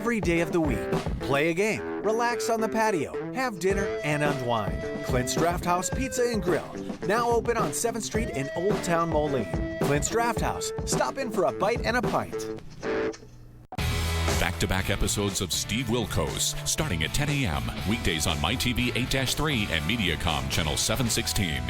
every day of the week. Play a game, relax on the patio, have dinner, and unwind. Clint's Draft House Pizza and Grill, now open on 7th Street in Old Town Moline. Clint's Draft House. Stop in for a bite and a pint. Back-to-back episodes of Steve Wilkos, starting at 10 a.m. weekdays on MyTV 8-3 and Mediacom Channel 716.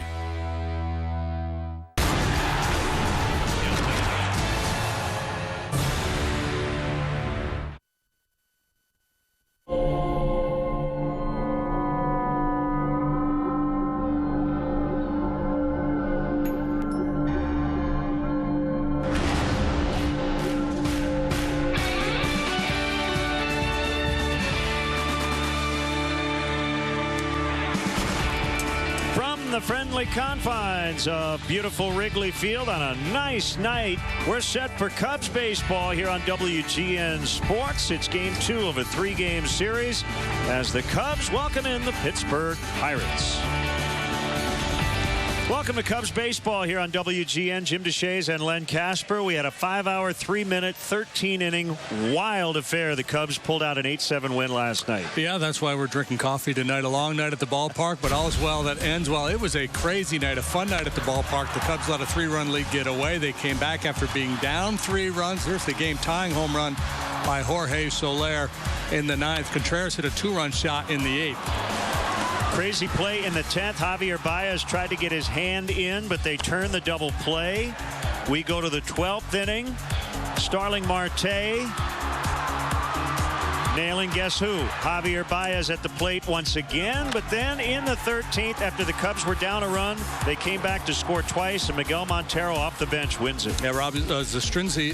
Friendly confines of beautiful Wrigley Field on a nice night. We're set for Cubs baseball here on WGN Sports. It's game 2 of a 3-game series as the Cubs welcome in the Pittsburgh Pirates. Welcome to Cubs baseball here on WGN. Jim DeShays and Len Casper. We had a 5-hour, 3-minute, 13-inning wild affair. The Cubs pulled out an 8-7 win last night. Yeah, that's why we're drinking coffee tonight. A long night at the ballpark, but all's well that ends well. It was a crazy night, a fun night at the ballpark. The Cubs let a 3-run lead get away. They came back after being down 3 runs. There's the game-tying home run by Jorge Soler in the 9th. Contreras hit a 2-run shot in the 8th. Crazy play in the 10th. Javier Baez tried to get his hand in, but they turned the double play. We go to the 12th inning. Starling Marte nailing guess who? Javier Baez at the plate once again, but then in the 13th, after the Cubs were down a run, they came back to score twice, and Miguel Montero off the bench wins it. Yeah, Rob, Zastryzny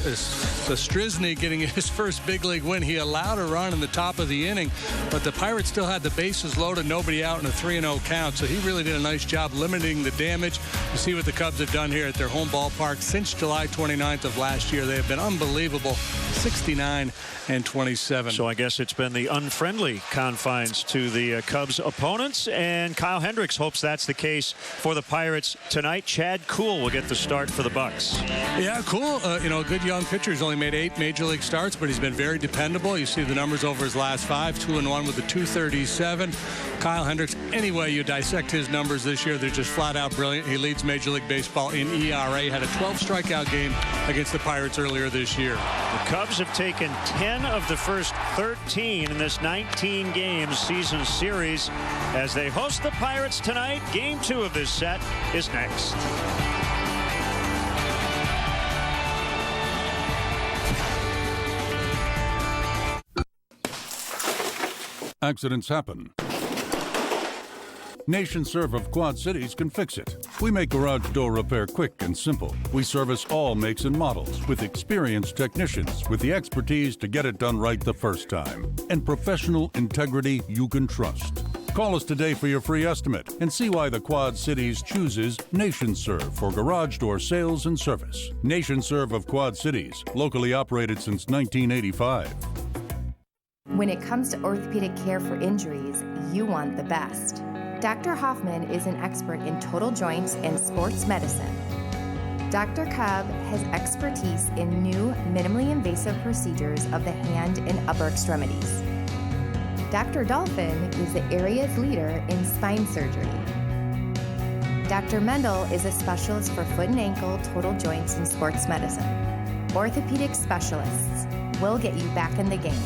getting his first big league win. He allowed a run in the top of the inning, but the Pirates still had the bases loaded, nobody out in a 3-0 count, so he really did a nice job limiting the damage. You see what the Cubs have done here at their home ballpark since July 29th of last year. They have been unbelievable, 69-27. So I guess it's been the unfriendly confines to the Cubs opponents, and Kyle Hendricks hopes that's the case for the Pirates tonight. Chad Kuhl will get the start for the Bucks. Yeah, Kuhl, a good young pitcher. He's only made 8 major league starts, but he's been very dependable. You see the numbers over his last 5, 2-1 with a 237. Kyle Hendricks, any way you dissect his numbers this year, they're just flat out brilliant. He leads Major League Baseball in ERA, had a 12 strikeout game against the Pirates earlier this year. The Cubs have taken 10 of the first 13 in this 19-game season series as they host the Pirates tonight. Game 2 of this set is next. Accidents happen. NationServe of Quad Cities can fix it. We make garage door repair quick and simple. We service all makes and models with experienced technicians with the expertise to get it done right the first time and professional integrity you can trust. Call us today for your free estimate and see why the Quad Cities chooses NationServe for garage door sales and service. NationServe of Quad Cities, locally operated since 1985. When it comes to orthopedic care for injuries, you want the best. Dr. Hoffman is an expert in total joints and sports medicine. Dr. Cobb has expertise in new, minimally invasive procedures of the hand and upper extremities. Dr. Dolphin is the area's leader in spine surgery. Dr. Mendel is a specialist for foot and ankle, total joints, and sports medicine. Orthopedic specialists will get you back in the game.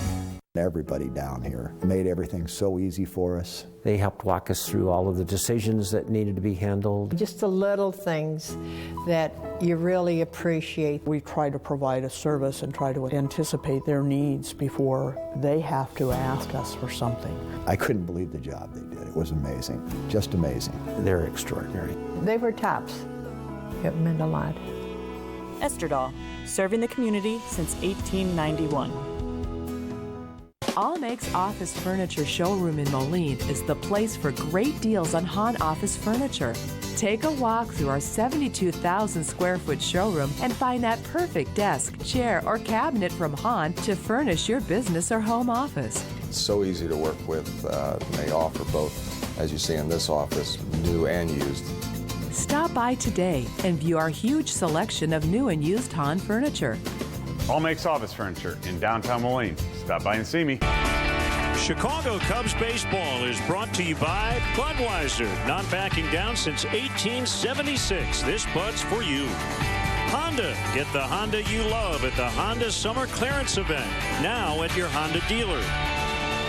Everybody down here made everything so easy for us. They helped walk us through all of the decisions that needed to be handled. Just the little things that you really appreciate. We try to provide a service and try to anticipate their needs before they have to ask us for something. I couldn't believe the job they did. It was amazing, just amazing. They're extraordinary. They were tops. It meant a lot. Esterdahl, serving the community since 1891. All Makes Office Furniture Showroom in Moline is the place for great deals on Hahn office furniture. Take a walk through our 72,000 square foot showroom and find that perfect desk, chair, or cabinet from Hahn to furnish your business or home office. It's so easy to work with. They offer both, as you see in this office, new and used. Stop by today and view our huge selection of new and used Hahn furniture. All makes office furniture in downtown Moline. Stop by and see me. Chicago Cubs baseball is brought to you by Budweiser. Not backing down since 1876. This Bud's for you. Honda. Get the Honda you love at the Honda Summer Clearance Event. Now at your Honda dealer.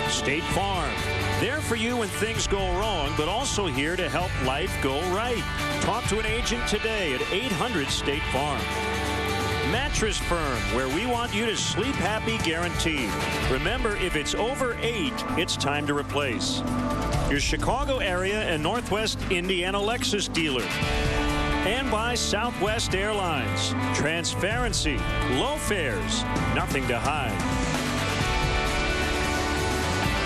State Farm. There for you when things go wrong, but also here to help life go right. Talk to an agent today at 800 State Farm. Mattress Firm, where we want you to sleep happy guaranteed. Remember, if it's over 8, it's time to replace. Your Chicago area and Northwest Indiana Lexus dealer. And by Southwest Airlines. Transparency, low fares, nothing to hide.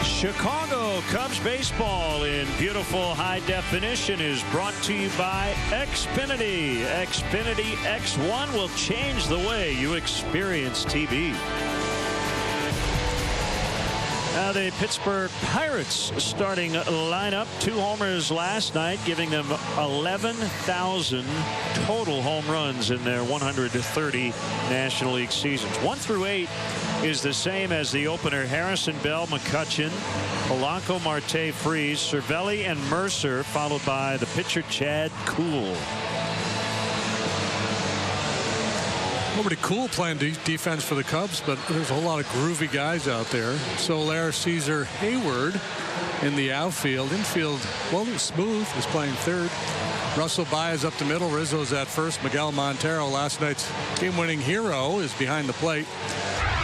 Chicago Cubs baseball in beautiful high definition is brought to you by Xfinity. Xfinity X1 will change the way you experience TV. Now the Pittsburgh Pirates starting lineup. 2 homers last night, giving them 11,000 total home runs in their 130 National League seasons. 1 through 8 is the same as the opener. Harrison, Bell, McCutchen, Polanco, Marte, Freese, Cervelli, and Mercer, followed by the pitcher Chad Kuhl. Nobody cool playing defense for the Cubs, but there's a whole lot of groovy guys out there. Soler, Caesar, Hayward in the outfield. Infield, well, Smooth is playing third. Russell Baez up the middle. Rizzo's at first. Miguel Montero, last night's game-winning hero, is behind the plate.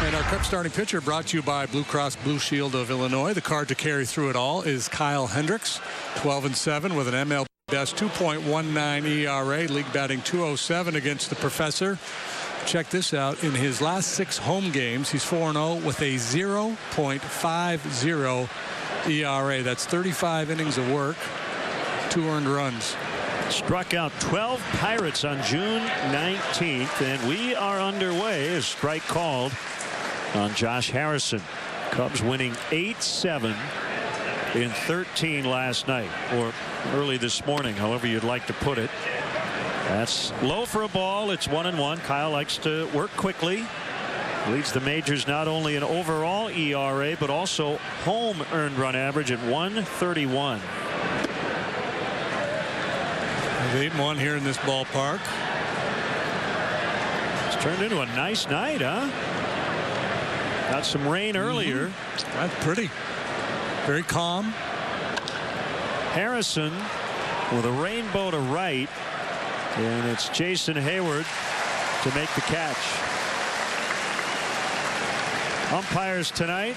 And our Cubs starting pitcher brought to you by Blue Cross Blue Shield of Illinois. The card to carry through it all is Kyle Hendricks, 12-7 with an MLB best 2.19 ERA, league batting .207 against the Professor. Check this out. In his last 6 home games, he's 4-0 with a 0.50 ERA. That's 35 innings of work, 2 earned runs. Struck out 12 Pirates on June 19th, and we are underway. A strike called on Josh Harrison. Cubs winning 8-7 in 13 last night, or early this morning, however you'd like to put it. That's low for a ball. It's 1-1. Kyle likes to work quickly. Leads the majors not only in overall ERA, but also home earned run average at 131. 8-1 here in this ballpark. It's turned into a nice night, huh? Got some rain earlier. That's pretty. Very calm. Harrison with a rainbow to right. And it's Jason Hayward to make the catch. Umpires tonight,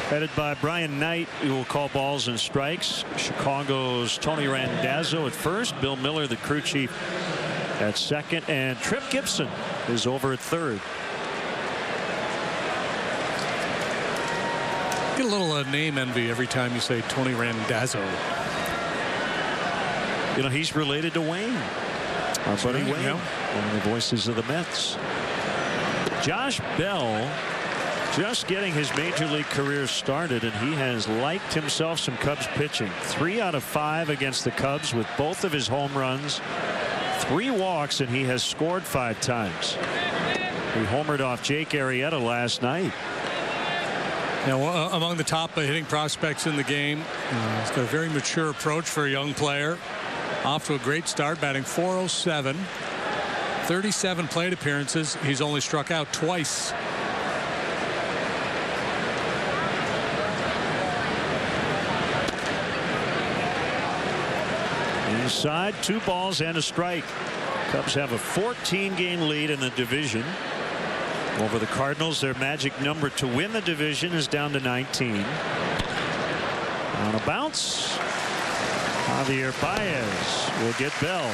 headed by Brian Knight, who will call balls and strikes. Chicago's Tony Randazzo at first. Bill Miller, the crew chief, at second. And Trip Gibson is over at third. Get a little name envy every time you say Tony Randazzo. You know, he's related to Wayne. Our buddy Wayne, yeah. One of the voices of the Mets. Josh Bell just getting his major league career started, and he has liked himself some Cubs pitching. 3 out of 5 against the Cubs with both of his home runs, 3 walks, and he has scored 5 times. He homered off Jake Arrieta last night. Now, among the top hitting prospects in the game, he's got a very mature approach for a young player. Off to a great start, batting .407. 37 plate appearances. He's only struck out twice. Inside, 2 balls and a strike. Cubs have a 14-game lead in the division over the Cardinals. Their magic number to win the division is down to 19. On a bounce, Javier Baez will get Bell.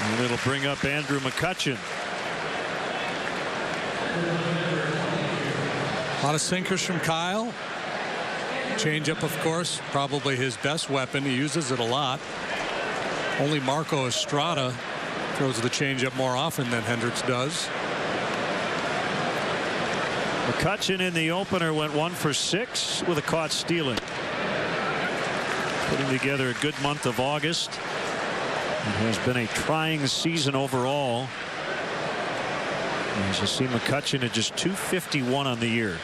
And it'll bring up Andrew McCutchen. A lot of sinkers from Kyle. Changeup, of course, probably his best weapon. He uses it a lot. Only Marco Estrada throws the changeup more often than Hendricks does. McCutchen in the opener went 1 for 6 with a caught stealing. Putting together a good month of August. It has been a trying season overall As you see, McCutcheon at just .251 on the year.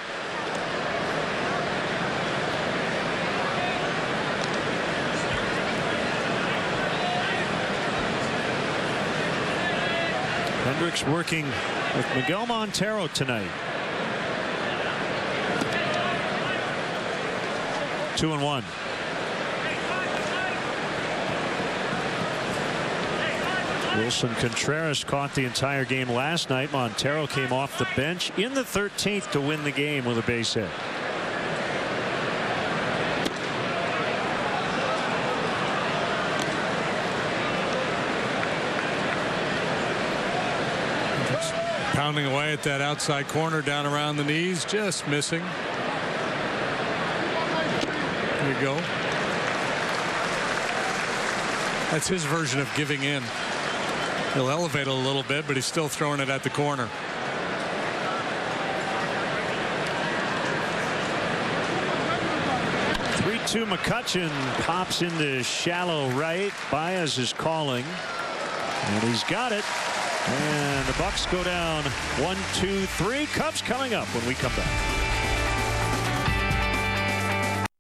Hendricks working with Miguel Montero tonight. 2-1. Wilson Contreras caught the entire game last night. Montero came off the bench in the 13th to win the game with a base hit. Pounding away at that outside corner down around the knees, just missing. There you go. That's his version of giving in. He'll elevate it a little bit, but he's still throwing it at the corner. To McCutcheon pops into shallow right. Baez is calling, and he's got it. And the Bucks go down 1-2-3. Cubs coming up when we come back.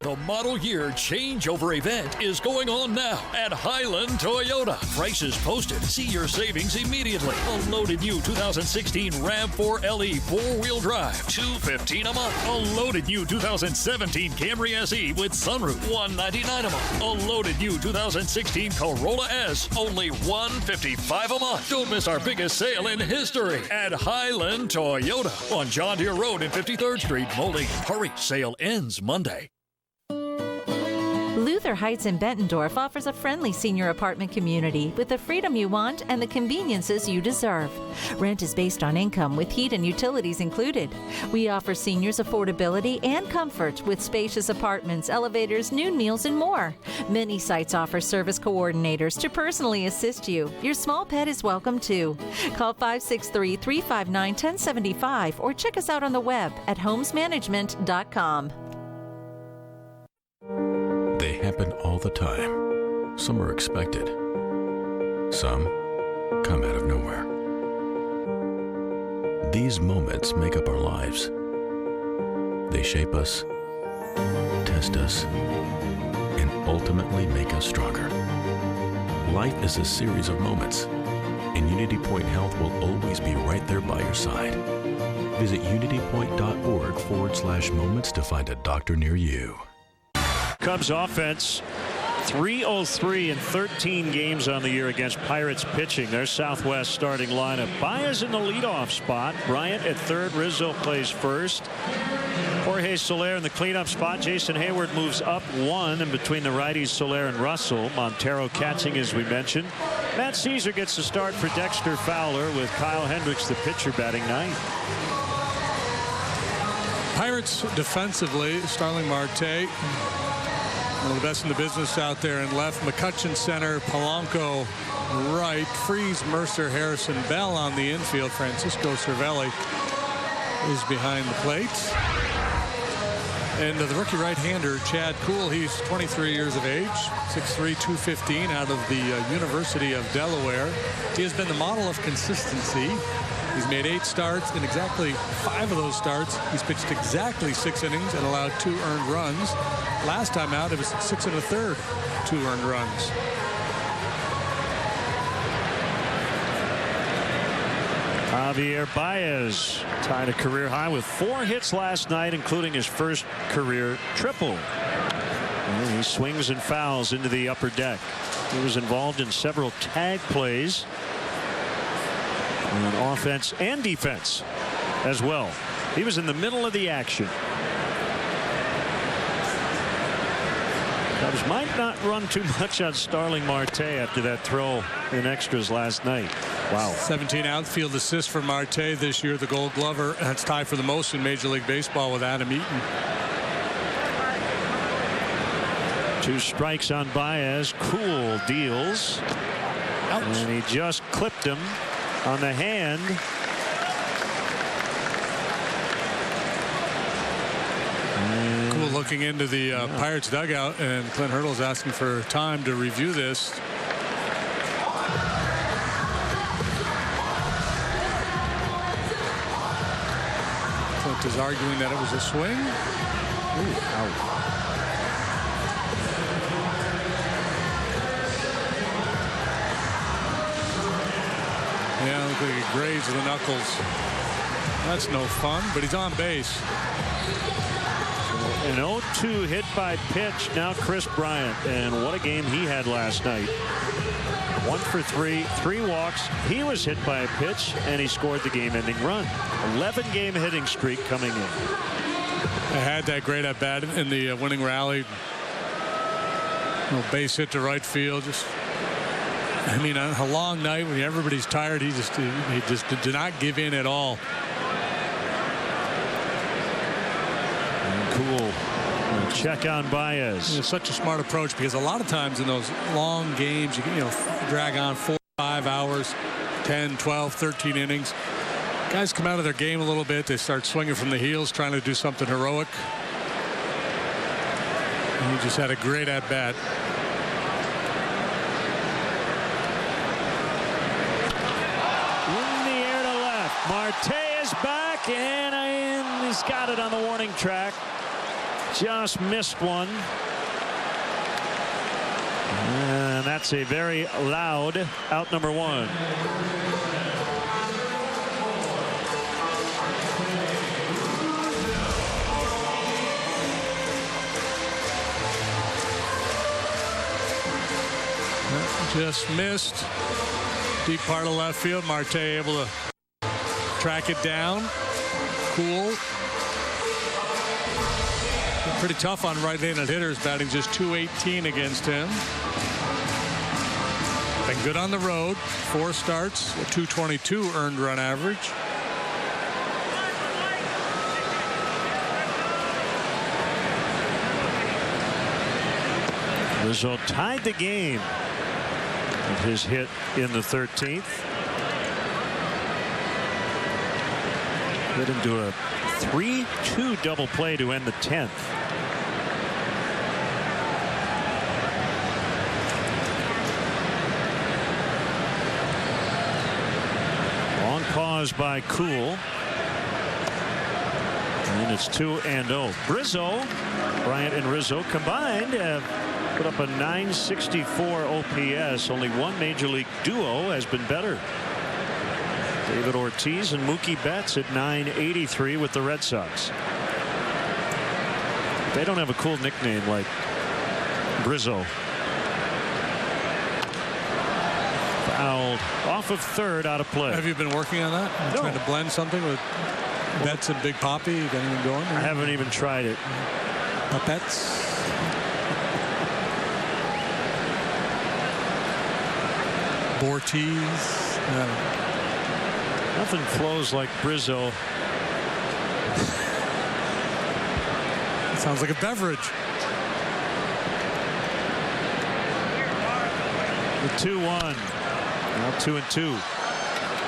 The model year changeover event is going on now at Highland Toyota. Prices posted. See your savings immediately. A loaded new 2016 RAV4 LE 4-wheel drive, $215 a month. A loaded new 2017 Camry SE with sunroof, $199 a month. A loaded new 2016 Corolla S, only $155 a month. Don't miss our biggest sale in history at Highland Toyota on John Deere Road and 53rd Street, Moline. Hurry, sale ends Monday. Luther Heights in Bettendorf offers a friendly senior apartment community with the freedom you want and the conveniences you deserve. Rent is based on income with heat and utilities included. We offer seniors affordability and comfort with spacious apartments, elevators, noon meals, and more. Many sites offer service coordinators to personally assist you. Your small pet is welcome too. Call 563-359-1075 or check us out on the web at homesmanagement.com. They happen all the time. Some are expected. Some come out of nowhere. These moments make up our lives. They shape us, test us, and ultimately make us stronger. Life is a series of moments, and Unity Point Health will always be right there by your side. Visit unitypoint.org/moments to find a doctor near you. Cubs offense, .303 in 13 games on the year against Pirates pitching. Their Southwest starting lineup. Baez in the leadoff spot. Bryant at third. Rizzo plays first. Jorge Soler in the cleanup spot. Jason Hayward moves up one, and between the righties Soler and Russell. Montero catching, as we mentioned. Matt Caesar gets the start for Dexter Fowler with Kyle Hendricks, the pitcher, batting ninth. Pirates defensively, Starling Marte, one of the best in the business out there in left. McCutcheon center, Polanco right, Freese, Mercer, Harrison, Bell on the infield. Francisco Cervelli is behind the plate. And the rookie right-hander, Chad Kuhl, he's 23 years of age, 6'3", 215, out of the University of Delaware. He has been the model of consistency. He's made 8 starts. In exactly 5 of those starts, he's pitched exactly 6 innings and allowed 2 earned runs. Last time out, it was 6 1/3, 2 earned runs. Javier Baez tied a career high with 4 hits last night, including his first career triple. And he swings and fouls into the upper deck. He was involved in several tag plays on offense and defense as well. He was in the middle of the action. Cubs might not run too much on Starling Marte after that throw in extras last night. Wow. 17 outfield assists for Marte this year, the Gold Glover. That's tied for the most in Major League Baseball with Adam Eaton. 2 strikes on Baez. Cool deals. Ouch. And he just clipped him on the hand. Cool looking into the Pirates dugout, and Clint Hurdle's asking for time to review this. Talent is arguing that it was a swing. Ooh, ouch. Yeah, look like he grazed the knuckles. That's no fun, but he's on base. An 0-2 hit by pitch. Now Chris Bryant, and what a game he had last night. 1 for 3, 3 walks. He was hit by a pitch, and he scored the game-ending run. 11-game hitting streak coming in. I had that great at bat in the winning rally. Little base hit to right field. Just, I mean, on a long night when everybody's tired, he just did not give in at all. Cool. Check on Baez. It's such a smart approach because a lot of times in those long games, you can drag on 4 or 5 hours, 10, 12, 13 innings. Guys come out of their game a little bit. They start swinging from the heels, trying to do something heroic. And he just had a great at bat. In the air to left. Marte is back, and he's got it on the warning track. Just missed one. And that's a very loud out number 1. Just missed. Deep part of left field. Marte able to track it down. Cool. Pretty tough on right-handed hitters, batting just .218 against him. Been good on the road. 4 starts, a .222 earned run average. Rizzo tied the game with his hit in the 13th. Led him to a 3-2 double play to end the 10th. Long pause by Cool. And it's 2-0. Rizzo, Bryant and Rizzo combined have put up a .964 OPS. Only one major league duo has been better. David Ortiz and Mookie Betts at .983 with the Red Sox. They don't have a cool nickname like Rizzo. Fouled off of third, out of play. Have you been working on that? No. Trying to blend something with Betts and Big Poppy? You got anything going? I haven't even tried it. But Betts. Ortiz. Nothing flows like Rizzo. It sounds like a beverage. The 2-1. Now 2-2.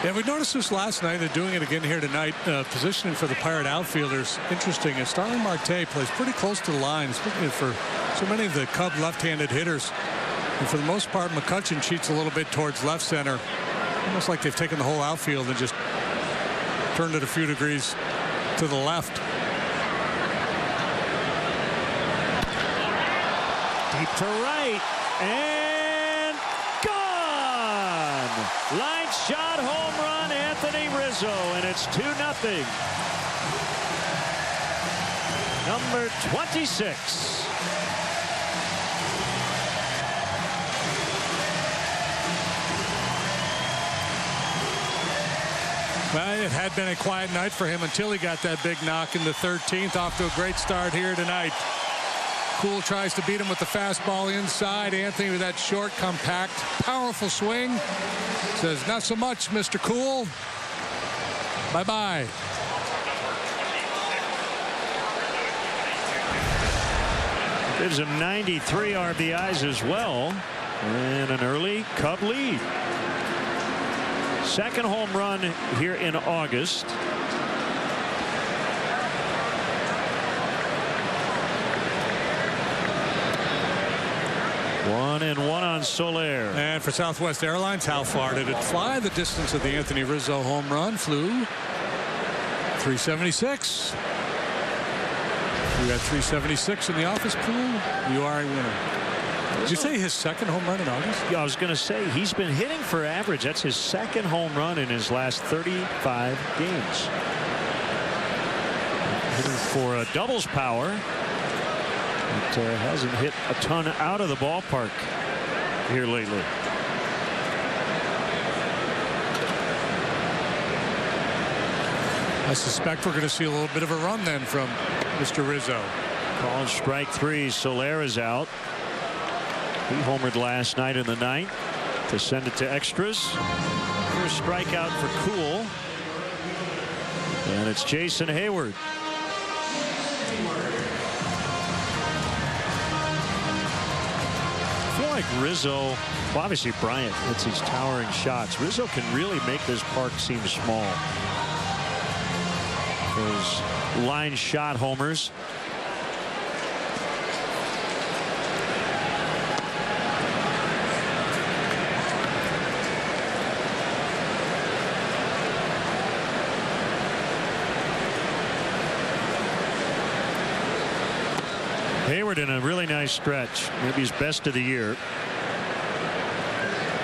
Yeah, we noticed this last night. They're doing it again here tonight. Positioning for the Pirate outfielders. Interesting. Starling Marte plays pretty close to the line, especially for so many of the Cub left-handed hitters. And for the most part, McCutchen cheats a little bit towards left center. Almost like they've taken the whole outfield and just turned it a few degrees to the left. Deep to right. And gone! Line shot, home run, Anthony Rizzo. And it's 2-0. Number 26. Well, it had been a quiet night for him until he got that big knock in the 13th. Off to a great start here tonight. Cool tries to beat him with the fastball inside. Anthony with that short, compact, powerful swing. Says, not so much, Mr. Cool. Bye-bye. Gives him 93 RBIs as well. And an early Cub lead. Second home run here in August. One and one on Soler. And for Southwest Airlines, how far did it fly? The distance of the Anthony Rizzo home run flew 376. We got 376 in the office pool. You are a winner. Did you say his second home run in August? Yeah, I was going to say he's been hitting for average. That's his second home run in his last 35 games. Hitting for a doubles power. It hasn't hit a ton out of the ballpark here lately. I suspect we're going to see a little bit of a run then from Mr. Rizzo. Called strike three. Soler is out. He homered last night in the ninth to send it to extras. Here's strikeout for Cool. And it's Jason Hayward. I feel like Rizzo, well, obviously Bryant hits these towering shots. Rizzo can really make this park seem small. Those line shot homers. Hayward in a really nice stretch, maybe his best of the year.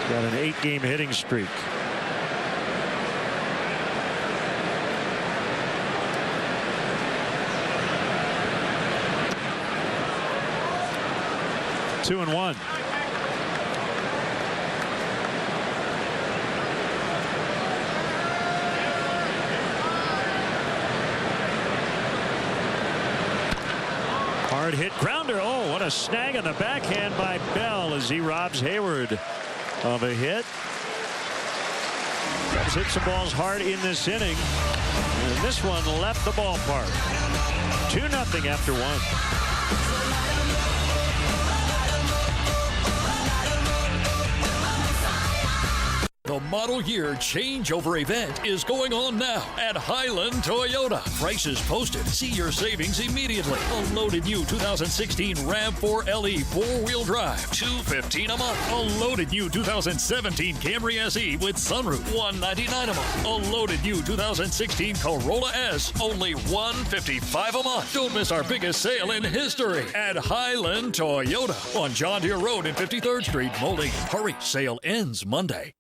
He's got an 8-game hitting streak. Two and one. Hard hit grounder. Oh, what a snag on the backhand by Bell as he robs Hayward of a hit. Cubs hit some balls hard in this inning. And this one left the ballpark. 2-0 after one. The model year changeover event is going on now at Highland Toyota. Prices posted. See your savings immediately. A loaded new 2016 RAV4 LE 4-wheel drive, $215 a month. A loaded new 2017 Camry SE with sunroof, $199 a month. A loaded new 2016 Corolla S, only $155 a month. Don't miss our biggest sale in history at Highland Toyota on John Deere Road and 53rd Street, Moline. Hurry, sale ends Monday.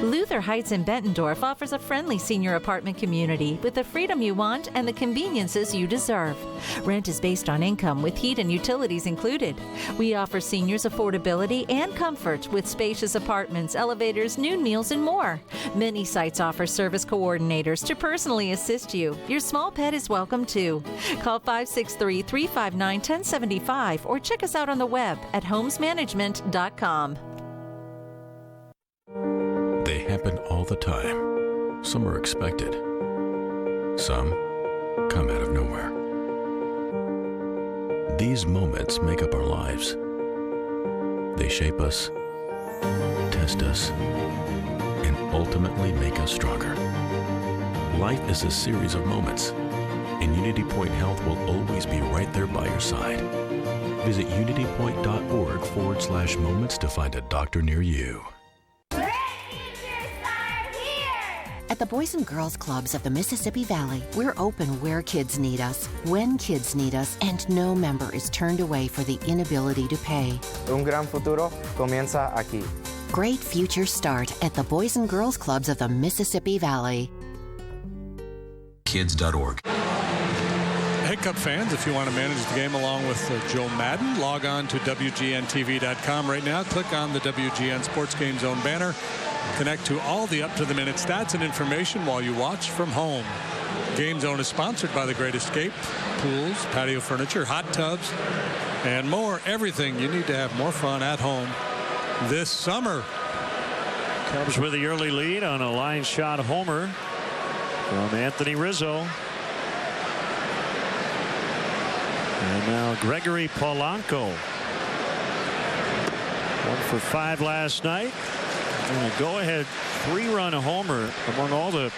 Luther Heights in Bettendorf offers a friendly senior apartment community with the freedom you want and the conveniences you deserve. Rent is based on income with heat and utilities included. We offer seniors affordability and comfort with spacious apartments, elevators, noon meals, and more. Many sites offer service coordinators to personally assist you. Your small pet is welcome too. Call 563-359-1075 or check us out on the web at homesmanagement.com. They happen all the time. Some are expected. Some come out of nowhere. These moments make up our lives. They shape us, test us, and ultimately make us stronger. Life is a series of moments, and Unity Point Health will always be right there by your side. Visit unitypoint.org/moments to find a doctor near you. At the Boys and Girls Clubs of the Mississippi Valley, we're open where kids need us, when kids need us, and no member is turned away for the inability to pay. Un gran futuro comienza aquí. Great futures start at the Boys and Girls Clubs of the Mississippi Valley. Kids.org. Hey, Cub fans, if you want to manage the game along with Joe Madden, log on to WGNTV.com right now. Click on the WGN Sports Game Zone banner. Connect to all the up-to-the-minute stats and information while you watch from home. Game Zone is sponsored by The Great Escape, pools, patio furniture, hot tubs, and more. Everything you need to have more fun at home this summer. Cubs with the early lead on a line shot homer from Anthony Rizzo. And now Gregory Polanco. 1 for 5 last night. And a go-ahead 3-run homer. Among all the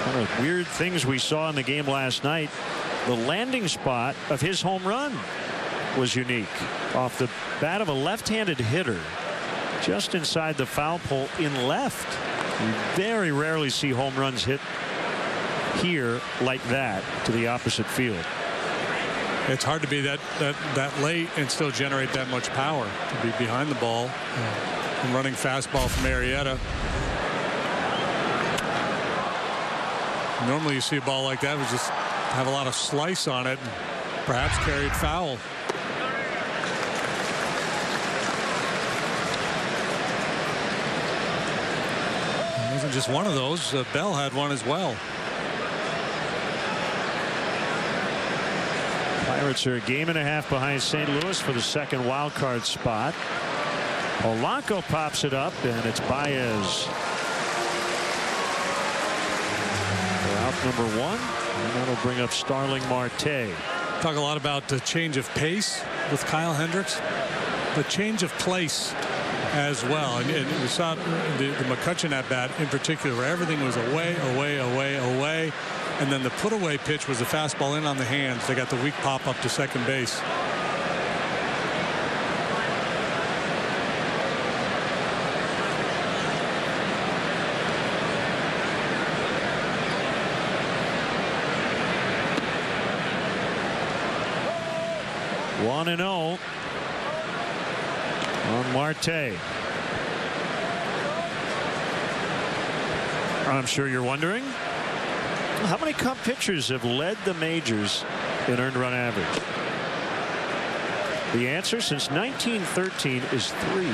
kind of weird things we saw in the game last night, the landing spot of his home run was unique. Off the bat of a left-handed hitter, just inside the foul pole in left. You very rarely see home runs hit here like that to the opposite field. It's hard to be that late and still generate that much power, to be behind the ball. And running fastball from Arrieta. Normally you see a ball like that would just have a lot of slice on it and perhaps carried foul. It wasn't just one of those. Bell had one as well. Pirates are a game and a half behind St. Louis for the second wild card spot. Polanco pops it up, and it's Baez. For out number 1, and that'll bring up Starling Marte. Talk a lot about the change of pace with Kyle Hendricks, the change of place as well. And we saw the McCutchen at bat in particular, where everything was away. And then the put away pitch was a fastball in on the hands. They got the weak pop up to second base. One and 0 on Marte. I'm sure you're wondering, how many Cub pitchers have led the majors in earned run average? The answer since 1913 is 3.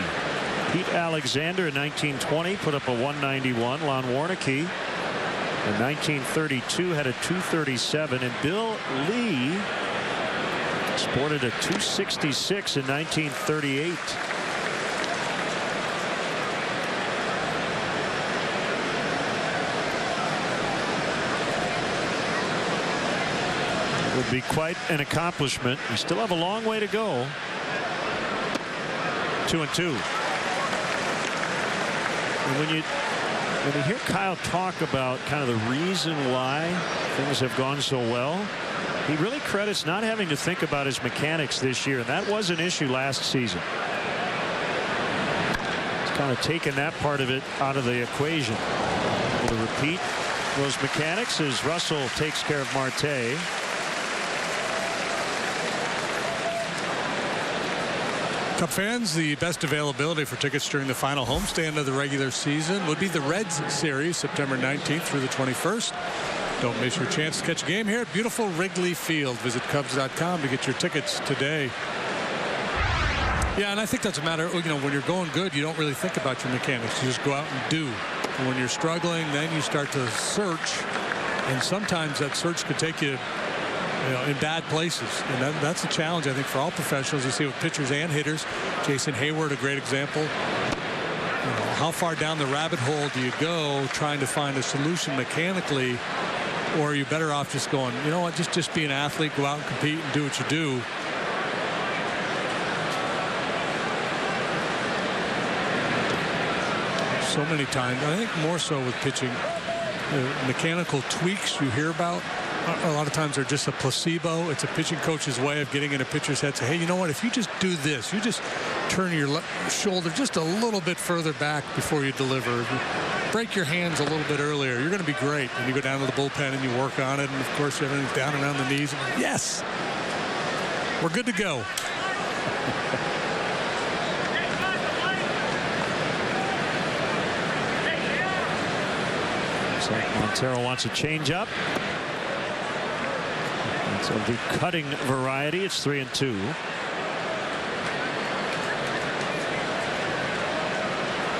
Pete Alexander in 1920 put up a 191. Lon Warneke in 1932 had a 237, and Bill Lee sported a 266 in 1938. It would be quite an accomplishment. We still have a long way to go. 2-2. And when you hear Kyle talk about kind of the reason why things have gone so well, he really credits not having to think about his mechanics this year, and that was an issue last season. He's kind of taken that part of it out of the equation. We'll repeat those mechanics as Russell takes care of Marte. Cub fans, the best availability for tickets during the final homestand of the regular season would be the Reds series, September 19th through the 21st. Don't miss your chance to catch a game here at beautiful Wrigley Field. Visit Cubs.com to get your tickets today. Yeah, and I think that's a matter, when you're going good, you don't really think about your mechanics. You just go out and do. And when you're struggling, then you start to search. And sometimes that search could take you, in bad places. And that's a challenge, I think, for all professionals. You see with pitchers and hitters. Jason Hayward, a great example. How far down the rabbit hole do you go trying to find a solution mechanically? Or are you better off just going, you know what, just be an athlete, go out and compete and do what you do. So many times, I think more so with pitching, mechanical tweaks you hear about, a lot of times they're just a placebo. It's a pitching coach's way of getting in a pitcher's head. Say, hey, you know what, if you just do this, you just turn your shoulder just a little bit further back before you deliver. Break your hands a little bit earlier. You're going to be great. And you go down to the bullpen and you work on it. And, of course, everything's down and on the knees. And yes, we're good to go. So Montero wants a changeup. It's of the cutting variety. It's 3-2.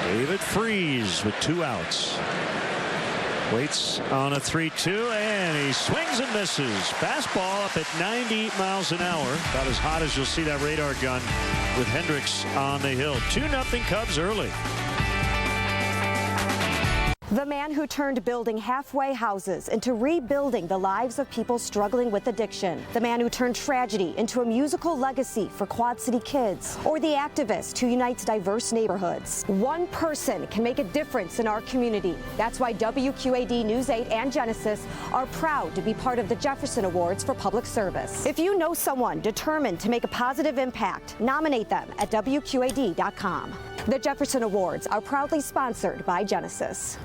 David Freese with 2 outs. Waits on a 3-2, and he swings and misses. Fastball up at 90 miles an hour. About as hot as you'll see that radar gun with Hendricks on the hill. 2-0 Cubs early. The man who turned building halfway houses into rebuilding the lives of people struggling with addiction. The man who turned tragedy into a musical legacy for Quad City kids. Or the activist who unites diverse neighborhoods. One person can make a difference in our community. That's why WQAD News 8 and Genesis are proud to be part of the Jefferson Awards for Public Service. If you know someone determined to make a positive impact, nominate them at WQAD.com. The Jefferson Awards are proudly sponsored by Genesis.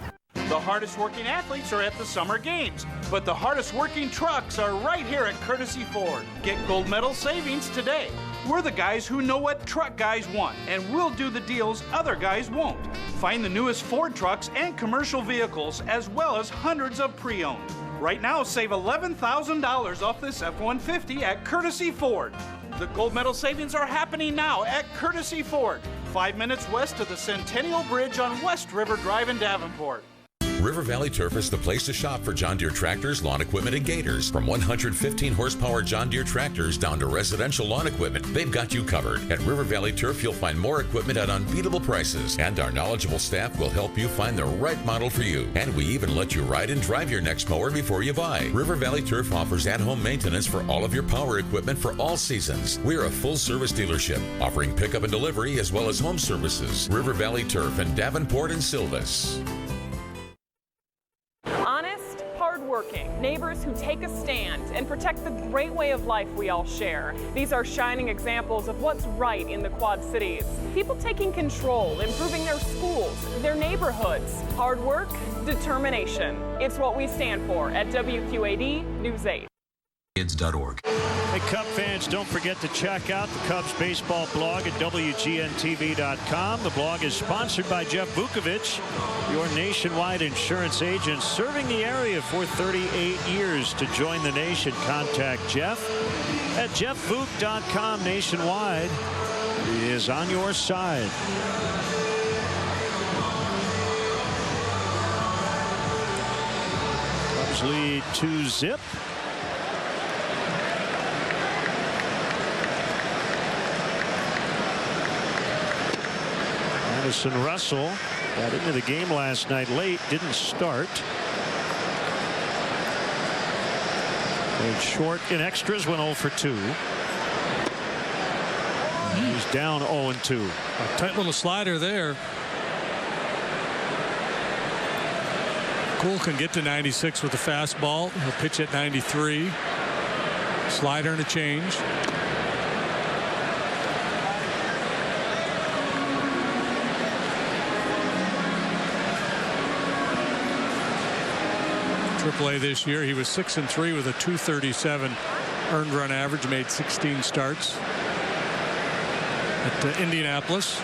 The hardest working athletes are at the summer games, but the hardest working trucks are right here at Courtesy Ford. Get gold medal savings today. We're the guys who know what truck guys want, and we'll do the deals other guys won't. Find the newest Ford trucks and commercial vehicles, as well as hundreds of pre-owned. Right now, save $11,000 off this F-150 at Courtesy Ford. The gold medal savings are happening now at Courtesy Ford, 5 minutes west of the Centennial Bridge on West River Drive in Davenport. River Valley Turf is the place to shop for John Deere tractors, lawn equipment, and gators. From 115 horsepower John Deere tractors down to residential lawn equipment, they've got you covered. At River Valley Turf, you'll find more equipment at unbeatable prices, and our knowledgeable staff will help you find the right model for you. And we even let you ride and drive your next mower before you buy. River Valley Turf offers at-home maintenance for all of your power equipment for all seasons. We're a full-service dealership, offering pickup and delivery as well as home services. River Valley Turf in Davenport and Silvis. Honest, hardworking, neighbors who take a stand and protect the great way of life we all share. These are shining examples of what's right in the Quad Cities. People taking control, improving their schools, their neighborhoods. Hard work, determination. It's what we stand for at WQAD News 8. Kids.org. Hey, Cub fans, don't forget to check out the Cubs baseball blog at WGNTV.com. The blog is sponsored by Jeff Vukovich, your nationwide insurance agent serving the area for 38 years. To join the nation, contact Jeff at JeffVuk.com nationwide. He is on your side. Cubs lead 2-0. Madison Russell got into the game last night late, didn't start. Played short in extras, went 0 for 2. He's down 0-2. A tight little slider there. Kuhl can get to 96 with the fastball. He'll pitch at 93. Slider and a change. AAA this year, he was 6-3 with a .237 earned run average. Made 16 starts at Indianapolis.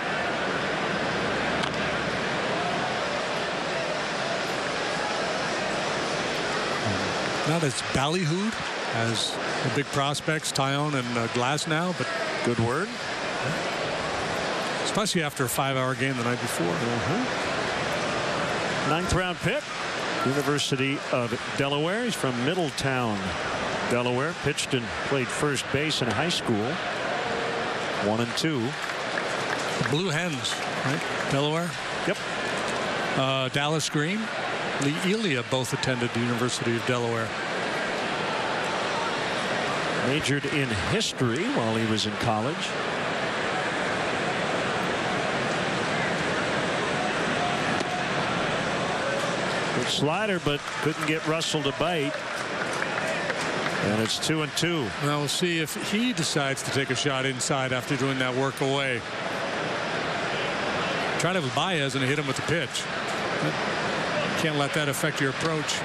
Not as ballyhooed as the big prospects Tyone and Glasnow, but good word, especially after a 5-hour game the night before. 9th round pick, University of Delaware. He's from Middletown, Delaware. Pitched and played first base in high school. 1-2. The Blue Hens, right? Delaware. Yep. Dallas Green, Lee Elia both attended the University of Delaware. Majored in history while he was in college. Good slider, but couldn't get Russell to bite. And it's 2-2. Now we'll see if he decides to take a shot inside after doing that work away. Try to have Baez and hit him with the pitch. Can't let that affect your approach.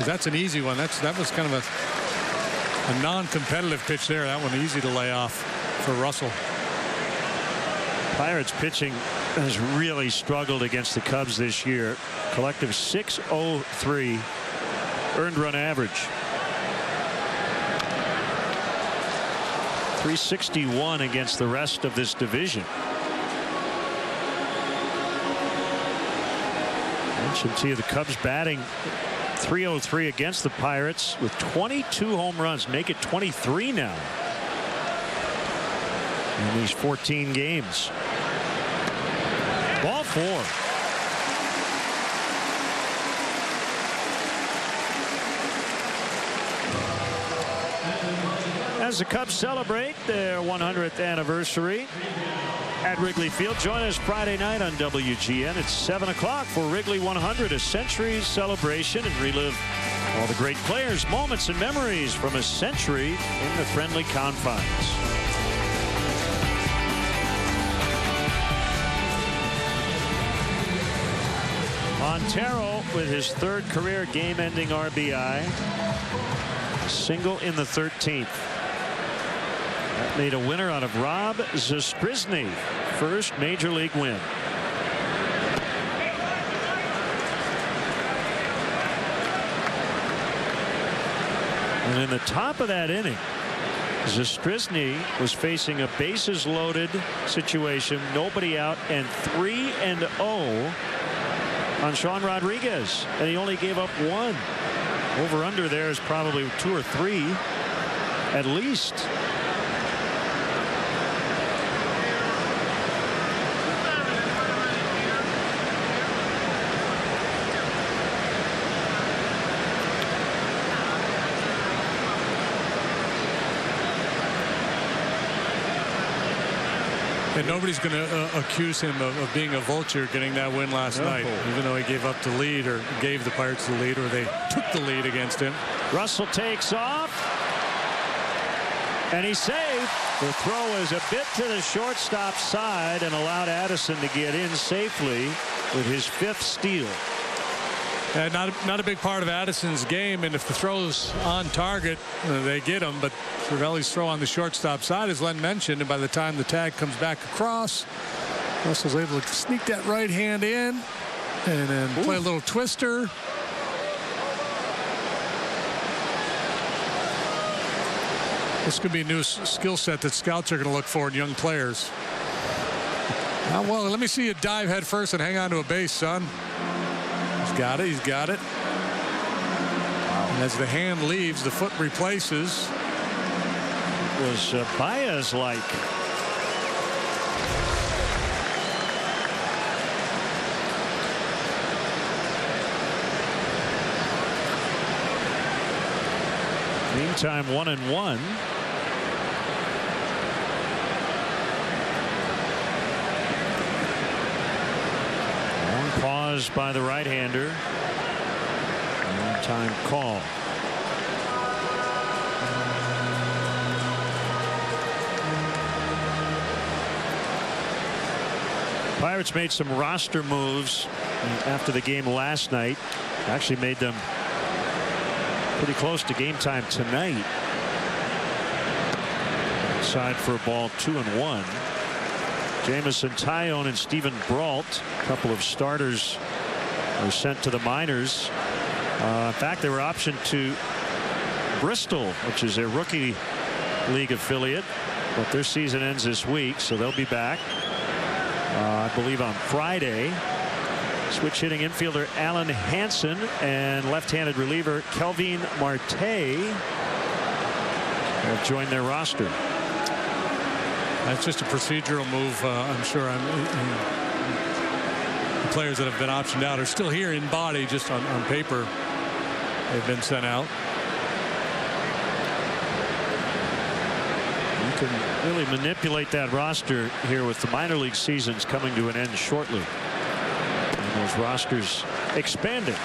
That's an easy one. That was kind of a non-competitive pitch there. That one easy to lay off for Russell. Pirates pitching has really struggled against the Cubs this year. Collective 6.03 earned run average. 361 against the rest of this division. I mentioned to you the Cubs batting .303 against the Pirates with 22 home runs. Make it 23 now in these 14 games. Ball 4. As the Cubs celebrate their 100th anniversary at Wrigley Field, join us Friday night on WGN at 7 o'clock for Wrigley 100, a century celebration, and relive all the great players, moments, and memories from a century in the friendly confines. Montero with his third career game-ending RBI. Single in the 13th. That made a winner out of Rob Zastryzny. First major league win. And in the top of that inning, Zastryzny was facing a bases loaded situation, nobody out, and 3-0 on Sean Rodriguez, and he only gave up one. Over under there is probably 2 or 3 at least. And nobody's going to accuse him of being a vulture getting that win last night, even though he gave up the lead, or gave the Pirates the lead, or they took the lead against him. Russell takes off, and he's saved. The throw is a bit to the shortstop side and allowed Addison to get in safely with his 5th steal. Not a big part of Addison's game, and if the throw's on target, they get him. But Cervelli's throw on the shortstop side, as Len mentioned, and by the time the tag comes back across, Russell's able to sneak that right hand in and then play a little twister. This could be a new skill set that scouts are going to look for in young players. Well, let me see you dive head first and hang on to a base, son. He's got it. He's got it. And as the hand leaves, the foot replaces. It was Baez-like. Meantime, 1-1. Pause by the right-hander. One-time call. Pirates made some roster moves after the game last night. Actually made them pretty close to game time tonight. Side for a ball, 2-1. Jamison Tyone and Stephen Brault, a couple of starters, were sent to the minors. In fact, they were optioned to Bristol, which is their rookie league affiliate, but their season ends this week, so they'll be back, I believe, on Friday. Switch hitting infielder Alan Hansen and left-handed reliever Kelvin Marte have joined their roster. That's just a procedural move. I'm sure the players that have been optioned out are still here in body, just on paper. They've been sent out. You can really manipulate that roster here with the minor league seasons coming to an end shortly. And those rosters expanding.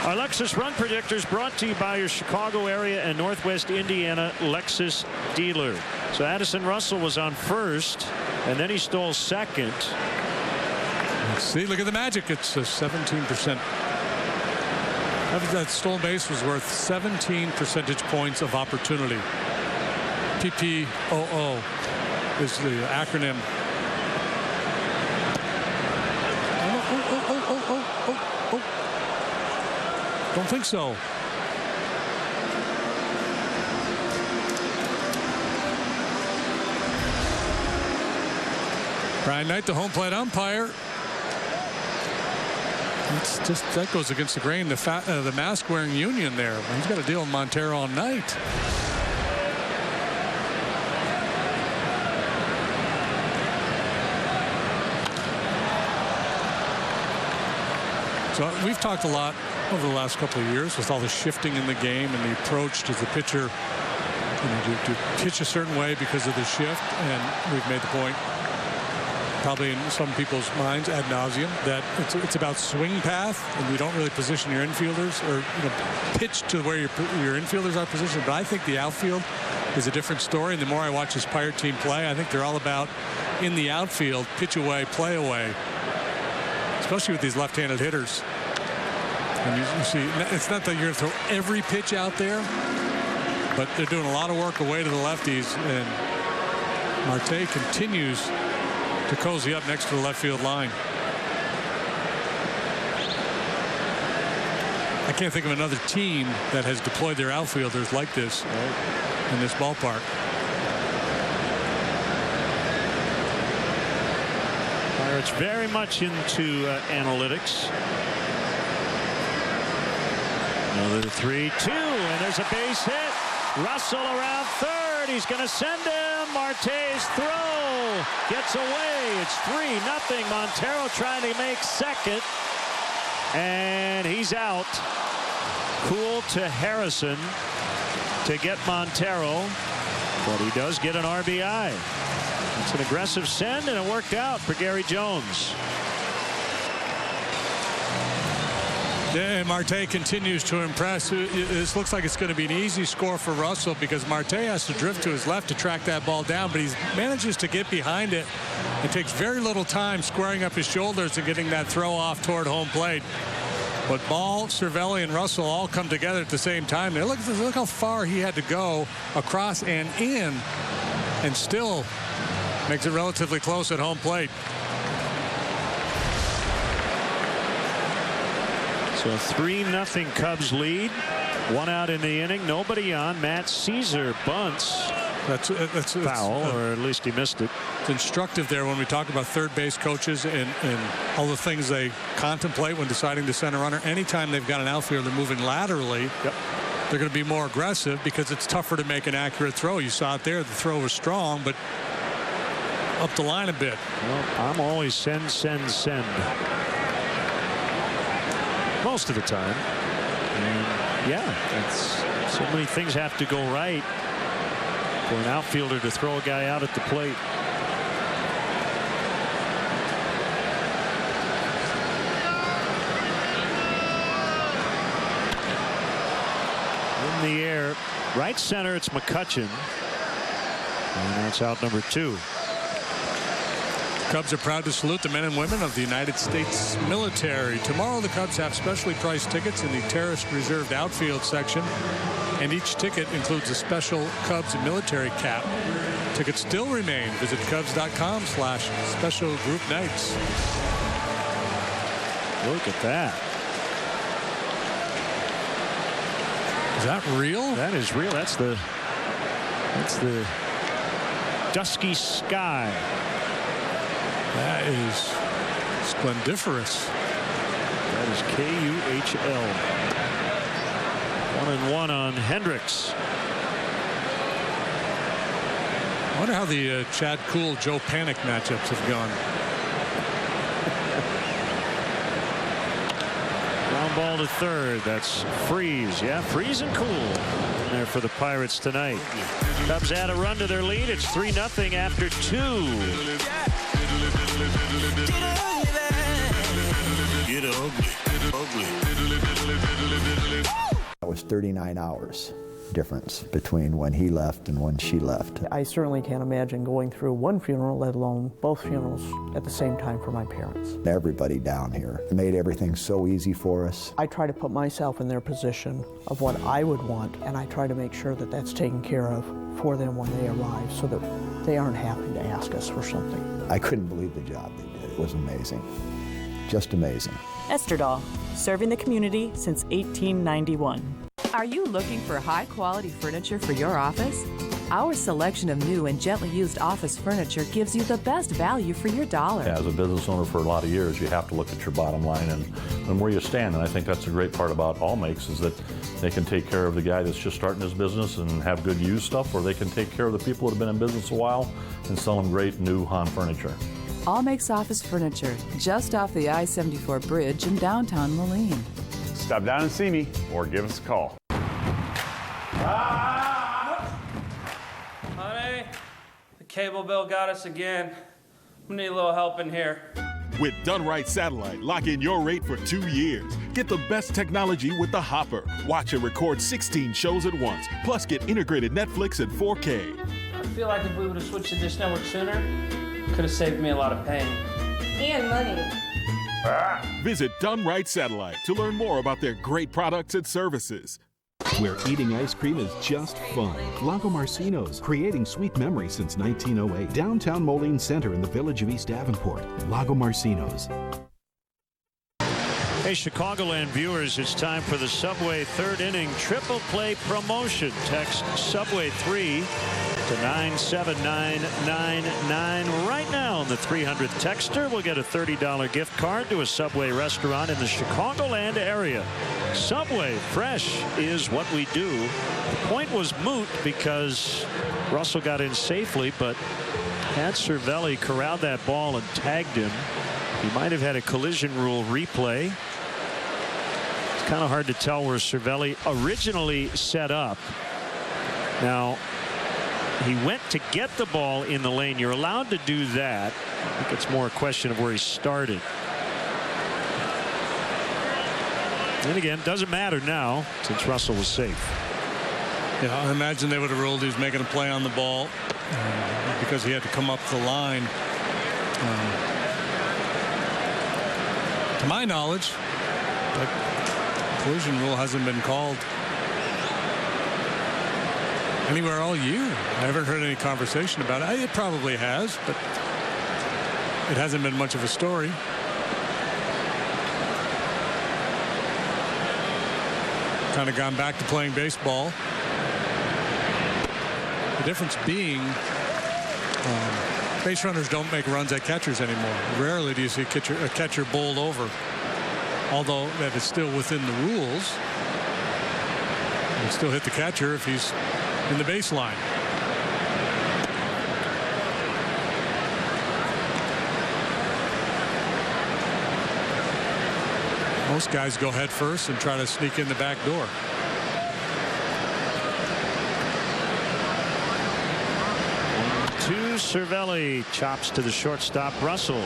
Our Lexus Run Predictors brought to you by your Chicago area and Northwest Indiana Lexus dealer. So Addison Russell was on first, and then he stole second. Let's see, look at the magic. It's a 17%. That stolen base was worth 17 percentage points of opportunity. PPOO is the acronym. Don't think so. Brian Knight, the home plate umpire. It's just, that goes against the grain. The mask-wearing union there. He's got to deal with Montero all night. So we've talked a lot over the last couple of years with all the shifting in the game and the approach to the pitcher, to pitch a certain way because of the shift. And we've made the point, probably in some people's minds ad nauseum, that it's about swing path, and you don't really position your infielders or pitch to where your infielders are positioned. But I think the outfield is a different story. And the more I watch this Pirate team play, I think they're all about, in the outfield, pitch away, play away, especially with these left-handed hitters. And you see, it's not that you're going to throw every pitch out there, but they're doing a lot of work away to the lefties, and Marte continues to cozy up next to the left field line. I can't think of another team that has deployed their outfielders like this in this ballpark. Pirates very much into analytics. Another 3-2, and there's a base hit. Russell around third. He's going to send him. Marte's throw gets away. It's 3-0. Montero trying to make second, and he's out. Cool to Harrison to get Montero, but he does get an RBI. It's an aggressive send, and it worked out for Gary Jones. Yeah, and Marte continues to impress. This looks like it's going to be an easy score for Russell because Marte has to drift to his left to track that ball down, but he manages to get behind it. It takes very little time squaring up his shoulders and getting that throw off toward home plate. But Ball, Cervelli, and Russell all come together at the same time. Now look how far he had to go across and in, and still makes it relatively close at home plate. So 3-0 Cubs lead. 1 out in the inning. Nobody on. Matt Caesar bunts. That's foul, or at least he missed it. It's instructive there when we talk about third base coaches and all the things they contemplate when deciding to send a runner. Anytime they've got an outfielder moving laterally, they're going to be more aggressive because it's tougher to make an accurate throw. You saw it there. The throw was strong, but up the line a bit. Well, I'm always send. Most of the time. And yeah, it's so many things have to go right for an outfielder to throw a guy out at the plate. In the air, right center, it's McCutchen. And that's out number 2. Cubs are proud to salute the men and women of the United States military. Tomorrow, the Cubs have specially priced tickets in the Terraced Reserved Outfield section, and each ticket includes a special Cubs military cap. Tickets still remain. Visit Cubs.com/special group nights. Look at that. Is that real? That is real. That's the dusky sky. That is splendiferous. That is KUHL. 1-1 on Hendricks. I wonder how the Chad Kuhl, Joe Panik matchups have gone. Ground ball to third. That's Freeze. Yeah, Freeze and Kuhl in there for the Pirates tonight. Cubs add a run to their lead. It's 3-0 after 2. Get ugly. That was 39 hours difference between when he left and when she left. I certainly can't imagine going through one funeral, let alone both funerals at the same time for my parents. Everybody down here made everything so easy for us. I try to put myself in their position of what I would want, and I try to make sure that that's taken care of for them when they arrive so that they aren't having to ask us for something. I couldn't believe the job they did. It was amazing. Just amazing. Esterdahl, serving the community since 1891. Are you looking for high-quality furniture for your office? Our selection of new and gently used office furniture gives you the best value for your dollar. As a business owner for a lot of years, you have to look at your bottom line and where you stand. And I think that's the great part about All Makes is that they can take care of the guy that's just starting his business and have good used stuff, or they can take care of the people that have been in business a while and sell them great new Hahn furniture. All Makes Office Furniture, just off the I-74 bridge in downtown Moline. Stop down and see me or give us a call. Honey, the cable bill got us again. We need a little help in here. With Done Right Satellite, lock in your rate for 2 years. Get the best technology with the Hopper. Watch and record 16 shows at once. Plus, get integrated Netflix in 4K. I feel like if we would have switched to Dish Network sooner, could have saved me a lot of pain. And money. Visit Done Right Satellite to learn more about their great products and services. Where eating ice cream is just fun. Lago Marcino's, creating sweet memories since 1908. Downtown Moline Center in the village of East Davenport. Lago Marcino's. Hey, Chicagoland viewers, it's time for the Subway third inning triple play promotion. Text Subway 3 to 97999 right now. The 300th texter will get a $30 gift card to a Subway restaurant in the Chicagoland area. Subway, fresh is what we do. The point was moot because Russell got in safely, but had Cervelli corralled that ball and tagged him, he might have had a collision rule replay. It's kind of hard to tell where Cervelli originally set up. Now, he went to get the ball in the lane. You're allowed to do that. I think it's more a question of where he started. And again, doesn't matter now since Russell was safe. Yeah, I imagine they would have ruled he was making a play on the ball because he had to come up the line. To my knowledge, that collision rule hasn't been called anywhere all year. I haven't heard any conversation about it. It probably has, but it hasn't been much of a story. Kind of gone back to playing baseball. The difference being base runners don't make runs at catchers anymore. Rarely do you see a catcher bowled over, although that is still within the rules. You still hit the catcher if he's in the baseline. Most guys go head first and try to sneak in the back door. To Cervelli, chops to the shortstop Russell.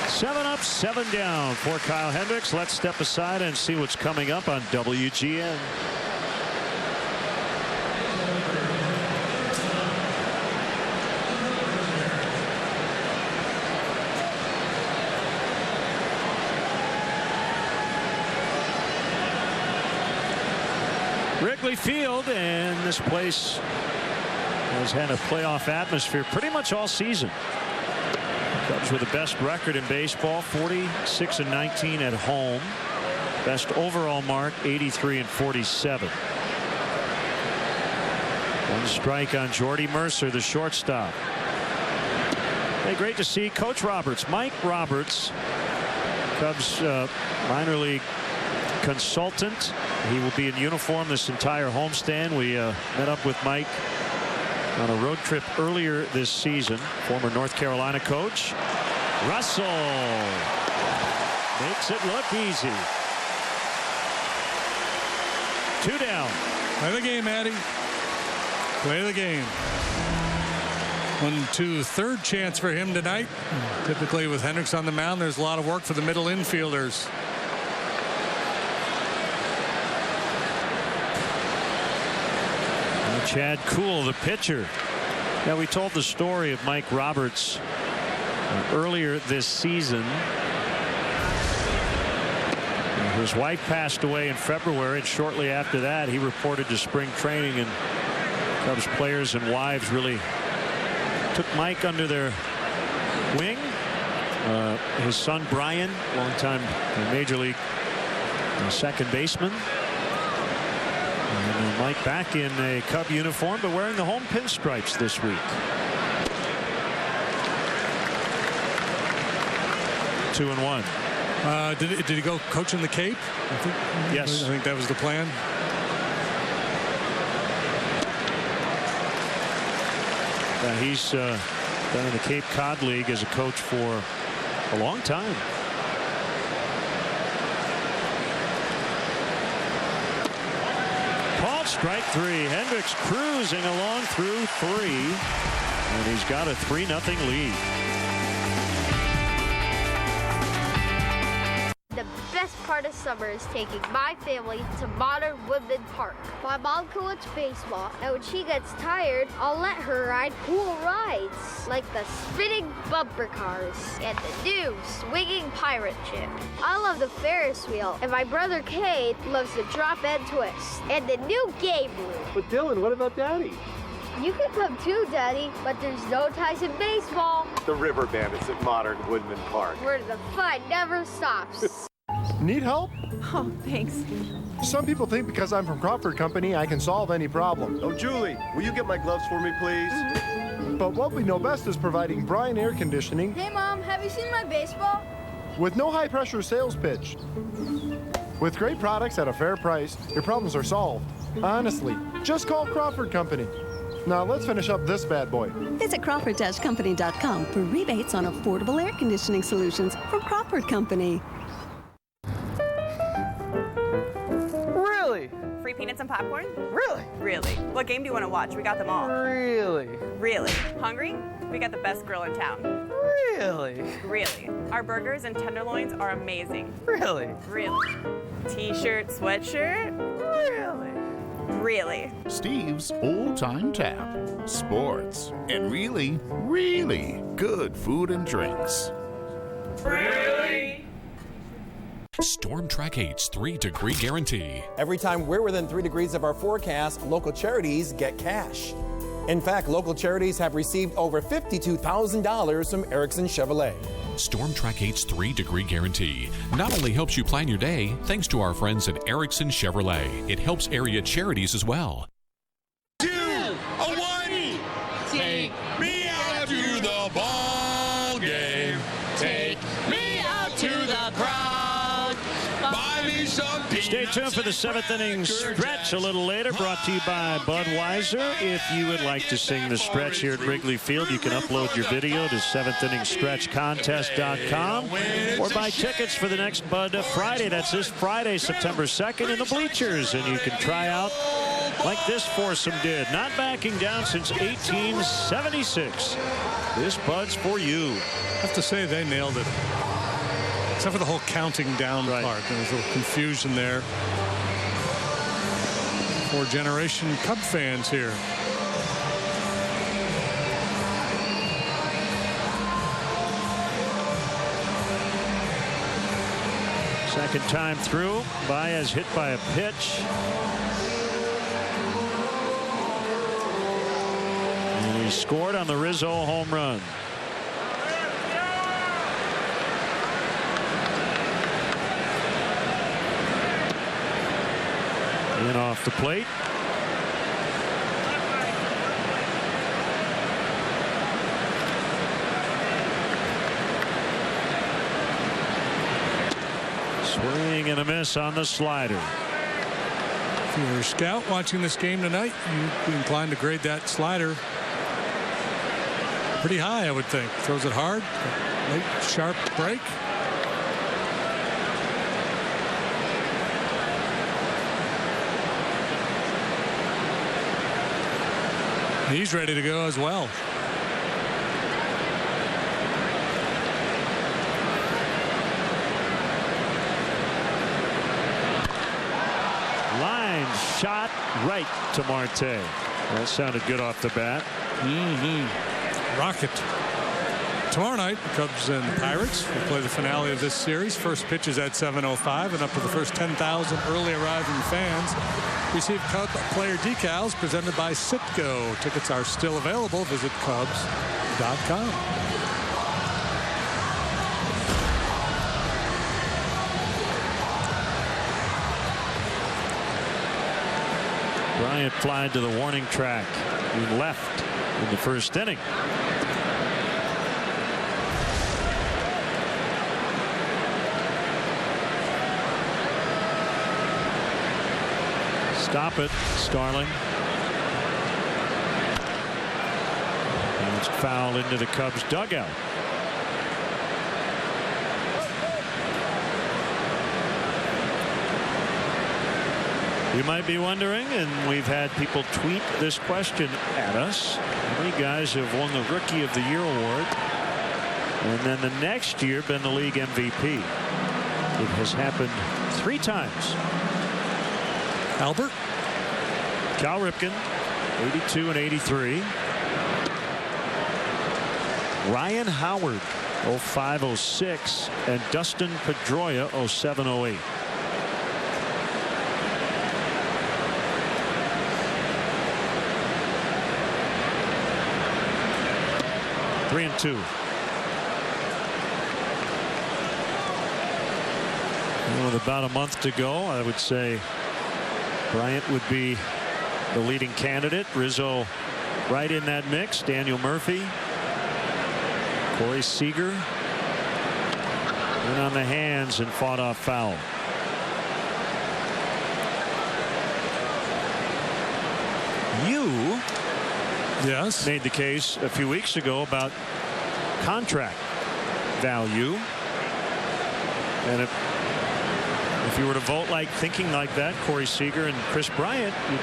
7 up, 7 down for Kyle Hendricks. Let's step aside and see what's coming up on WGN. Wrigley Field, and this place has had a playoff atmosphere pretty much all season. Cubs with the best record in baseball, 46-19 at home. Best overall mark, 83-47. One strike on Jordy Mercer, the shortstop. Hey, great to see Coach Roberts, Mike Roberts, Cubs minor league consultant. He will be in uniform this entire homestand. We met up with Mike on a road trip earlier this season. Former North Carolina coach. Russell makes it look easy. 2 down. Play the game, Addy. Play the game. 1-2 third chance for him tonight. Typically with Hendricks on the mound, there's a lot of work for the middle infielders. Chad Kuhl, the pitcher. Yeah, we told the story of Mike Roberts earlier this season. His wife passed away in February, and shortly after that, he reported to spring training, and Cubs players and wives really took Mike under their wing. His son, Brian, longtime Major League second baseman. And Mike back in a Cub uniform, but wearing the home pinstripes this week. 2-1. Did he go coaching the Cape? Yes. I think that was the plan. He's been in the Cape Cod League as a coach for a long time. Called strike 3. Hendricks cruising along through 3, and he's got a 3-0 lead. The best part of summers taking my family to Modern Woodman Park. My mom coaches baseball, and when she gets tired, I'll let her ride cool rides, like the spinning bumper cars and the new swinging pirate ship. I love the Ferris wheel, and my brother Cade loves the drop and twist, and the new game room. But Dylan, what about Daddy? You can come too, Daddy, but there's no ties in baseball. The River Bandits at Modern Woodman Park. Where the fun never stops. Need help? Oh, thanks. Some people think because I'm from Crawford Company, I can solve any problem. Oh, Julie, will you get my gloves for me, please? But what we know best is providing Bryan Air Conditioning. Hey, Mom, have you seen my baseball? With no high-pressure sales pitch. With great products at a fair price, your problems are solved. Honestly, just call Crawford Company. Now let's finish up this bad boy. Visit Crawford-Company.com for rebates on affordable air conditioning solutions from Crawford Company. Really? Free peanuts and popcorn? Really? Really. What game do you want to watch? We got them all. Really? Really. Hungry? We got the best grill in town. Really? Really. Our burgers and tenderloins are amazing. Really? Really. T-shirt, sweatshirt? Really? Really. Steve's Old Time Tap. Sports and really, really good food and drinks. Really? Storm Track 8's 3-degree guarantee. Every time we're within 3 degrees of our forecast, local charities get cash. In fact, local charities have received over $52,000 from Erickson Chevrolet. Storm Track 8's 3-degree guarantee not only helps you plan your day, thanks to our friends at Erickson Chevrolet, it helps area charities as well. 2, a 1, take me out to the ball game. Take me out to the crowd. Buy me some peanuts. Stay tuned for the 7th inning stretch a little later, brought to you by Budweiser. If you would like to sing the stretch here at Wrigley Field, you can upload your video to 7thinningstretchcontest.com or buy tickets for the next Bud Friday. That's this Friday, September 2nd in the bleachers, and you can try out like this foursome did, not backing down since 1876. This Bud's for you. I have to say they nailed it. Except for the whole counting down part. There was a little confusion there. 4th-generation Cub fans here. Second time through, Baez hit by a pitch. And he scored on the Rizzo home run. In off the plate. Swing and a miss on the slider. If you're a scout watching this game tonight, you'd be inclined to grade that slider pretty high, I would think. Throws it hard. Late, sharp break. He's ready to go as well. Line shot right to Marte. That sounded good off the bat. Rocket. Tomorrow night, the Cubs and the Pirates will play the finale of this series. First pitch is at 7:05, and up to the first 10,000 early arriving fans receive Cub player decals presented by Citgo. Tickets are still available. Visit Cubs.com. Bryant flied to the warning track. He left in the first inning. Stop it, Starling. And it's fouled into the Cubs dugout. You might be wondering, and we've had people tweet this question at us, how many guys have won the Rookie of the Year award and then the next year been the league MVP? It has happened 3 times. Albert? Cal Ripken, 82 and 83. Ryan Howard, 05-06, and Dustin Pedroia, 07-08. Three and 2. With about a month to go, I would say Bryant would be the leading candidate. Rizzo right in that mix. Daniel Murphy, Corey Seager, in on the hands and fought off foul. You made the case a few weeks ago about contract value, and if you were to vote thinking like that, Corey Seager and Chris Bryant, you'd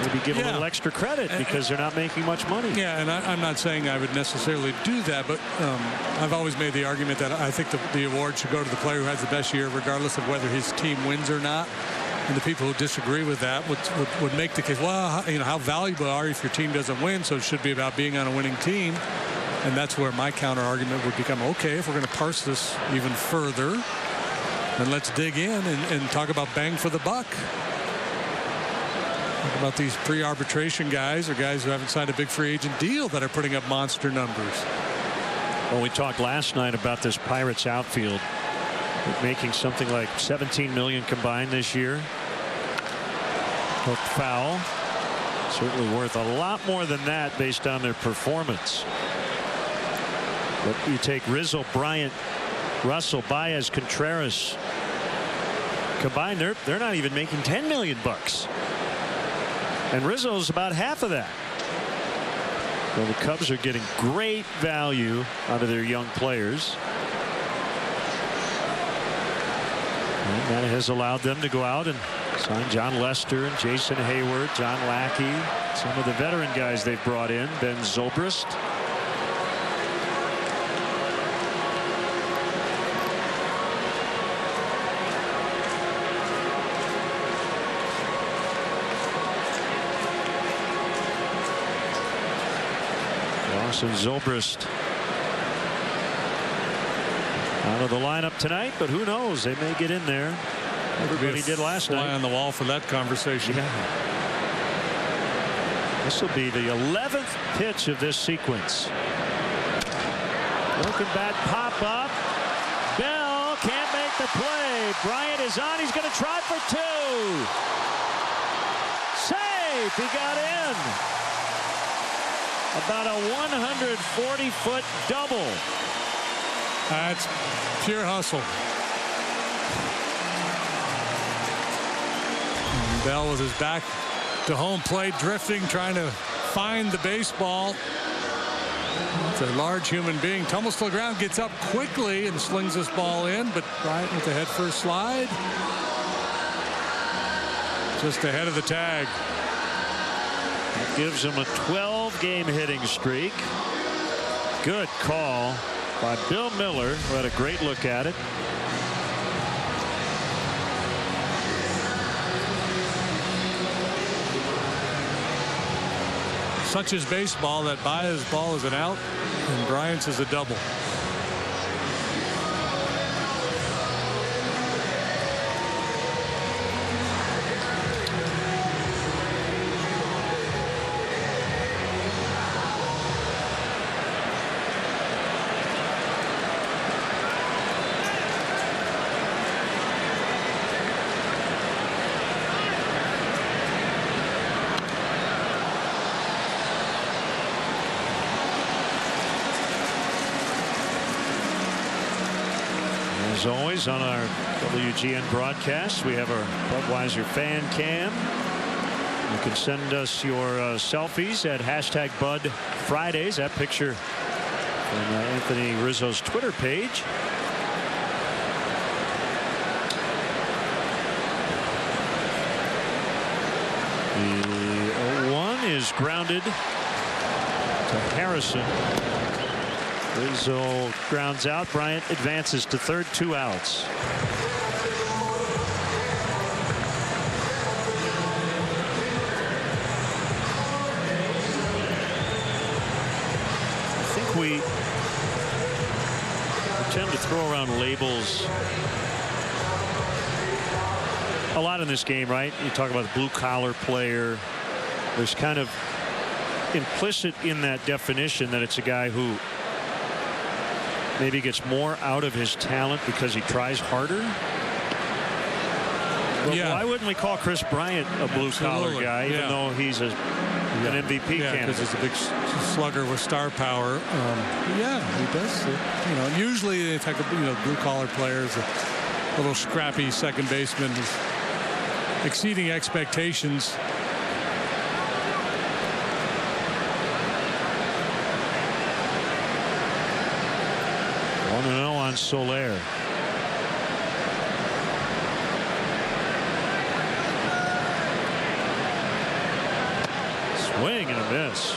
maybe give a little extra credit because they're not making much money. Yeah, and I'm not saying I would necessarily do that, but I've always made the argument that I think the award should go to the player who has the best year, regardless of whether his team wins or not. And the people who disagree with that would make the case, well, how valuable are you if your team doesn't win? So it should be about being on a winning team. And that's where my counter argument would become, okay, if we're going to parse this even further, then let's dig in and talk about bang for the buck. Talk about these pre-arbitration guys or guys who haven't signed a big free agent deal that are putting up monster numbers. Well, we talked last night about this Pirates outfield making something like $17 million combined this year. Hook foul. Certainly worth a lot more than that based on their performance. But you take Rizzo, Bryant, Russell, Baez, Contreras combined, they're not even making $10 million bucks. And Rizzo's about half of that. Well, the Cubs are getting great value out of their young players. And that has allowed them to go out and sign John Lester and Jason Hayward, John Lackey, some of the veteran guys they've brought in, Ben Zobrist. Lawson Zobrist out of the lineup tonight, but who knows? They may get in there. Everybody did last night. Fly on the wall for that conversation. Yeah. This will be the 11th pitch of this sequence. Broken bat pop up. Bell can't make the play. Bryant is on. He's going to try for 2. Safe. He got in. About a 140-foot double. That's pure hustle. And Bell with his back to home plate, drifting, trying to find the baseball. It's a large human being. Tumbles to the ground, gets up quickly and slings this ball in, but Bryant with the head first slide. Just ahead of the tag. That gives him a 12-game hitting streak. Good call by Bill Miller, who had a great look at it. Such is baseball that Baez's ball is an out and Bryant's is a double. As always, on our WGN broadcast, we have our Budweiser fan cam. You can send us your selfies at #BudFridays. That picture from Anthony Rizzo's Twitter page. The 0-1 is grounded to Harrison. Rizzo grounds out. Bryant advances to third, 2 outs. we tend to throw around labels a lot in this game, right? You talk about the blue-collar player. There's kind of implicit in that definition that it's a guy who maybe gets more out of his talent because he tries harder. Well, yeah. Why wouldn't we call Chris Bryant a blue-collar guy, even though he's an MVP candidate? Because he's a big slugger with star power. Yeah, he does. You know, usually they take blue-collar players, a little scrappy second baseman who's exceeding expectations. On Soler. Swing and a miss.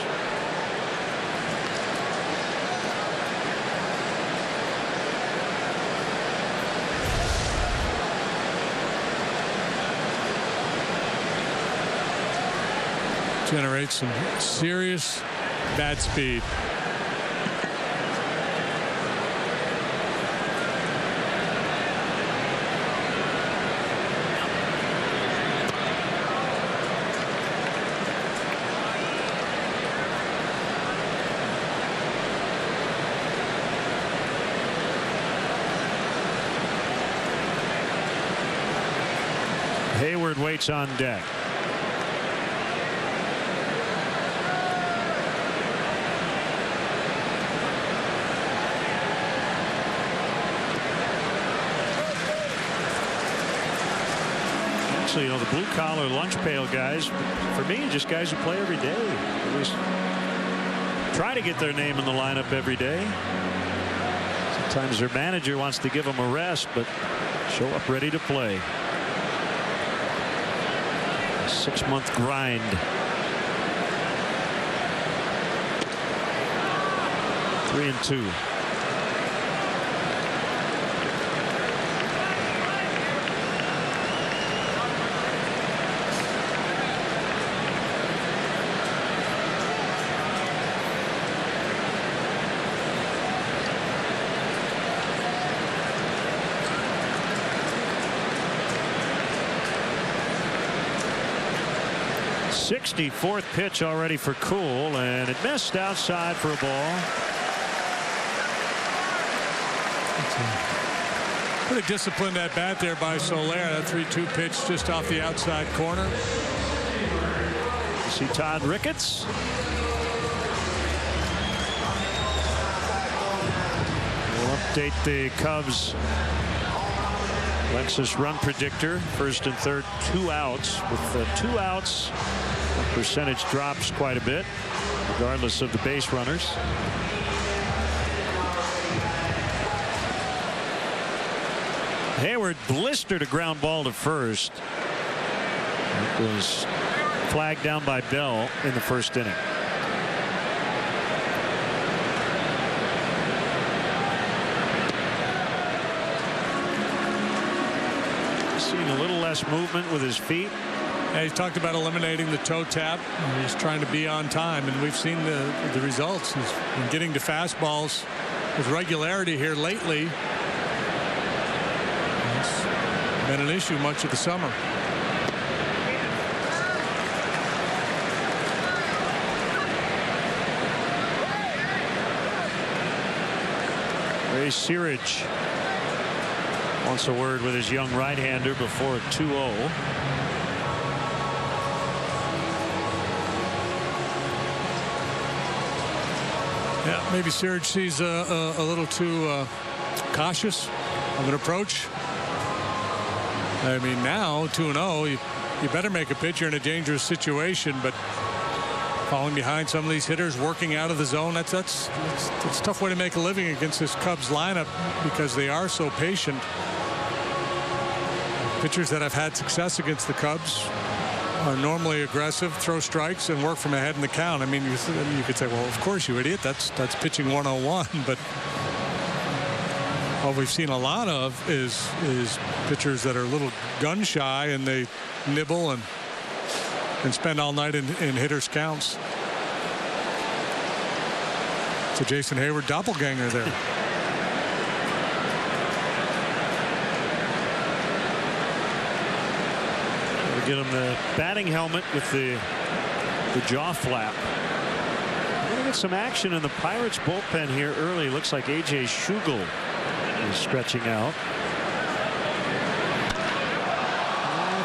Generates some serious bat speed. Hayward waits on deck. Actually, you know, the blue-collar lunch pail guys, for me, just guys who play every day. At least try to get their name in the lineup every day. Sometimes their manager wants to give them a rest, but show up ready to play. 6-month grind. Three and two. Fourth pitch already for Cool, and it missed outside for a ball. Pretty disciplined at bat there by Soler. That 3-2 pitch just off the outside corner. You see Todd Ricketts. We'll update the Cubs Lexus run predictor. First and third, 2 outs. With the 2 outs, the percentage drops quite a bit, regardless of the base runners. Hayward blistered a ground ball to first. It was flagged down by Bell in the first inning. Seeing a little less movement with his feet. Yeah, he talked about eliminating the toe tap. He's trying to be on time, and we've seen the results. He's been getting to fastballs with regularity here lately. It's been an issue much of the summer. Ray Searage wants a word with his young right-hander before a 2-0. Yeah, maybe Searage sees a little too cautious of an approach. I mean, now 2-0, you better make a pitcher in a dangerous situation, but falling behind some of these hitters, working out of the zone, that's a tough way to make a living against this Cubs lineup because they are so patient. Pitchers that have had success against the Cubs are normally aggressive, throw strikes, and work from ahead in the count. I mean, you could say, well, of course, you idiot. That's pitching 101. But what we've seen a lot of is pitchers that are a little gun shy, and they nibble and spend all night in hitters' counts. It's a Jason Hayward doppelganger there. We'll get him the batting helmet with the jaw flap. We're going to get some action in the Pirates bullpen here early. Looks like A.J. Schugel is stretching out.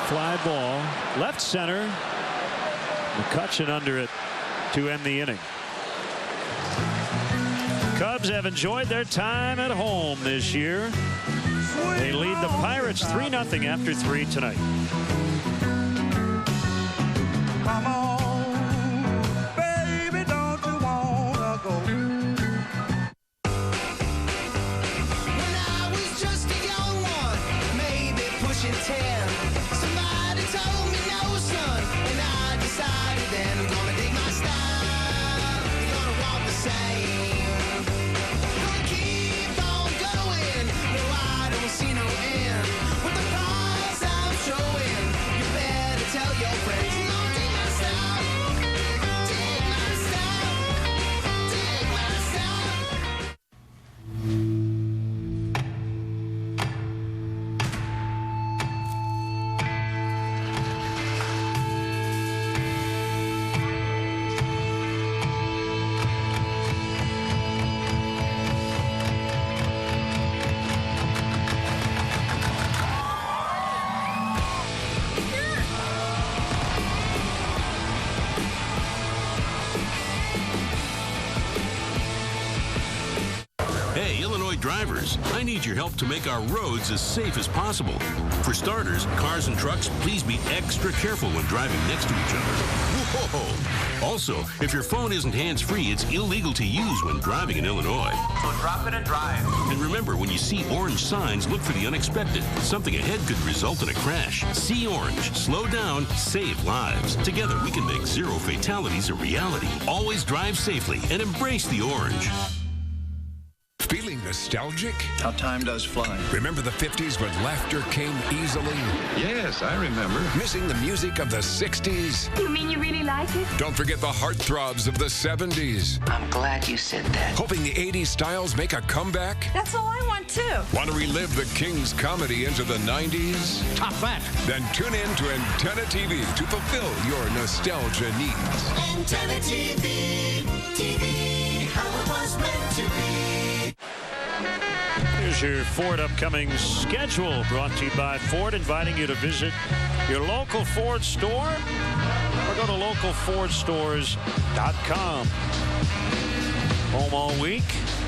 Fly ball, left center. McCutchen under it to end the inning. Cubs have enjoyed their time at home this year. They lead the Pirates 3-0 after 3 tonight. Come on, baby, don't you wanna go? When I was just a young one, maybe pushing 10, somebody told me no, son, and I decided then I'm gonna dig my style, I'm gonna walk the same, gonna keep on going, no, I don't see no end, with the price I'm showing, you better tell your friends. Drivers, I need your help to make our roads as safe as possible. For starters, cars and trucks, please be extra careful when driving next to each other. Whoa! Also, if your phone isn't hands-free, it's illegal to use when driving in Illinois. So drop it and drive. And remember, when you see orange signs, look for the unexpected. Something ahead could result in a crash. See orange, slow down, save lives. Together, we can make zero fatalities a reality. Always drive safely and embrace the orange. Feeling nostalgic? How time does fly. Remember the 50s when laughter came easily? Yes, I remember. Missing the music of the 60s? You mean you really like it? Don't forget the heartthrobs of the 70s. I'm glad you said that. Hoping the 80s styles make a comeback? That's all I want too. Want to relive the King's comedy into the 90s? Top that. Then tune in to Antenna TV to fulfill your nostalgia needs. Antenna TV, TV, how it was meant to be. Here's your Ford upcoming schedule, brought to you by Ford, inviting you to visit your local Ford store or go to localfordstores.com. Home all week,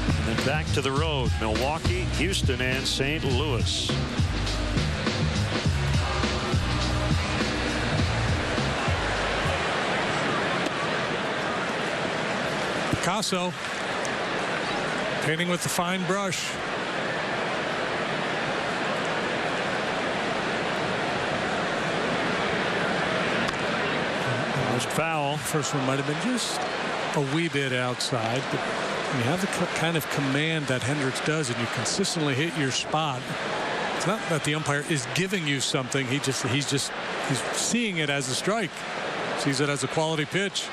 and then back to the road. Milwaukee, Houston, and St. Louis. Picasso painting with the fine brush. First foul. First one might have been just a wee bit outside, but when you have the kind of command that Hendricks does and you consistently hit your spot, it's not that the umpire is giving you something. He's seeing it as a strike, sees it as a quality pitch.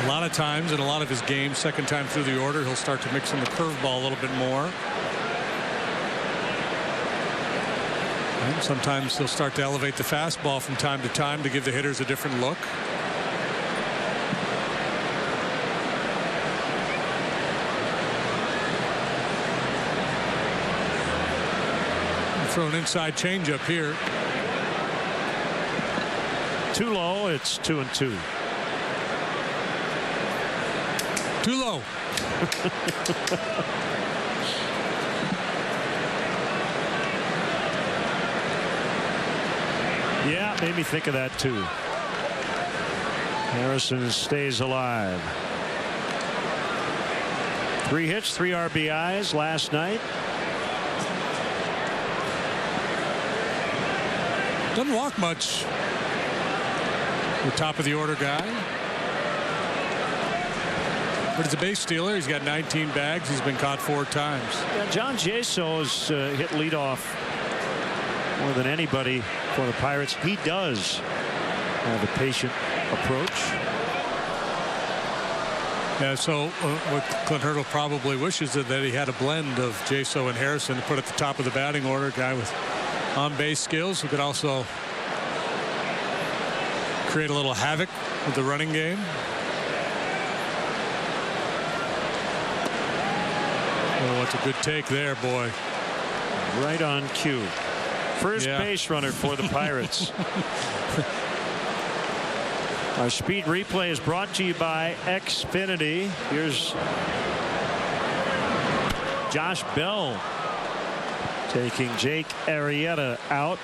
A lot of times in a lot of his games, second time through the order, he'll start to mix in the curveball a little bit more. And sometimes he'll start to elevate the fastball from time to time to give the hitters a different look. Throw an inside changeup here. Too low. It's 2-2. Too low. Yeah, made me think of that too. Harrison stays alive. 3 hits, 3 RBIs last night. Doesn't walk much. The top of the order guy. But he's a base stealer. He's got 19 bags. He's been caught 4 times. Yeah, John Jaso has hit leadoff More than anybody for the Pirates, he does have a patient approach. Yeah, so what Clint Hurdle probably wishes is that he had a blend of Jaso and Harrison to put at the top of the batting order. A guy with on-base skills who could also create a little havoc with the running game. Oh, what's a good take there, boy. Right on cue. First base runner for the Pirates. Our speed replay is brought to you by Xfinity. Here's Josh Bell taking Jake Arrieta out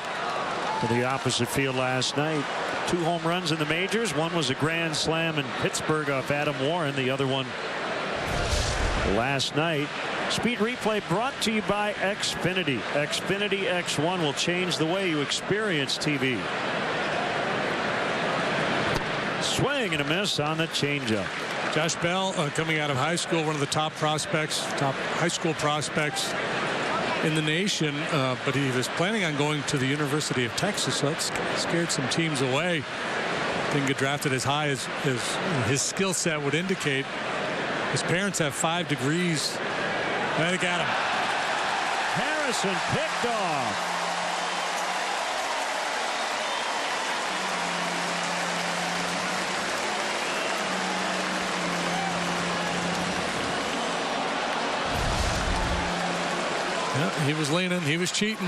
to the opposite field last night. 2 home runs in the majors. One was a grand slam in Pittsburgh off Adam Warren. The other one last night. Speed replay brought to you by Xfinity. Xfinity X1 will change the way you experience TV. Swing and a miss on the changeup. Josh Bell coming out of high school, one of the top high school prospects in the nation, but he was planning on going to the University of Texas, so that scared some teams away. Didn't get drafted as high as his skill set would indicate. His parents have 5 degrees. And they got him. Harrison picked off. Yeah, he was leaning. He was cheating.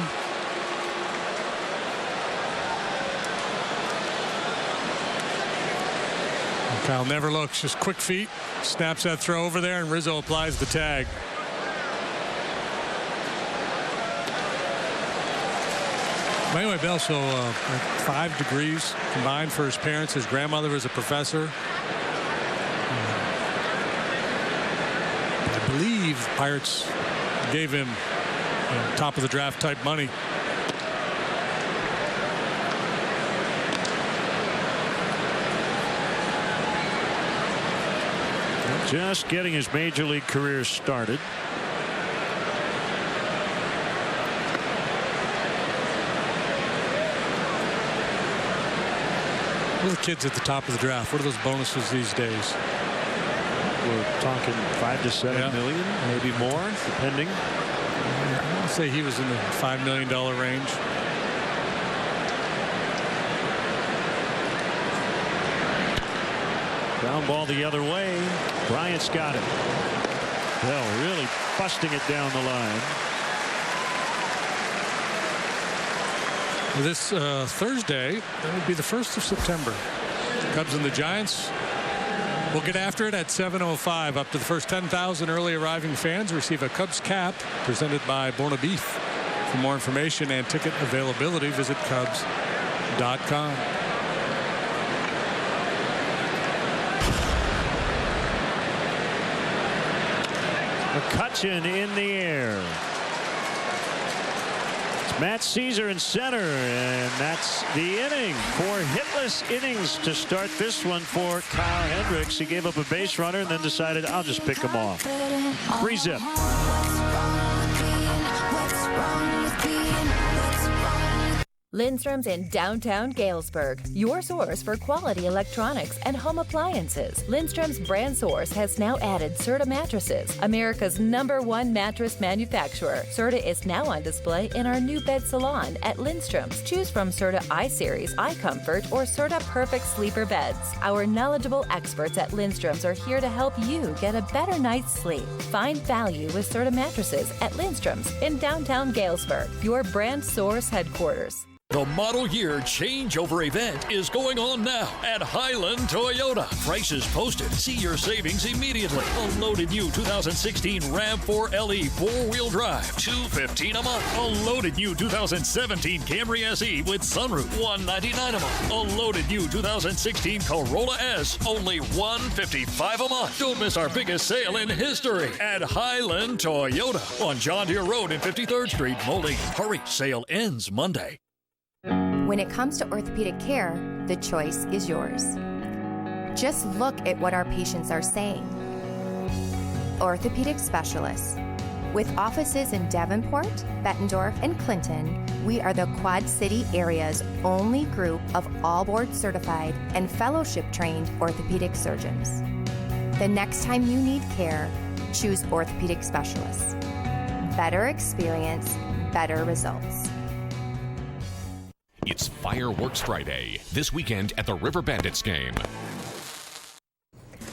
Kyle never looks. Just quick feet. Snaps that throw over there, and Rizzo applies the tag. Anyway, Bell, so 5 degrees combined for his parents. His grandmother was a professor. I believe the Pirates gave him top of the draft type money. Just getting his major league career started. What are the kids at the top of the draft? What are those bonuses these days? We're talking 5 to 7 million, maybe more, depending. I'll say he was in the $5 million range. Ground ball the other way. Bryant's got it. Bell really busting it down the line. This Thursday, that would be the 1st of September. Cubs and the Giants will get after it at 7:05. Up to the first 10,000 early arriving fans receive a Cubs cap presented by Borna Beef. For more information and ticket availability, visit Cubs.com. McCutchen in the air. Matt Caesar in center, and that's the inning. 4 hitless innings to start this one for Kyle Hendricks. He gave up a base runner and then decided, I'll just pick him off. 3-zip. Lindstrom's in downtown Galesburg, your source for quality electronics and home appliances. Lindstrom's brand source has now added Serta mattresses, America's #1 mattress manufacturer. Serta is now on display in our new bed salon at Lindstrom's. Choose from Serta iSeries, iComfort, or Serta Perfect Sleeper beds. Our knowledgeable experts at Lindstrom's are here to help you get a better night's sleep. Find value with Serta mattresses at Lindstrom's in downtown Galesburg, your brand source headquarters. The model year changeover event is going on now at Highland Toyota. Prices posted. See your savings immediately. A loaded new 2016 Ram 4 LE 4-wheel drive, $215 a month. A loaded new 2017 Camry SE with sunroof, $199 a month. A loaded new 2016 Corolla S, only $155 a month. Don't miss our biggest sale in history at Highland Toyota on John Deere Road and 53rd Street, Moline. Hurry, sale ends Monday. When it comes to orthopedic care, the choice is yours. Just look at what our patients are saying. Orthopedic specialists, With offices in Davenport, Bettendorf, and Clinton, we are the Quad City area's only group of all board certified and fellowship trained orthopedic surgeons. The next time you need care, choose orthopedic specialists. Better experience, better results. It's Fireworks Friday, this weekend at the River Bandits game.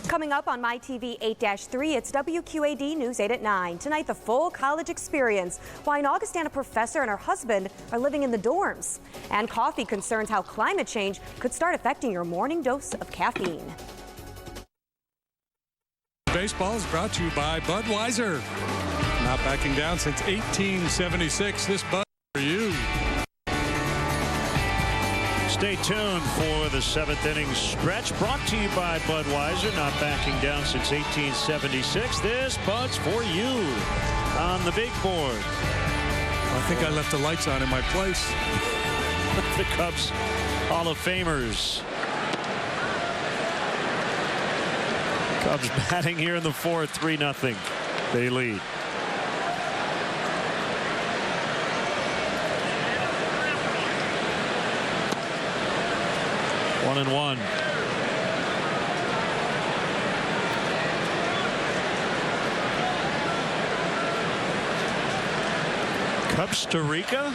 Coming up on MyTV 8-3, it's WQAD News 8 at 9. Tonight, the full college experience. Why an Augustana professor and her husband are living in the dorms. And coffee concerns how climate change could start affecting your morning dose of caffeine. Baseball is brought to you by Budweiser. Not backing down since 1876. This Bud for you. Stay tuned for the 7th inning stretch, brought to you by Budweiser, not backing down since 1876. This Bud's for you on the big board. I think I left the lights on in my place. The Cubs Hall of Famers. Cubs batting here in the 4th, 3-0. They lead. One and one. Costa Rica.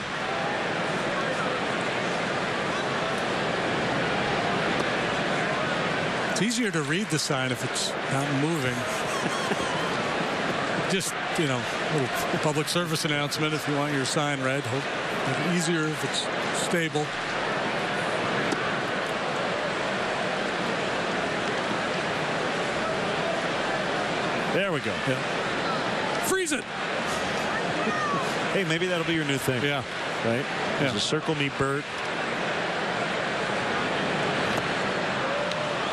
It's easier to read the sign if it's not moving. Just, you know, a little public service announcement if you want your sign read. Make it easier if it's stable. There we go. Yeah. Freeze it. Hey, maybe that'll be your new thing. Yeah. Right? Yeah. So circle me, Bert.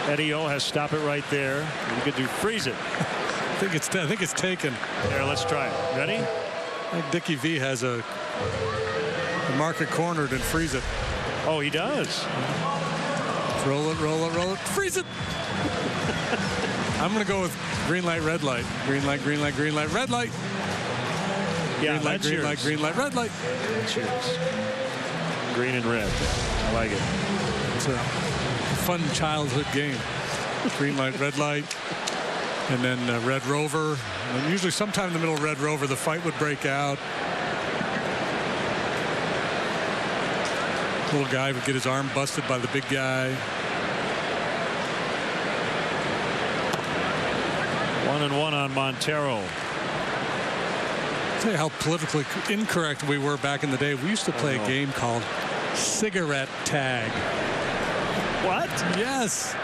Eddie O has stop it right there. You could do freeze it. I think it's taken. There, let's try it. Ready? I think Dickie V has a mark it cornered and freeze it. Oh, he does. Roll it, roll it, roll it. Freeze it. I'm going to go with green light, red light. Green light, green light, green light, red light. Yeah, green light, green yours. light, green light, red light. That's yours. Green and red. I like it. It's a fun childhood game. Green light, red light. And then Red Rover. And usually sometime in the middle of Red Rover, the fight would break out. Little guy would get his arm busted by the big guy. 1-1 on Montero. Tell you how politically incorrect we were back in the day. We used to play a game called cigarette tag. What? Yes.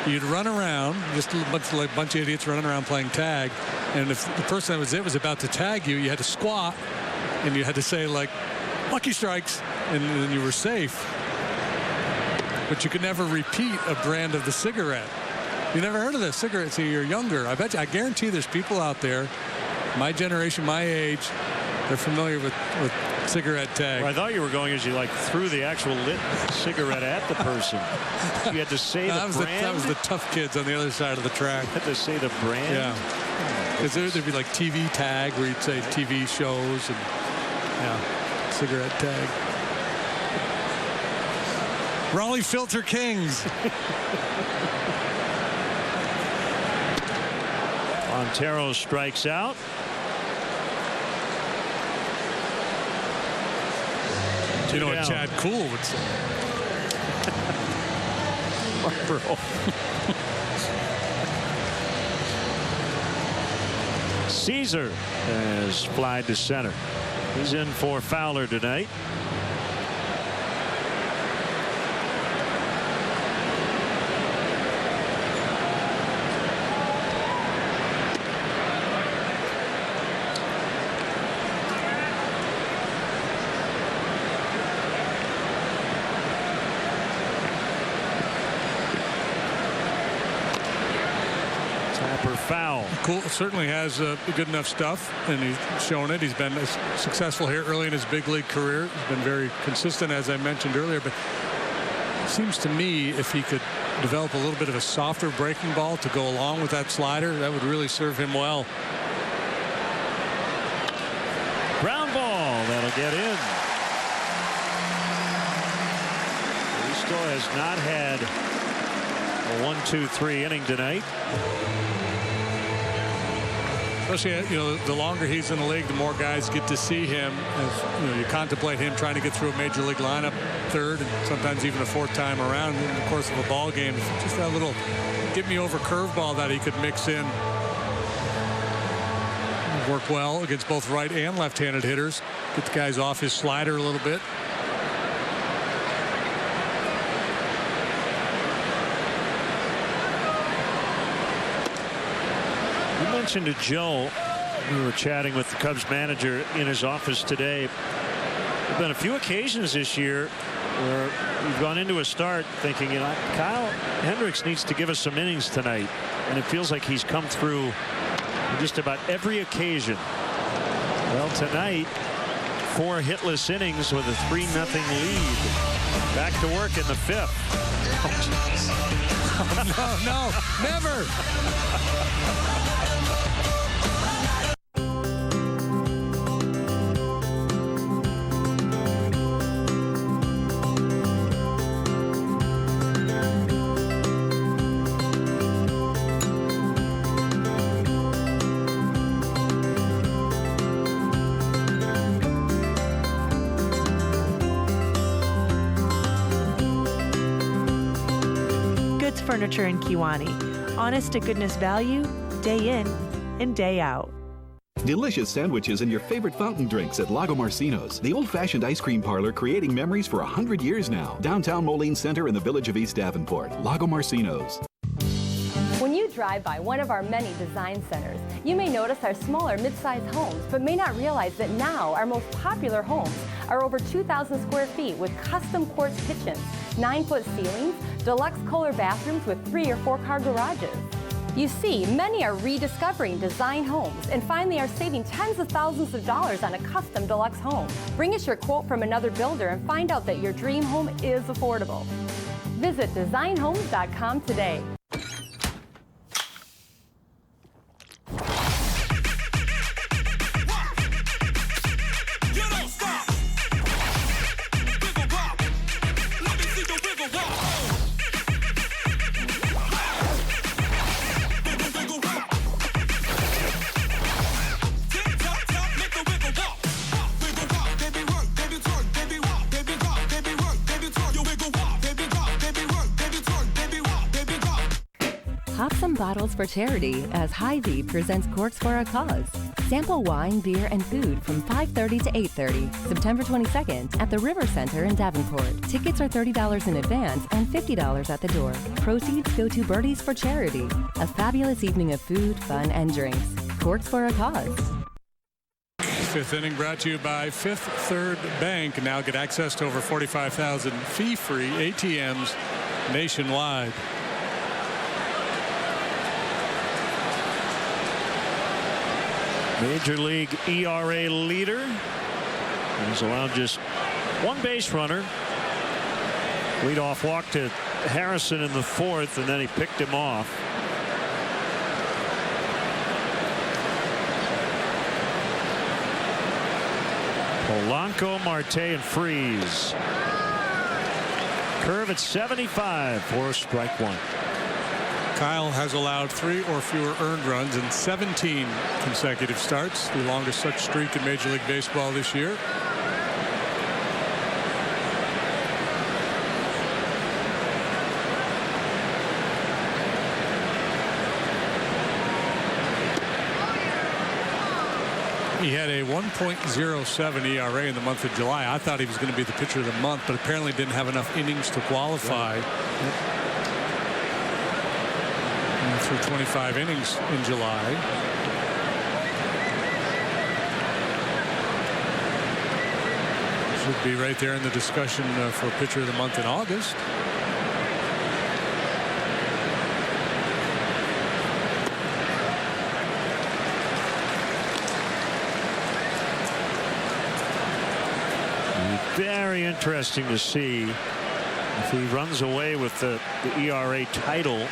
You'd run around, just a bunch of idiots running around playing tag. And if the person that was about to tag you, you had to squat and you had to say, like, Lucky Strikes, and then you were safe. But you could never repeat a brand of the cigarette. You never heard of this cigarette, so you're younger. I guarantee there's people out there, my generation, my age, they're familiar with cigarette tag. Well, I thought you were going as you like threw the actual lit cigarette at the person. You had to say the brand. That was the tough kids on the other side of the track. You had to say the brand. Yeah, because there'd be like TV tag where you'd say TV shows and yeah, cigarette tag. Raleigh Filter Kings. Montero strikes out. You know what Chad Cool would say? Marlboro. Caesar has flied to center. He's in for Fowler tonight. Foul. Cool certainly has good enough stuff, and he's shown it. He's been successful here early in his big league career. He's been very consistent, as I mentioned earlier. But it seems to me if he could develop a little bit of a softer breaking ball to go along with that slider, that would really serve him well. That'll get in. He still has not had a 1-2-3 inning tonight. Especially, the longer he's in the league, the more guys get to see him. As, you contemplate him trying to get through a major league lineup, third and sometimes even a fourth time around in the course of a ball game. Just that little get-me-over curveball that he could mix in. Work well against both right and left-handed hitters. Get the guys off his slider a little bit. You mentioned to Joe, we were chatting with the Cubs manager in his office today. There have been a few occasions this year where we've gone into a start thinking, Kyle Hendricks needs to give us some innings tonight. And it feels like he's come through in just about every occasion. Well, tonight, 4 hitless innings with a 3-0 lead. Back to work in the 5th. No, never. Furniture in Kewanee. Honest to goodness value, day in and day out. Delicious sandwiches and your favorite fountain drinks at Lago Marcino's, the old-fashioned ice cream parlor creating memories for 100 years now. Downtown Moline Center in the village of East Davenport. Lago Marcino's. When you drive by one of our many design centers, you may notice our smaller mid-sized homes, but may not realize that now our most popular homes are over 2,000 square feet with custom quartz kitchens, 9-foot ceilings, deluxe Kohler bathrooms with 3- or 4-car garages. You see, many are rediscovering design homes and finally are saving tens of thousands of dollars on a custom deluxe home. Bring us your quote from another builder and find out that your dream home is affordable. Visit designhomes.com today. Bottles for charity as Hy-Vee presents Corks for a Cause. Sample wine, beer, and food from 5:30 to 8:30, September 22nd at the River Center in Davenport. Tickets are $30 in advance and $50 at the door. Proceeds go to Birdies for Charity. A fabulous evening of food, fun, and drinks. Corks for a Cause. 5th inning brought to you by Fifth Third Bank. Now get access to over 45,000 fee-free ATMs nationwide. Major League ERA leader. He's allowed just 1 base runner. Leadoff walk to Harrison in the 4th, and then he picked him off. Polanco, Marte, and Freeze. Curve at 75 for strike 1. Kyle has allowed 3 or fewer earned runs in 17 consecutive starts, the longest such streak in Major League Baseball this year. He had a 1.07 ERA in the month of July. I thought he was going to be the pitcher of the month, but apparently didn't have enough innings to qualify. Through 25 innings in July. Should be right there in the discussion for pitcher of the month in August. Very interesting to see if he runs away with the ERA title.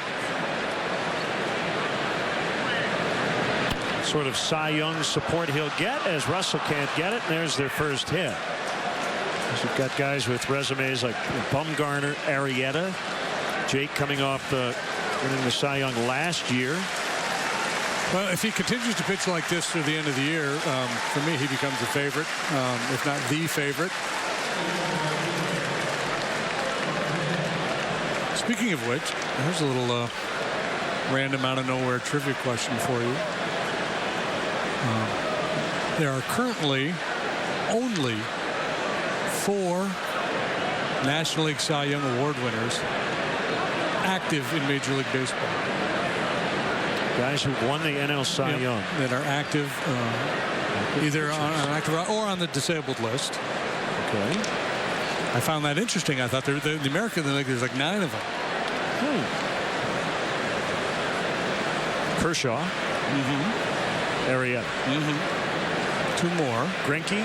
sort of Cy Young support he'll get, as Russell can't get it, and there's their first hit. So you've got guys with resumes like Bumgarner, Arrieta, Jake coming off winning the Cy Young last year. Well, if he continues to pitch like this through the end of the year, for me, he becomes a favorite, if not the favorite. Speaking of which, here's a little random out of nowhere trivia question for you. There are currently only 4 National League Cy Young Award winners active in Major League Baseball. Guys who won the NL Cy Young that are active, either on active or on the disabled list. Okay. I found that interesting. I thought the American League, there's like 9 of them. Kershaw. Arrieta. 2 more. Greinke.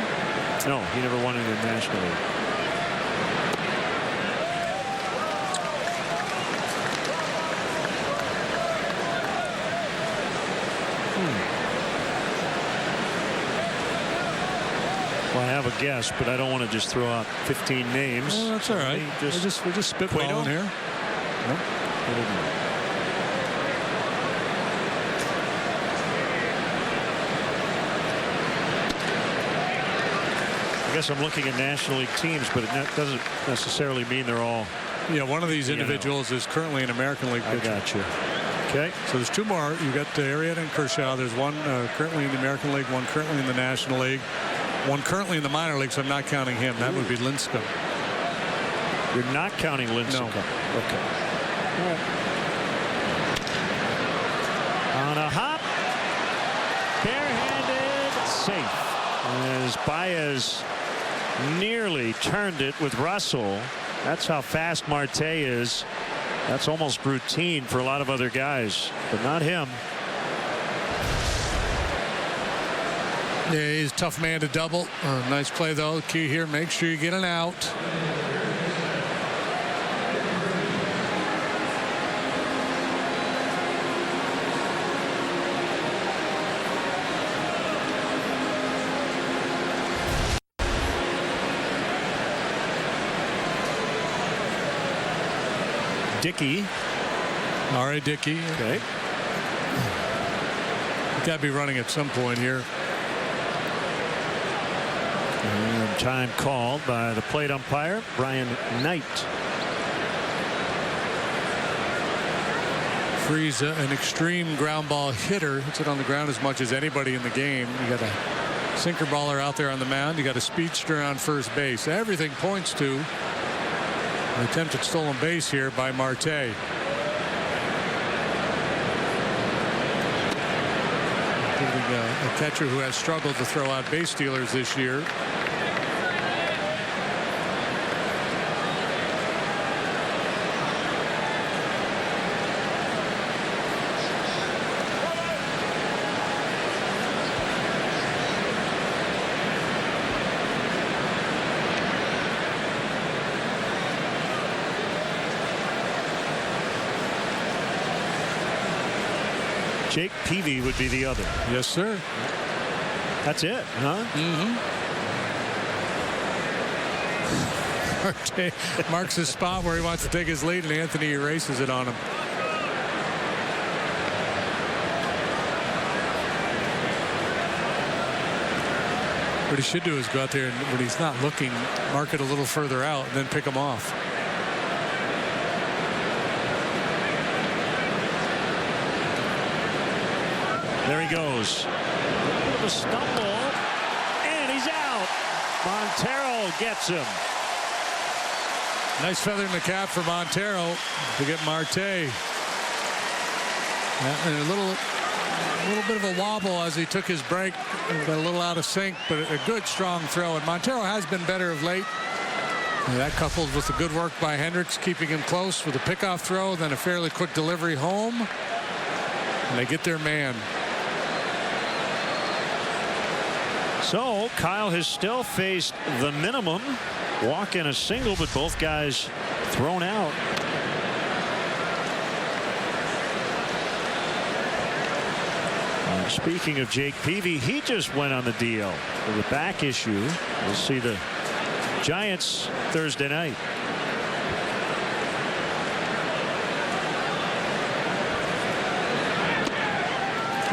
No, he never won in the National League. Well, I have a guess, but I don't want to just throw out 15 names. Well, that's all right. We're just spitballing here. Nope. I guess I'm looking at National League teams, but it doesn't necessarily mean they're all. Yeah, one of these individuals is currently an American League pitcher. I got you. Okay. So there's 2 more. You got Arrieta and Kershaw. There's one currently in the American League, one currently in the National League, one currently in the minor league, so I'm not counting him. That would be Lincecum. You're not counting Lincecum? No. Okay. All right. On a hop. Barehanded. Safe. As Baez nearly turned it with Russell. That's how fast Marte is. That's almost routine for a lot of other guys, but not him. Yeah, he's a tough man to double. Nice play, though. The key here, make sure you get an out. Dickey. R.A. Dickey. Okay. Got to be running at some point here. And time called by the plate umpire, Brian Knight. Freeze, an extreme ground ball hitter. Hits it on the ground as much as anybody in the game. You got a sinker baller out there on the mound. You got a speedster on first base. Everything points to an attempt at stolen base here by Marte. A catcher who has struggled to throw out base stealers this year. Jake Peavy would be the other. Yes, sir. That's it, huh? Marte marks his spot where he wants to take his lead, and Anthony erases it on him. What he should do is go out there and when he's not looking, mark it a little further out, and then pick him off. There he goes. A stumble, and he's out. Montero gets him. Nice feather in the cap for Montero to get Marte. And a little bit of a wobble as he took his break. Got a little out of sync, but a good strong throw. And Montero has been better of late. And that coupled with the good work by Hendricks, keeping him close with a pickoff throw, then a fairly quick delivery home. And they get their man. So Kyle has still faced the minimum walk and a single, but both guys thrown out. Speaking of Jake Peavy, he just went on the DL with a back issue. We'll see the Giants Thursday night.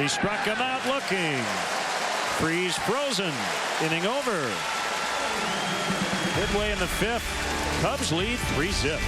He struck him out looking. Freeze frozen. Inning over. Midway in the 5th. Cubs lead 3-zip.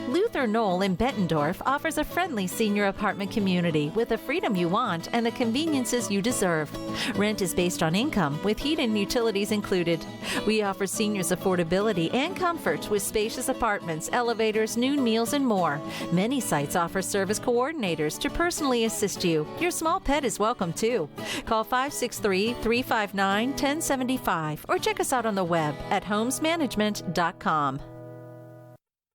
Luther Knoll in Bettendorf offers a friendly senior apartment community with the freedom you want and the conveniences you deserve. Rent is based on income, with heat and utilities included. We offer seniors affordability and comfort with spacious apartments, elevators, noon meals, and more. Many sites offer service coordinators to personally assist you. Your small pet is welcome too. Call 563-359-1075 or check us out on the web at homesmanagement.com.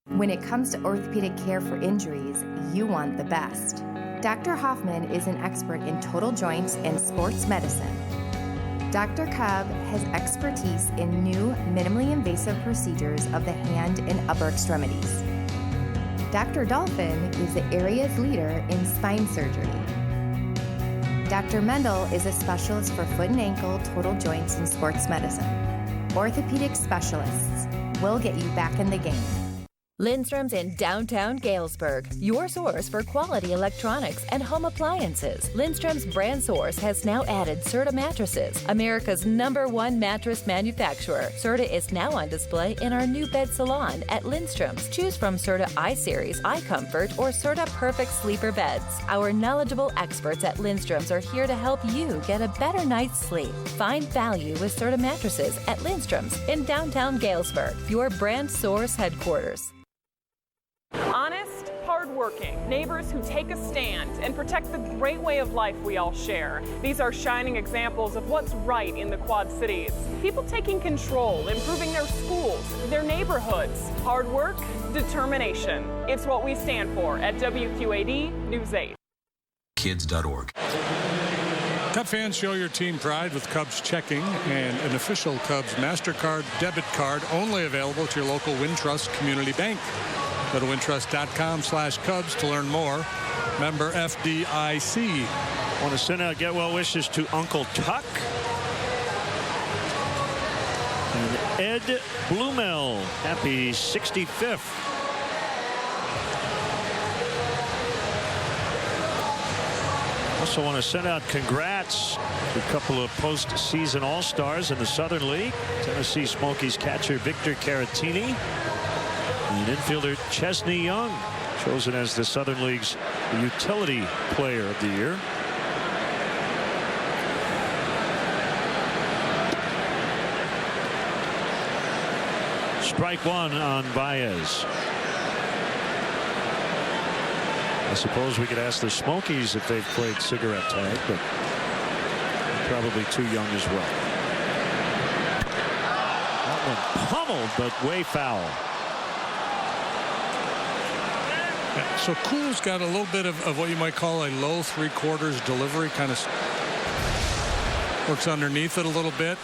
When it comes to orthopedic care for injuries, you want the best. Dr. Hoffman is an expert in total joints and sports medicine. Dr. Cobb has expertise in new, minimally invasive procedures of the hand and upper extremities. Dr. Dolphin is the area's leader in spine surgery. Dr. Mendel is a specialist for foot and ankle, total joints, and sports medicine. Orthopedic specialists will get you back in the game. Lindstrom's in downtown Galesburg, your source for quality electronics and home appliances. Lindstrom's brand source has now added Serta mattresses, America's #1 mattress manufacturer. Serta is now on display in our new bed salon at Lindstrom's. Choose from Serta iSeries, iComfort, or Serta Perfect Sleeper beds. Our knowledgeable experts at Lindstrom's are here to help you get a better night's sleep. Find value with Serta mattresses at Lindstrom's in downtown Galesburg, your brand source headquarters. Honest, hardworking, neighbors who take a stand and protect the great way of life we all share. These are shining examples of what's right in the Quad Cities. People taking control, improving their schools, their neighborhoods. Hard work, determination. It's what we stand for at WQAD News 8. Kids.org. Cub fans, show your team pride with Cubs checking and an official Cubs MasterCard debit card only available at your local Wintrust Community Bank. Go to wintrust.com/Cubs to learn more. Member FDIC. Want to send out get well wishes to Uncle Tuck and Ed Blumel. Happy 65th. Also want to send out congrats to a couple of postseason All-Stars in the Southern League. Tennessee Smokies catcher Victor Caratini and infielder Chesney Young, chosen as the Southern League's utility player of the year. Strike one on Baez. I suppose we could ask the Smokies if they've played cigarette tag, but probably too young as well. That one pummeled, but way foul. So Cool's got a little bit of what you might call a low 3/4 delivery, kind of works underneath it a little bit.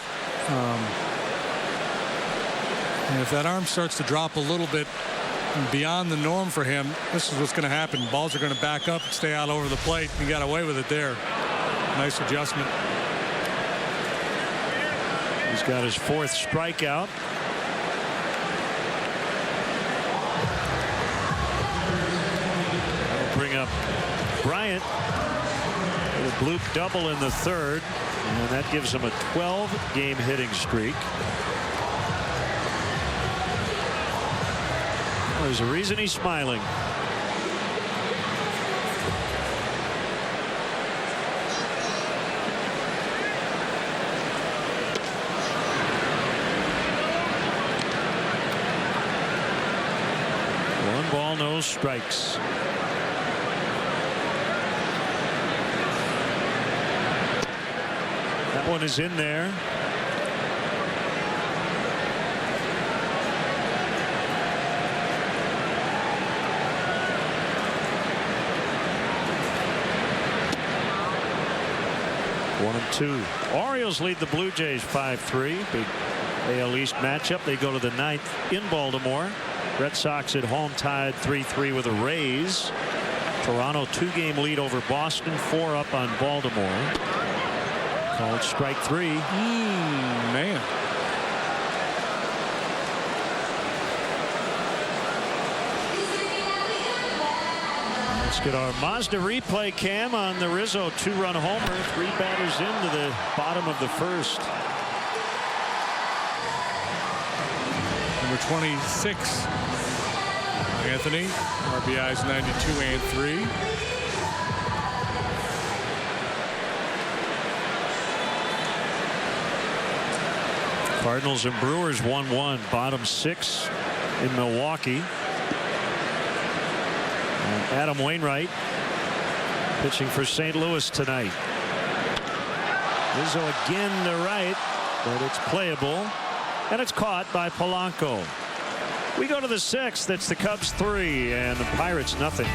And if that arm starts to drop a little bit beyond the norm for him, this is what's going to happen. Balls are going to back up and stay out over the plate. He got away with it there. Nice adjustment. He's got his 4th strikeout. Bring up Bryant with a bloop double in the 3rd, and that gives him a 12-game hitting streak. Well, there's a reason he's smiling. One ball, no strikes. That one is in there. One and two. Orioles lead the Blue Jays 5-3. Big AL East matchup. They go to the 9th in Baltimore. Red Sox at home tied 3-3 with the Rays. Toronto 2-game lead over Boston, 4 up on Baltimore. Called strike 3. Man. Let's get our Mazda replay cam on the Rizzo 2-run homer. 3 batters into the bottom of the first. Number 26, Anthony. RBIs 92 and 3. Cardinals and Brewers 1-1, bottom 6 in Milwaukee. And Adam Wainwright pitching for St. Louis tonight. Rizzo again to right, but it's playable, and it's caught by Polanco. We go to the 6th. It's the Cubs 3 and the Pirates nothing.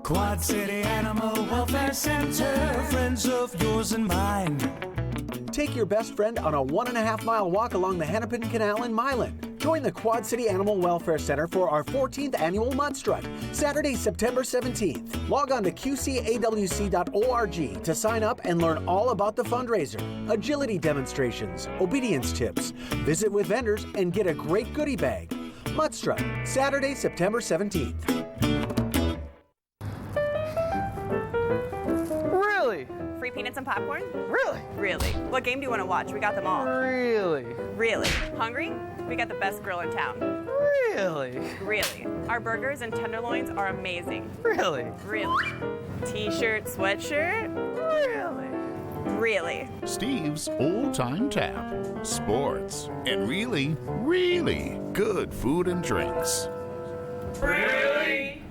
Quad City Animal Welfare Center, friends of yours and mine. Take your best friend on a 1.5-mile walk along the Hennepin Canal in Milan. Join the Quad City Animal Welfare Center for our 14th annual Mud Strut, Saturday, September 17th. Log on to qcawc.org to sign up and learn all about the fundraiser, agility demonstrations, obedience tips, visit with vendors, and get a great goodie bag. Mud Strut, Saturday, September 17th. Really? Free peanuts and popcorn? Really? Really. What game do you want to watch? We got them all. Really? Really. Hungry? We got the best grill in town. Really? Really. Our burgers and tenderloins are amazing. Really? Really. T-shirt, sweatshirt? Really? Really. Steve's Old Time Tap. Sports. And really, really good food and drinks. Really?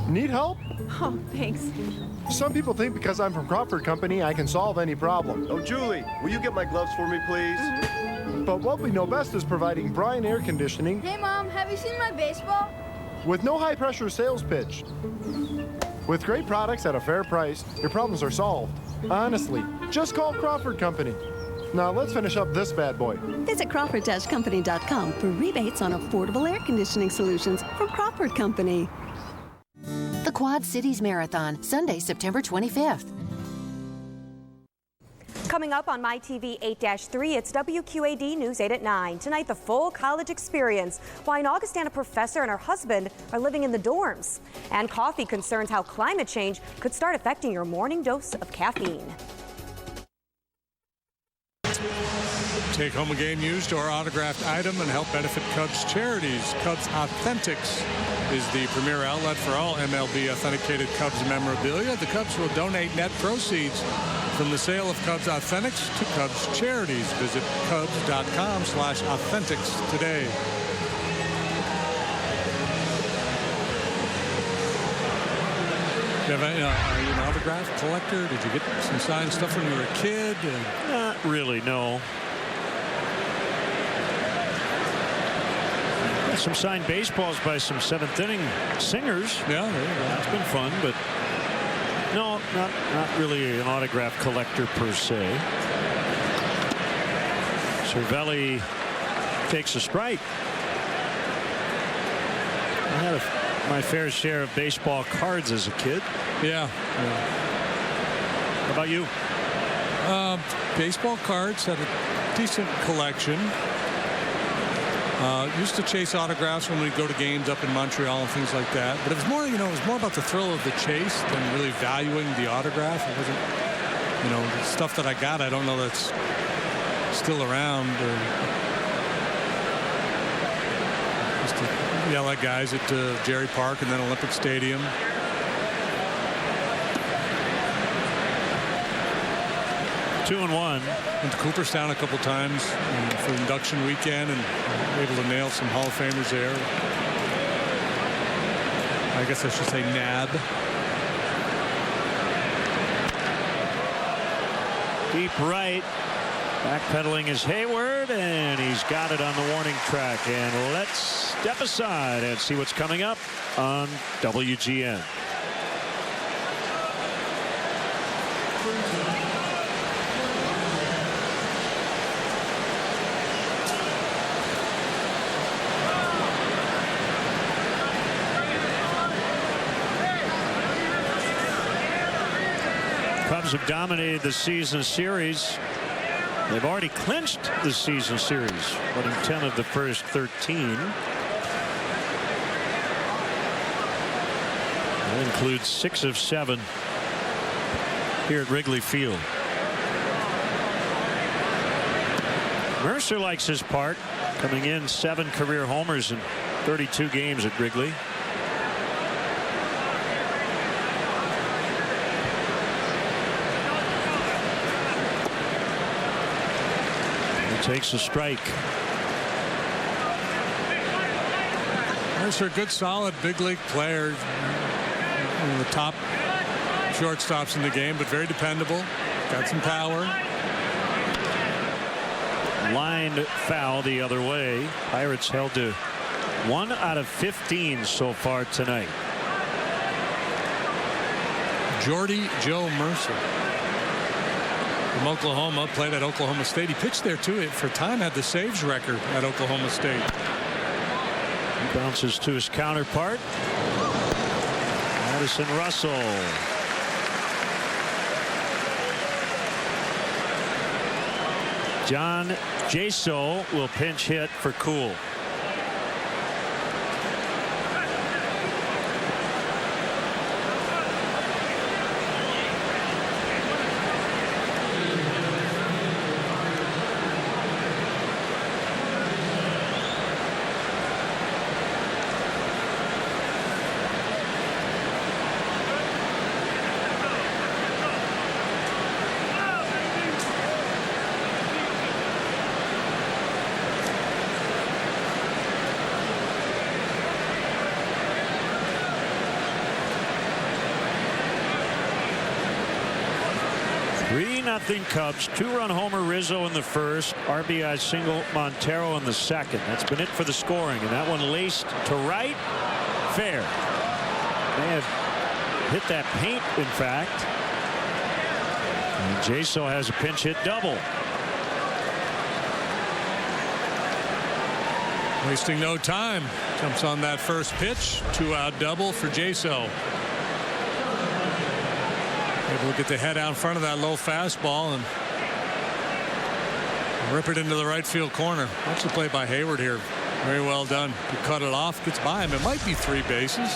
Need help? Oh, thanks. Some people think because I'm from Crawford Company, I can solve any problem. Oh, Julie, will you get my gloves for me, please? But what we know best is providing Bryan Air Conditioning Hey, Mom, have you seen my baseball? with no high-pressure sales pitch. With great products at a fair price, your problems are solved. Honestly, just call Crawford Company. Now let's finish up this bad boy. Visit Crawford-Company.com for rebates on affordable air conditioning solutions from Crawford Company. The Quad Cities Marathon, Sunday, September 25th. Coming up on MyTV 8-3, it's WQAD News 8 at 9. Tonight, the full college experience. Why an Augustana professor and her husband are living in the dorms. And coffee concerns how climate change could start affecting your morning dose of caffeine. Take home a game used or autographed item and help benefit Cubs charities. Cubs Authentics is the premier outlet for all MLB authenticated Cubs memorabilia. The Cubs will donate net proceeds from the sale of Cubs Authentics to Cubs charities. Visit Cubs.com/authentics today. Are you an autograph collector? Did you get some signed stuff when you were a kid? Not really, no. Some signed baseballs by some seventh inning singers. Yeah, there you go. It's been fun, but no, not really an autograph collector per se. Cervelli takes a strike. I had my fair share of baseball cards as a kid. Yeah. How about you? Baseball cards, had a decent collection. Used to chase autographs when we'd go to games up in Montreal and things like that. But it was more, it was more about the thrill of the chase than really valuing the autograph. It wasn't, the stuff that I got, I don't know that's still around. Used to yell at guys at Jerry Park and then Olympic Stadium. Two and one. Went to Cooperstown a couple times for induction weekend and able to nail some Hall of Famers there. I guess I should say NAB. Deep right. Backpedaling is Hayward, and he's got it on the warning track. And let's step aside and see what's coming up on WGN. Cubs have dominated the season series. They've already clinched the season series, winning 10 of the first 13. That includes 6 of 7 here at Wrigley Field. Mercer likes his part, coming in 7 career homers in 32 games at Wrigley. He takes a strike. Mercer, a good, solid big league player. One of the top shortstops in the game, but very dependable. Got some power. Lined foul the other way. Pirates held to 1 out of 15 so far tonight. Jordy Joe Mercer from Oklahoma, played at Oklahoma State. He pitched there too. For a time had the saves record at Oklahoma State. He bounces to his counterpart, Addison Russell. John Jaso will pinch hit for Cool. Cubs. 2-run homer Rizzo in the first. RBI single Montero in the second. That's been it for the scoring. And that one laced to right. Fair. May have hit that paint, in fact. And Jaso has a pinch hit double. Wasting no time. Jumps on that first pitch. 2-out double for Jaso. Able to get the head out in front of that low fastball and rip it into the right field corner. Watch the play by Hayward here. Very well done. He cut it off, gets by him. It might be 3 bases.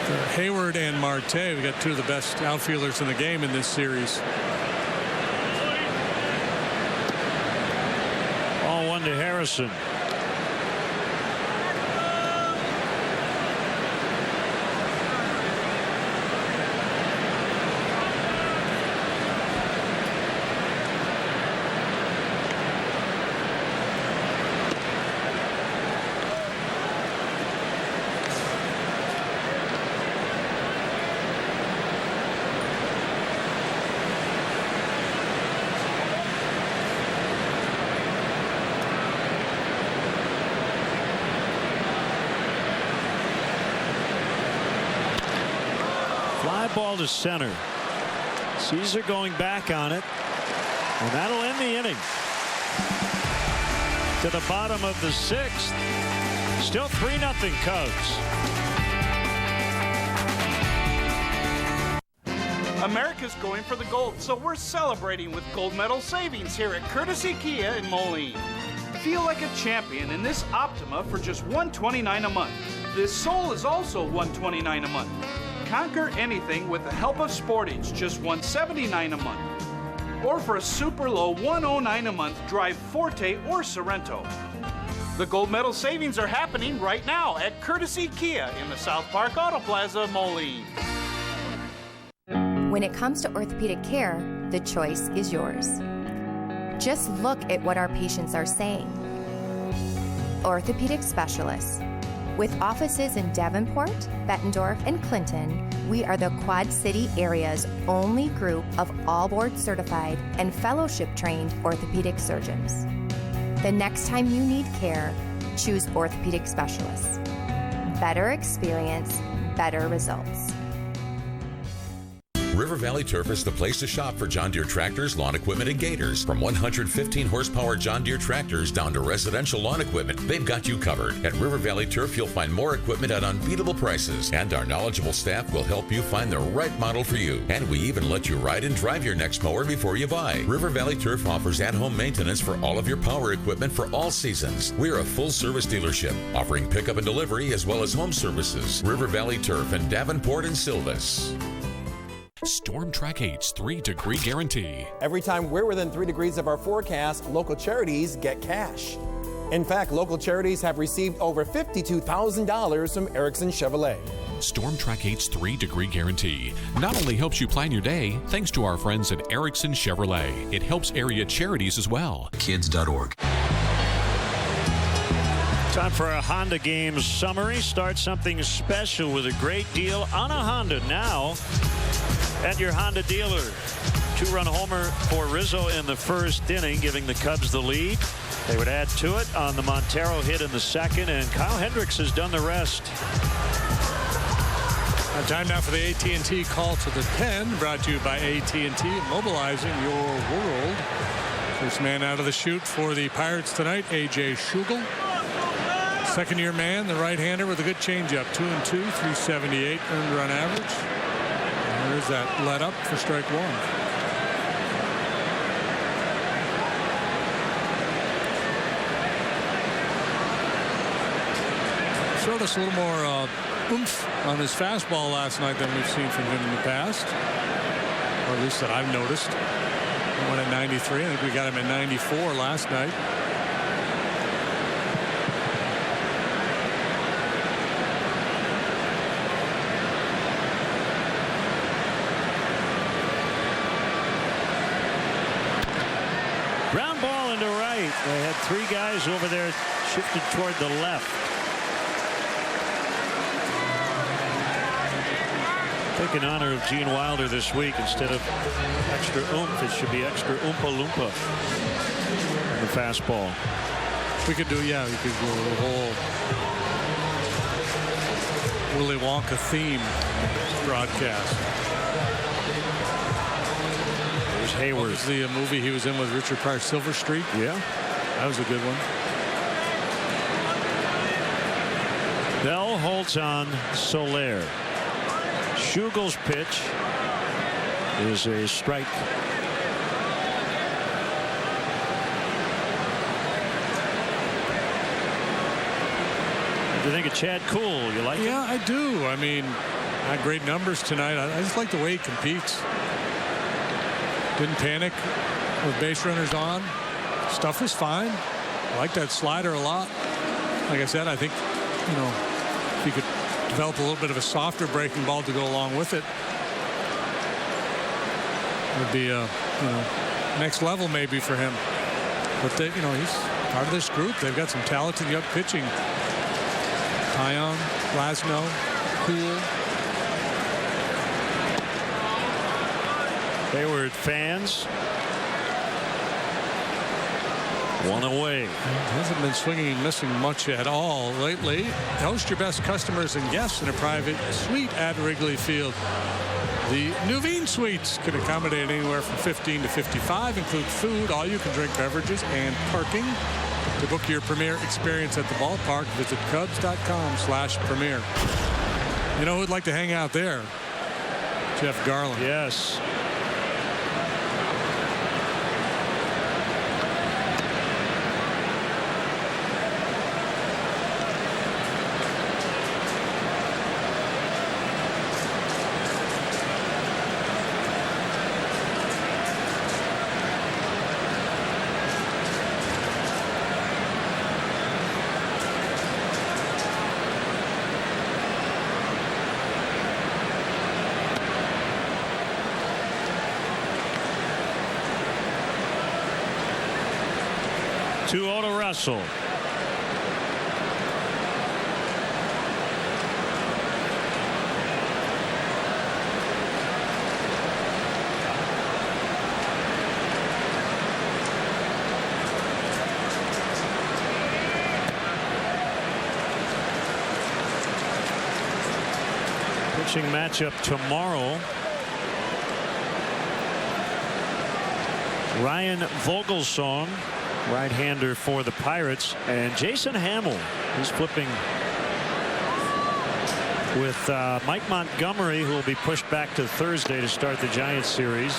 For Hayward and Marte, we got 2 of the best outfielders in the game in this series. To Harrison. Ball to center. Caesar going back on it, and that'll end the inning. To the bottom of the 6th. Still 3-0 Cubs. America's going for the gold, so we're celebrating with gold medal savings here at Courtesy Kia in Moline. Feel like a champion in this Optima for just $129 a month. This Soul is also $129 a month. Conquer anything with the help of Sportage, just $179 a month. Or for a super low $109 a month, drive Forte or Sorrento. The gold medal savings are happening right now at Courtesy Kia in the South Park Auto Plaza, Moline. When it comes to orthopedic care, the choice is yours. Just look at what our patients are saying. Orthopedic specialists. With offices in Davenport, Bettendorf, and Clinton, we are the Quad City area's only group of all board certified and fellowship trained orthopedic surgeons. The next time you need care, choose orthopedic specialists. Better experience, better results. River Valley Turf is the place to shop for John Deere tractors, lawn equipment, and gators. From 115 horsepower John Deere tractors down to residential lawn equipment, they've got you covered. At River Valley Turf, you'll find more equipment at unbeatable prices, and our knowledgeable staff will help you find the right model for you. And we even let you ride and drive your next mower before you buy. River Valley Turf offers at-home maintenance for all of your power equipment for all seasons. We're a full-service dealership, offering pickup and delivery as well as home services. River Valley Turf in Davenport and Silvis. Storm Track 8's 3-degree guarantee. Every time we're within 3 degrees of our forecast, local charities get cash. In fact, local charities have received over $52,000 from Erickson Chevrolet. Storm Track 8's 3-degree guarantee not only helps you plan your day, thanks to our friends at Erickson Chevrolet, it helps area charities as well. Kids.org. Time for a Honda Games summary. Start something special with a great deal on a Honda now at your Honda dealer. 2-run homer for Rizzo in the first inning, giving the Cubs the lead. They would add to it on the Montero hit in the second, and Kyle Hendricks has done the rest. Time now for the AT&T call to the pen, brought to you by AT&T, mobilizing your world. First man out of the chute for the Pirates tonight, A.J. Schugel. Second-year man, the right-hander with a good changeup. 2-2, 378 earned run average. And there's that let up for strike one. Showed us a little more oomph on his fastball last night than we've seen from him in the past, or at least that I've noticed. He went at 93. I think we got him at 94 last night. Ground ball into right. They had 3 guys over there shifted toward the left. I think in honor of Gene Wilder this week, instead of extra oomph, it should be extra oompa loompa on the fastball. We could do, yeah, we could go the whole Willy Wonka theme broadcast. There's Hayward. What was the movie he was in with Richard Pryor, Silver Streak? Yeah. That was a good one. Bell holds on Soler. Schugel's pitch is a strike. What do you think of Chad Kuhl? You like him? Yeah, I do. I mean, had great numbers tonight. I just like the way he competes. Didn't panic with base runners on. Stuff is fine. I like that slider a lot. Like I said, I think, you know, if he could develop a little bit of a softer breaking ball to go along with it, would be a next level maybe for him. But they, you know, he's part of this group. They've got some talented young pitching. Taillon, Glasnow, Kuhl. Hayward fans. One away. Hasn't been swinging and missing much at all lately. Host your best customers and guests in a private suite at Wrigley Field. The Nuveen Suites can accommodate anywhere from 15 to 55, include food, all you can drink beverages, and parking. To book your premier experience at the ballpark, visit Cubs.com/premier. You know who'd like to hang out there? Jeff Garland. Yes. Two-0 to Russell. Pitching matchup tomorrow. Ryan Vogelsong, right-hander for the Pirates, and Jason Hamill. He's flipping with Mike Montgomery, who will be pushed back to Thursday to start the Giants series.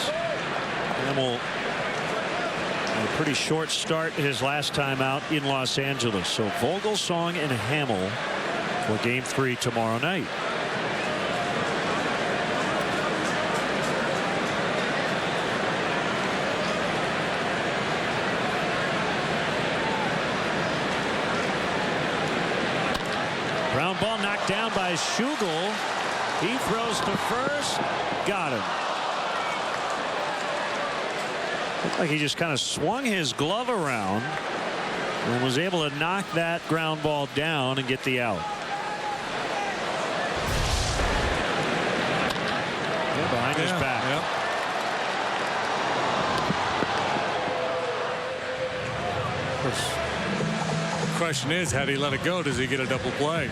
Hamill had a pretty short start his last time out in Los Angeles. So Vogelsong and Hamill for Game 3 tomorrow night. Ground ball knocked down by Schugel. He throws to first. Got him. Looked like he just kind of swung his glove around and was able to knock that ground ball down and get the out. Yeah, behind his back. Yep. The question is, had he let it go, does he get a double play?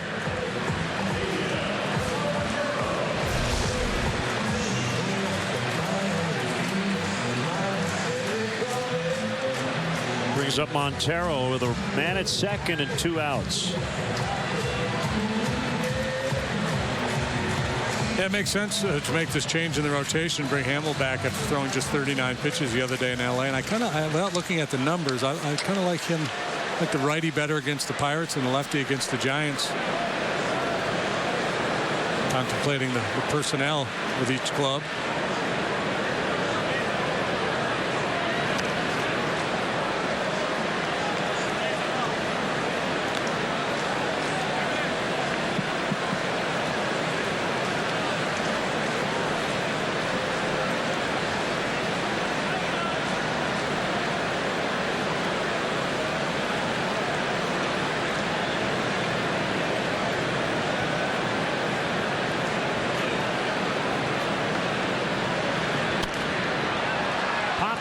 Brings up Montero with a man at second and 2 outs. Yeah, it makes sense to make this change in the rotation, bring Hamill back after throwing just 39 pitches the other day in LA. And I kind of, without looking at the numbers, I kind of like him, like the righty better against the Pirates and the lefty against the Giants. Contemplating the personnel with each club.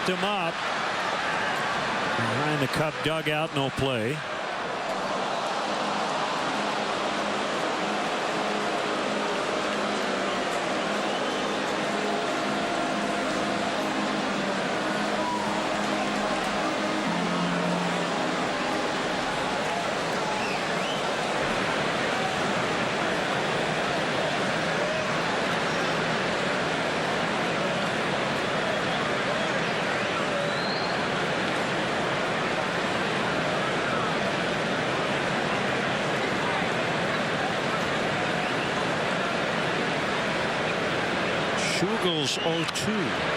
Him up behind the Cub dugout. No play. Schugel's 0-2.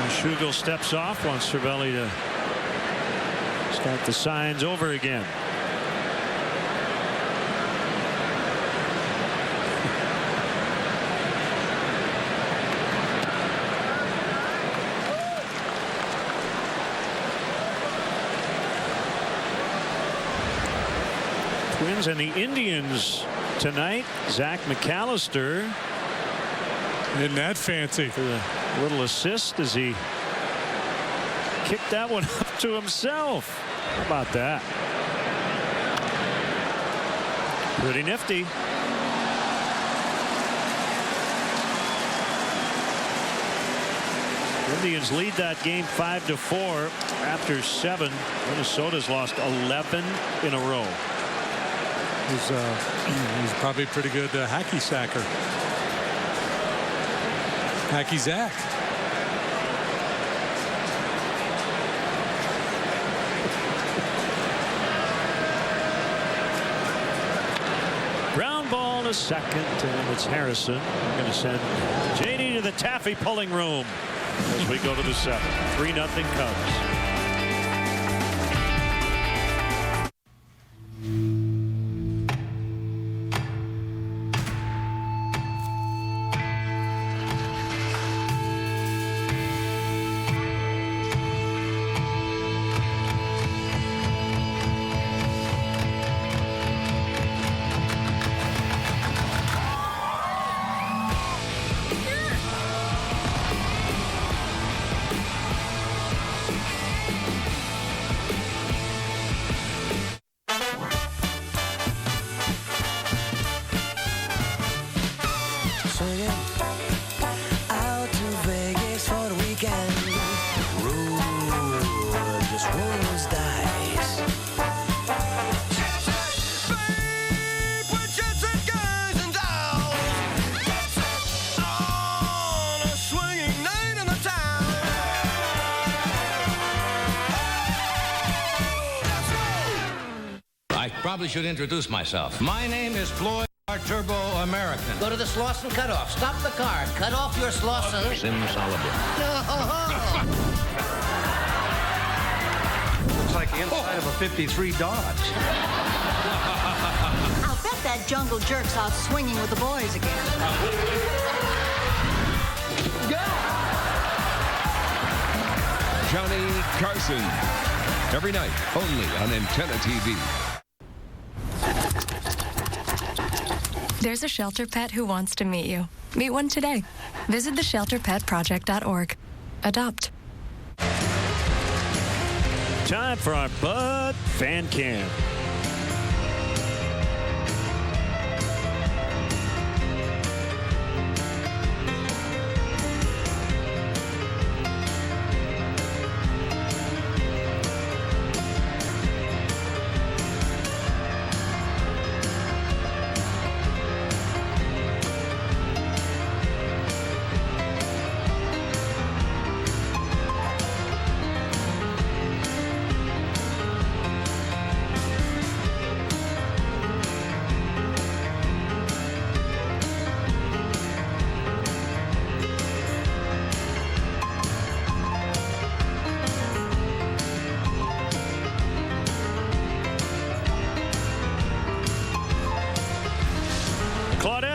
Schugel steps off, wants Cervelli to start the signs over again. Twins and the Indians tonight. Zach McAllister. Isn't that fancy? For a little assist as he kicked that one up to himself. How about that? Pretty nifty. Indians lead that game 5-4 after 7. Minnesota's lost 11 in a row. He's probably a pretty good hacky sacker. Hacky Zach. Ground ball to second, and it's Harrison. I'm going to send JD to the taffy pulling room as we go to the 7th. 3-0 Cubs. I probably should introduce myself. My name is Floyd, our Turbo American. Go to the Slauson cutoff. Stop the car. Cut off your Slauson. Simsalabim. Looks like the inside of a 53 Dodge. I'll bet that jungle jerk's out swinging with the boys again. Johnny Carson. Every night, only on Antenna TV. There's a shelter pet who wants to meet you. Meet one today. Visit theshelterpetproject.org. Adopt. Time for our Bud Fan Cam.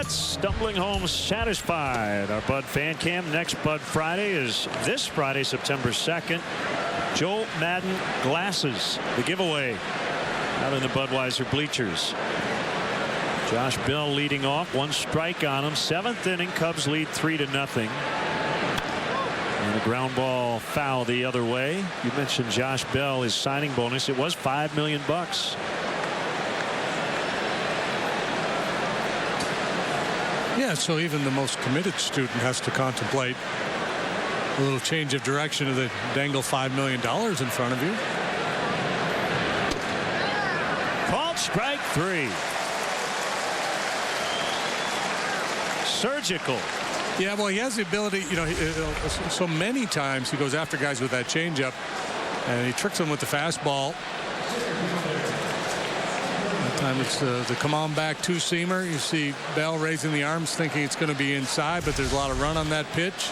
Stumbling home satisfied. Our Bud Fan Cam. Next Bud Friday is this Friday, September 2nd. Joe Madden glasses, the giveaway out in the Budweiser bleachers. Josh Bell leading off, 1 strike on him. 7th inning, Cubs lead 3-0. And a ground ball foul the other way. You mentioned Josh Bell, his signing bonus. It was $5 million. Yeah, so even the most committed student has to contemplate a little change of direction to dangle $5 million in front of you. Called strike 3. Surgical. Yeah, well, he has the ability, you know, so many times he goes after guys with that changeup and he tricks them with the fastball. Time it's the come on back two-seamer. You see Bell raising the arms thinking it's going to be inside, but there's a lot of run on that pitch.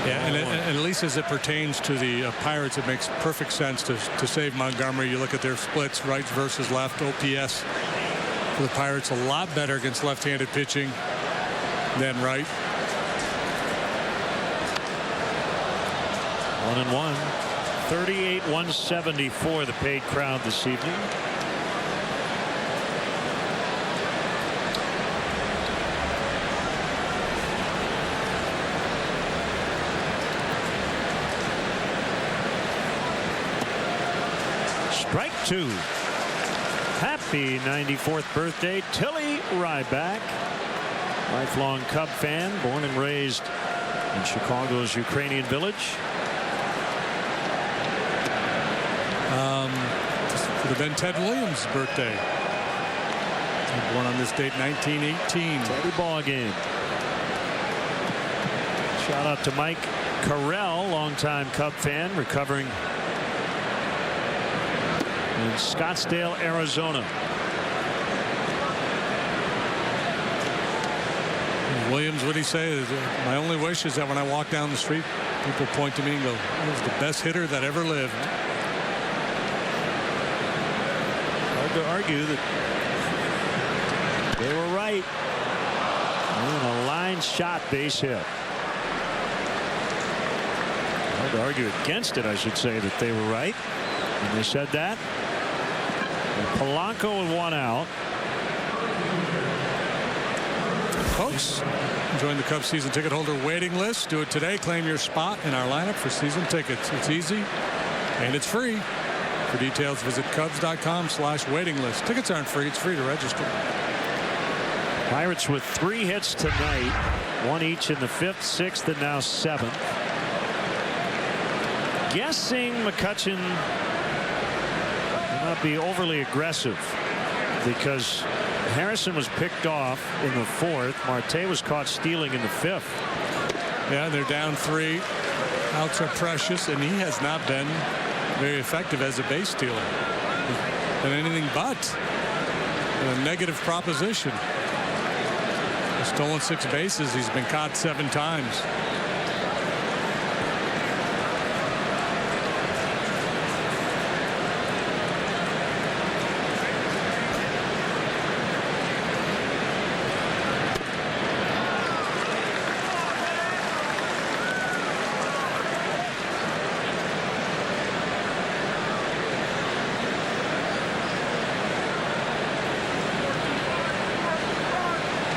Yeah, and at least as it pertains to the Pirates, it makes perfect sense to save Montgomery. You look at their splits, right versus left. OPS for the Pirates a lot better against left-handed pitching than right. 1-1. 38-174 the paid crowd this evening. Strike 2. Happy 94th birthday, Tilly Ryback. Lifelong Cub fan, born and raised in Chicago's Ukrainian Village. Could have been Ted Williams' birthday. Born on this date, 1918. Teddy ball game. Shout out to Mike Carell, longtime Cub fan, recovering in Scottsdale, Arizona. Williams, what did he say? My only wish is that when I walk down the street, people point to me and go, "He was the best hitter that ever lived." Hard to argue that they were right. And a line shot base hit. Hard to argue against it, I should say, that they were right. And they said that. And Polanco with 1 out. Folks, join the Cubs season ticket holder waiting list. Do it today. Claim your spot in our lineup for season tickets. It's easy and it's free. For details, visit Cubs.com/waiting list. Tickets aren't free. It's free to register. Pirates with 3 hits tonight, 1 each in the 5th, 6th, and now 7th. Guessing McCutchen will not be overly aggressive because Harrison was picked off in the 4th. Marte was caught stealing in the 5th. Yeah, they're down 3. Outs are precious, and he has not been very effective as a base stealer. And anything but a negative proposition. He's stolen 6 bases. He's been caught 7 times.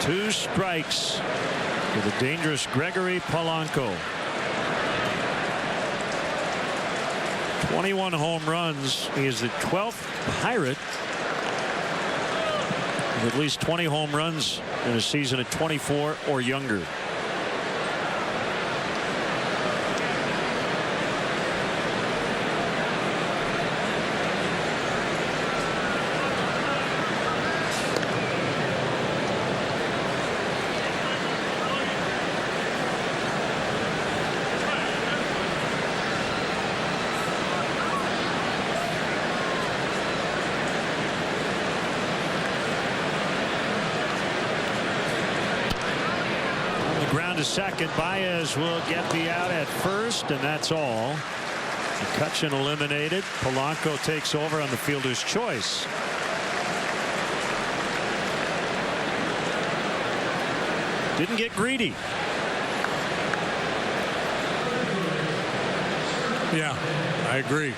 Two strikes for the dangerous Gregory Polanco. 21 home runs. He is the 12th Pirate with at least 20 home runs in a season at 24 or younger. To second. Baez will get the out at first, and that's all. McCutchen eliminated. Polanco takes over on the fielder's choice. Didn't get greedy. Yeah, I agree.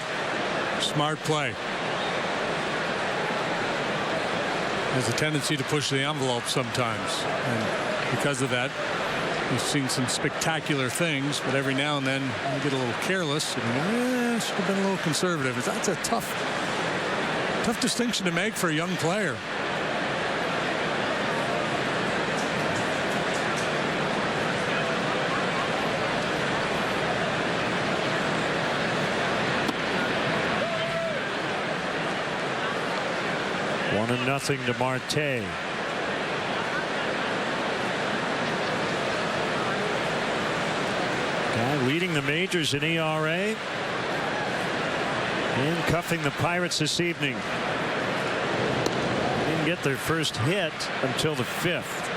Smart play. Has a tendency to push the envelope sometimes, and because of that, we've seen some spectacular things, but every now and then you get a little careless and should have been a little conservative. That's a tough distinction to make for a young player. One and nothing to Marte. Guy leading the majors in ERA. Handcuffing the Pirates this evening. Didn't get their first hit until the 5th.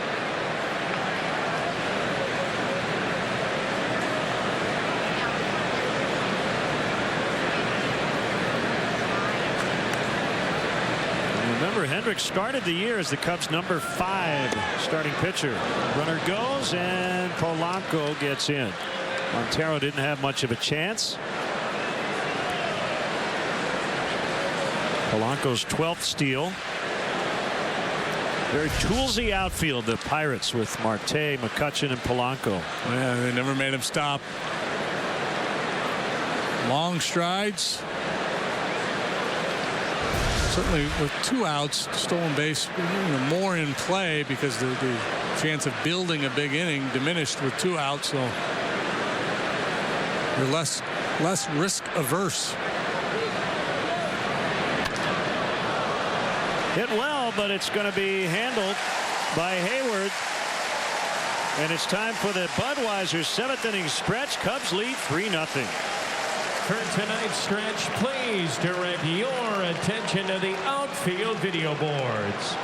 Remember, Hendricks started the year as the Cubs' number 5 starting pitcher. Runner goes, and Polanco gets in. Montero didn't have much of a chance. Polanco's 12th steal. Very toolsy outfield, the Pirates, with Marte, McCutchen, and Polanco. Yeah, they never made him stop. Long strides. Certainly with 2 outs, stolen base more in play because the chance of building a big inning diminished with 2 outs. So you're less risk averse. Hit well, but it's going to be handled by Hayward. And it's time for the Budweiser 7th inning stretch. Cubs lead 3-0. For tonight's stretch, please direct your attention to the outfield video boards.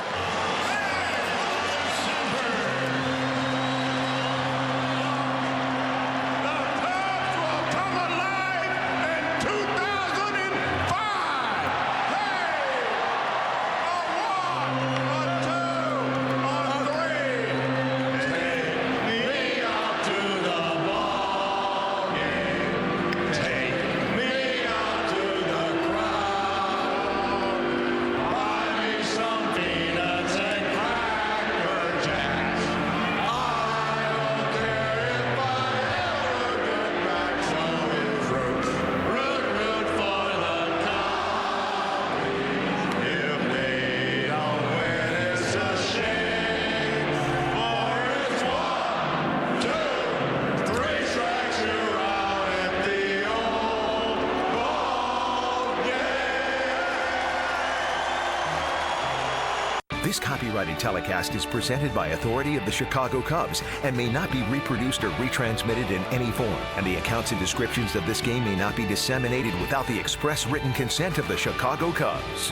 This copyrighted telecast is presented by authority of the Chicago Cubs and may not be reproduced or retransmitted in any form. And the accounts and descriptions of this game may not be disseminated without the express written consent of the Chicago Cubs.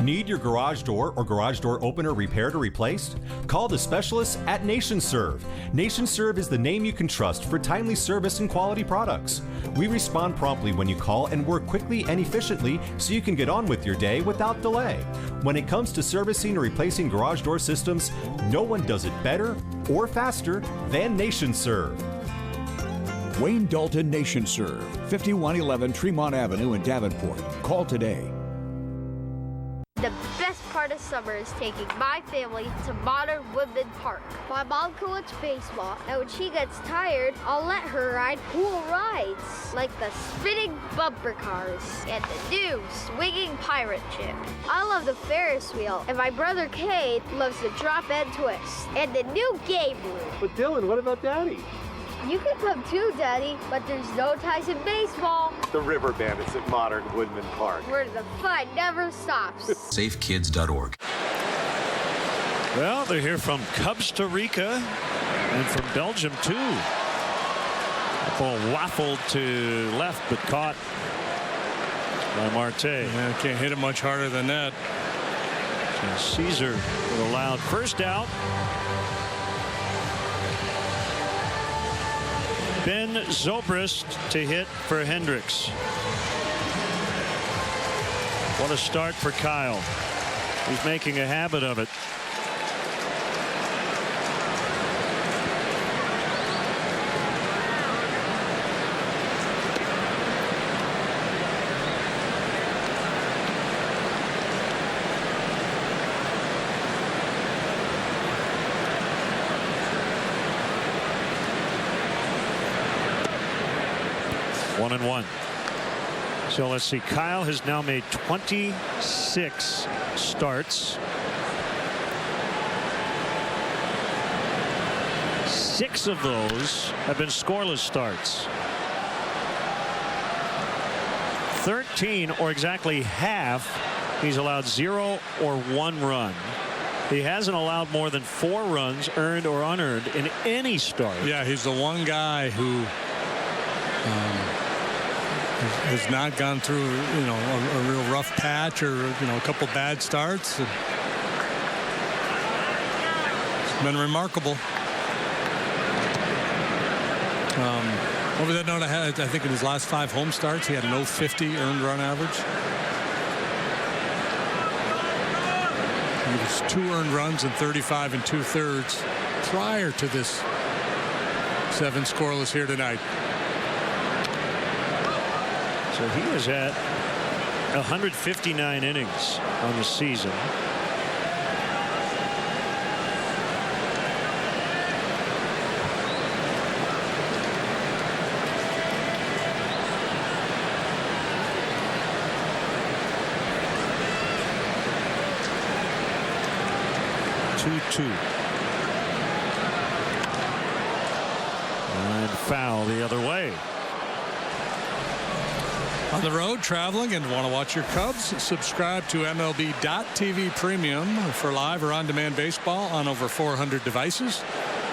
Need your garage door or garage door opener repaired or replaced? Call the specialists at NationServe. NationServe is the name you can trust for timely service and quality products. We respond promptly when you call and work quickly and efficiently so you can get on with your day without delay. When it comes to servicing or replacing garage door systems, no one does it better or faster than NationServe. Wayne Dalton NationServe, 5111 Tremont Avenue in Davenport. Call today. The best part of summer is taking my family to Modern Woodman Park. My mom coaches baseball, and when she gets tired, I'll let her ride cool rides, like the spinning bumper cars and the new swinging pirate ship. I love the Ferris wheel, and my brother Cade loves the drop and twist, and the new game room. But Dylan, what about Daddy? You can come too, Daddy, but there's no ties in baseball. The River Bandits at Modern Woodman Park. Where the fun never stops. SafeKids.org. Well, they're here from Costa Rica and from Belgium, too. The ball waffled to left, but caught by Marte. Yeah, can't hit it much harder than that. And Caesar with a loud first out. Ben Zobrist to hit for Hendricks. What a start for Kyle. He's making a habit of it. One and one. So let's see. Kyle has now made 26 starts. 6 of those have been scoreless starts. 13, or exactly half, he's allowed 0 or 1 run. He hasn't allowed more than 4 runs, earned or unearned, in any start. Yeah, he's the one guy who has not gone through, you know, a real rough patch or, you know, a couple bad starts. It's been remarkable. Over that note, I think in his last 5 home starts, he had an 0.50 earned run average. He was 2 earned runs and 35 2/3 prior to this 7 scoreless here tonight. So he is at 159 innings on the season. And foul the other way. On the road, traveling, and want to watch your Cubs? Subscribe to MLB.TV Premium for live or on-demand baseball on over 400 devices.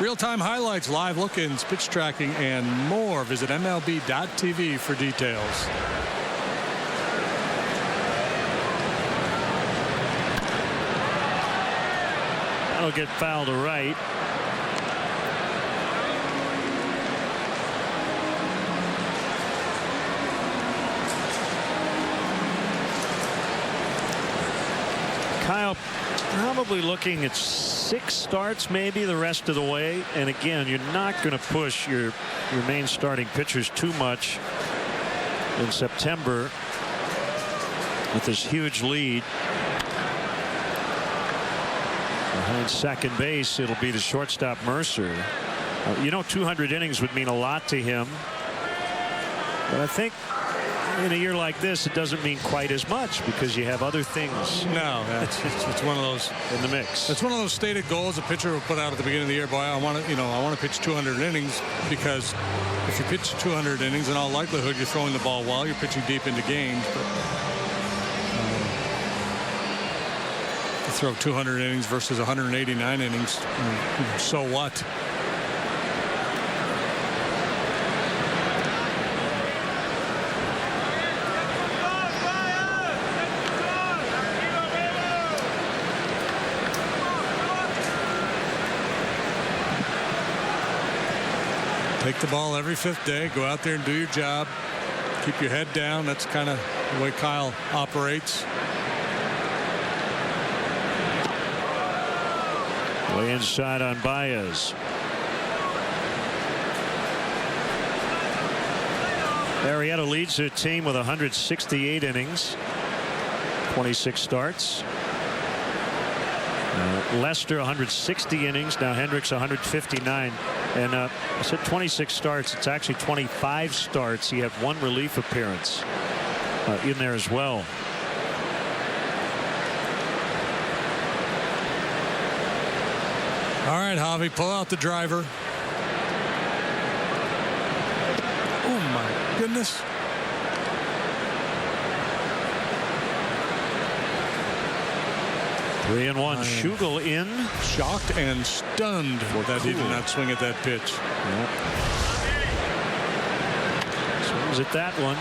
Real-time highlights, live look-ins, pitch tracking, and more. Visit MLB.TV for details. That'll get fouled to right. Kyle probably looking at 6 starts maybe the rest of the way. And again, you're not going to push your main starting pitchers too much in September with this huge lead. Behind second base, it'll be the shortstop Mercer. You know, 200 innings would mean a lot to him. But I think in a year like this, it doesn't mean quite as much because you have other things. No, it's one of those in the mix. It's one of those stated goals a pitcher will put out at the beginning of the year. Boy, I want to pitch 200 innings, because if you pitch 200 innings, in all likelihood, you're throwing the ball well. You're pitching deep into games. But To throw 200 innings versus 189 innings, so what? Take the ball every 5th day. Go out there and do your job. Keep your head down. That's kind of the way Kyle operates. Way inside on Baez. Arrieta leads their team with 168 innings, 26 starts. Lester 160 innings. Now Hendricks 159. And I said 26 starts. It's actually 25 starts. He had 1 relief appearance in there as well. All right, Javi, pull out the driver. Oh, my goodness. Three and one. Schugel in. Shocked and stunned that he did not swing at that pitch. Yep. Swings at that one.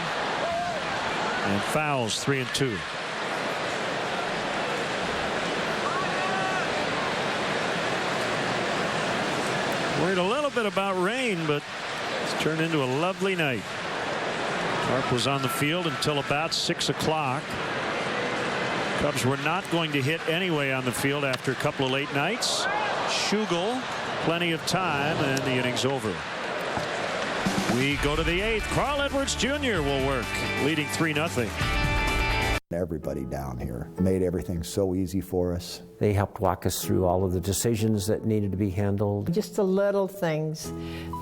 And fouls 3-2. Worried a little bit about rain, but it's turned into a lovely night. Tarp was on the field until about 6 o'clock. Cubs were not going to hit anyway on the field after a couple of late nights. Schugel, plenty of time, and the inning's over. We go to the 8th. Carl Edwards Jr. will work, leading 3-0. Everybody down here made everything so easy for us. They helped walk us through all of the decisions that needed to be handled. Just the little things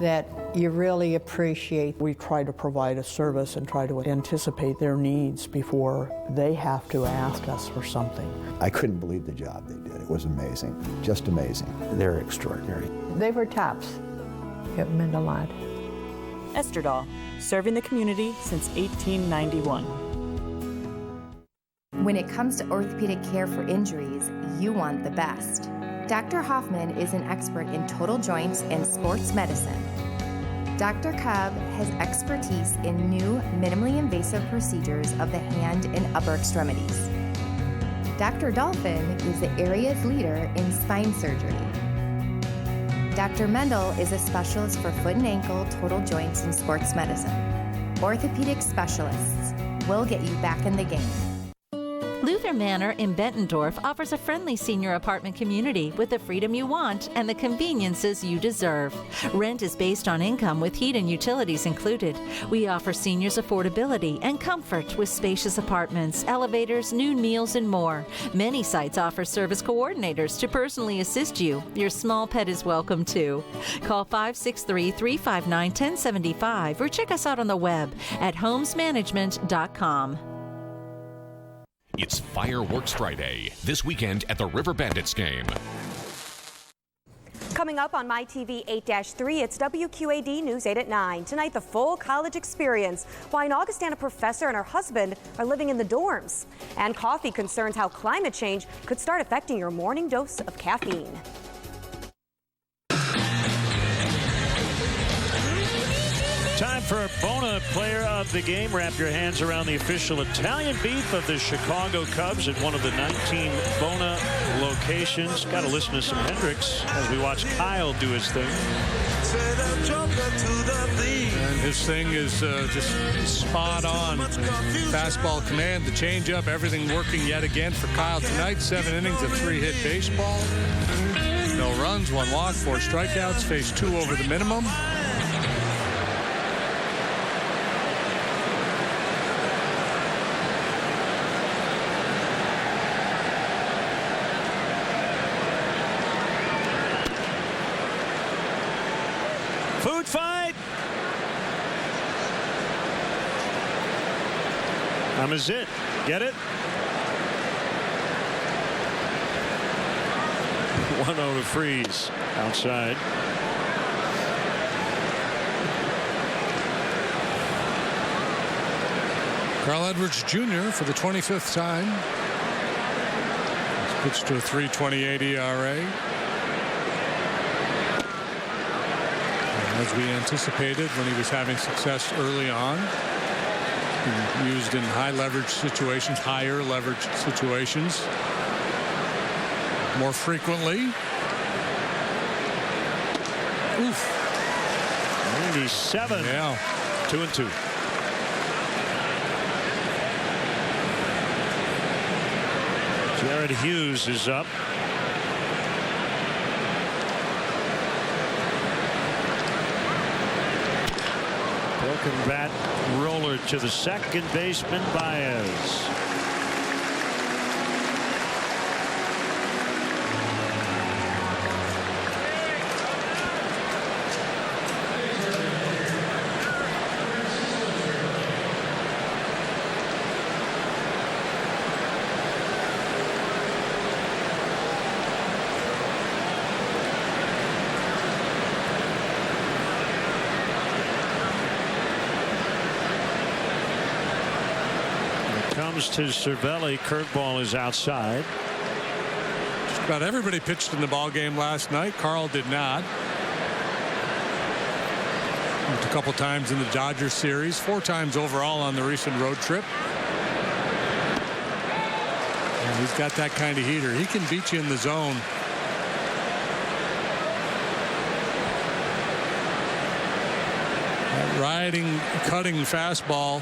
that you really appreciate. We try to provide a service and try to anticipate their needs before they have to ask us for something. I couldn't believe the job they did. It was amazing, just amazing. They're extraordinary. They were tops. It meant a lot. Esther Dahl, serving the community since 1891. When it comes to orthopedic care for injuries, you want the best. Dr. Hoffman is an expert in total joints and sports medicine. Dr. Cobb has expertise in new, minimally invasive procedures of the hand and upper extremities. Dr. Dolphin is the area's leader in spine surgery. Dr. Mendel is a specialist for foot and ankle, total joints, and sports medicine. Orthopedic specialists will get you back in the game. Luther Manor in Bettendorf offers a friendly senior apartment community with the freedom you want and the conveniences you deserve. Rent is based on income with heat and utilities included. We offer seniors affordability and comfort with spacious apartments, elevators, noon meals, and more. Many sites offer service coordinators to personally assist you. Your small pet is welcome too. Call 563-359-1075 or check us out on the web at homesmanagement.com. It's Fireworks Friday, this weekend at the River Bandits game. Coming up on MyTV 8-3, it's WQAD News 8 at 9. Tonight, the full college experience. Why an Augustana professor and her husband are living in the dorms. And coffee concerns how climate change could start affecting your morning dose of caffeine. Time for a Bona player of the game. Wrap your hands around the official Italian beef of the Chicago Cubs at one of the 19 Bona locations. Got to listen to some Hendricks as we watch Kyle do his thing. And his thing is just spot on. Fastball command, the changeup, everything working yet again for Kyle tonight. 7 innings of 3-hit baseball. No runs, 1 walk, 4 strikeouts. Faced 2 over the minimum. Food fight. Is it? Get it? 1-0 to Freeze outside. Carl Edwards Jr. for the 25th time. Pitch to a 3.28 ERA. As we anticipated when he was having success early on. Used in high leverage situations, higher leverage situations. More frequently. Oof. 97. Yeah. 2-2. Jared Hughes is up. Broken bat roller to the second baseman, Baez. Comes to Cervelli. Curveball is outside. Just about everybody pitched in the ball game last night. Carl did not. Went a couple times in the Dodgers series, 4 times overall on the recent road trip. And he's got that kind of heater. He can beat you in the zone. That riding, cutting fastball.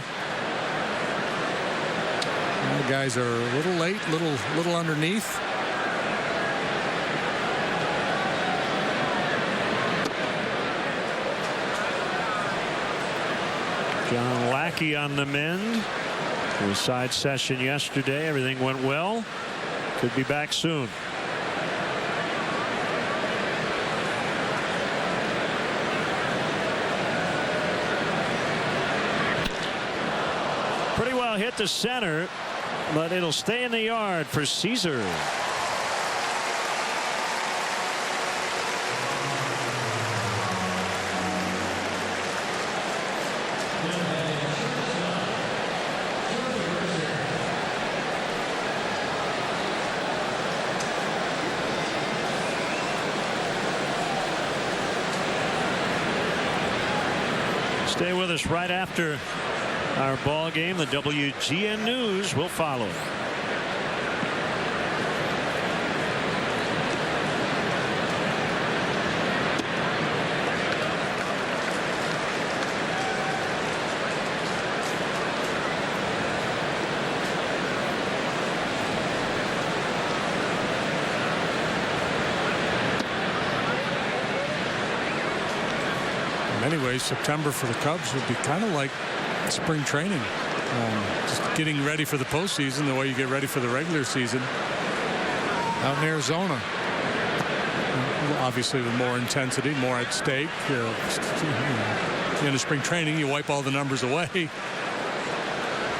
The guys are a little late, little underneath. John Lackey on the mend. It was side session yesterday. Everything went well. Could be back soon. Pretty well hit to center, but it'll stay in the yard for Caesar. Stay with us. Right after our ball game, the WGN News will follow. In many ways, September for the Cubs would be kind of like spring training. Just getting ready for the postseason the way you get ready for the regular season out in Arizona. Obviously with more intensity, more at stake. In spring training, you wipe all the numbers away. You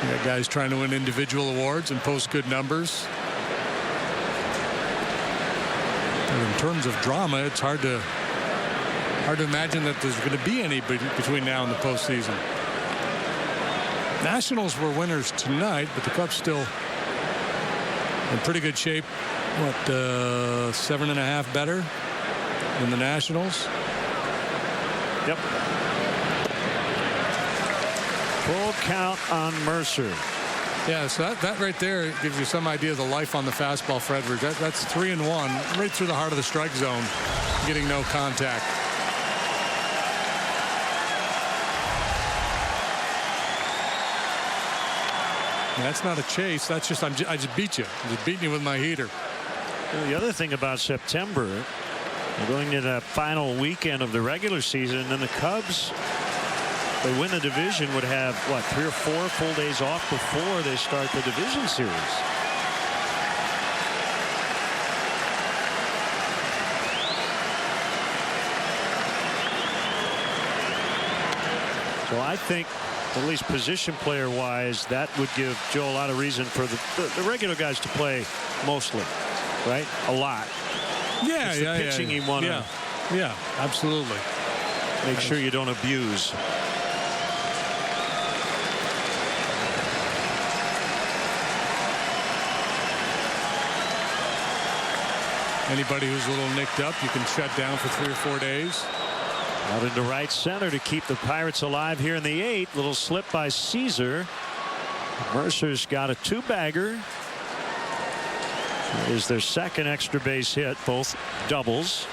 got guys trying to win individual awards and post good numbers. But in terms of drama, it's hard to imagine that there's going to be any between now and the postseason. Nationals were winners tonight, but the Cubs still in pretty good shape. What, 7.5 better than the Nationals? Yep. Full count on Mercer. Yeah, so that right there gives you some idea of the life on the fastball for Edwards. That's 3-1, right through the heart of the strike zone, getting no contact. That's not a chase. That's just I just beat you. I'm just beating you with my heater. Well, the other thing about September, we're going to the final weekend of the regular season, and the Cubs, if they win the division, would have what, 3 or 4 full days off before they start the division series. So I think, at least position player wise, that would give Joe a lot of reason for the regular guys to play mostly, right? A lot. Yeah, it's the pitching you want to. Yeah, absolutely. Make sure you don't abuse. Anybody who's a little nicked up, you can shut down for 3 or 4 days. Out into right center to keep the Pirates alive here in the 8th. Little slip by Caesar. Mercer's got a 2-bagger. It is their second extra base hit, both doubles.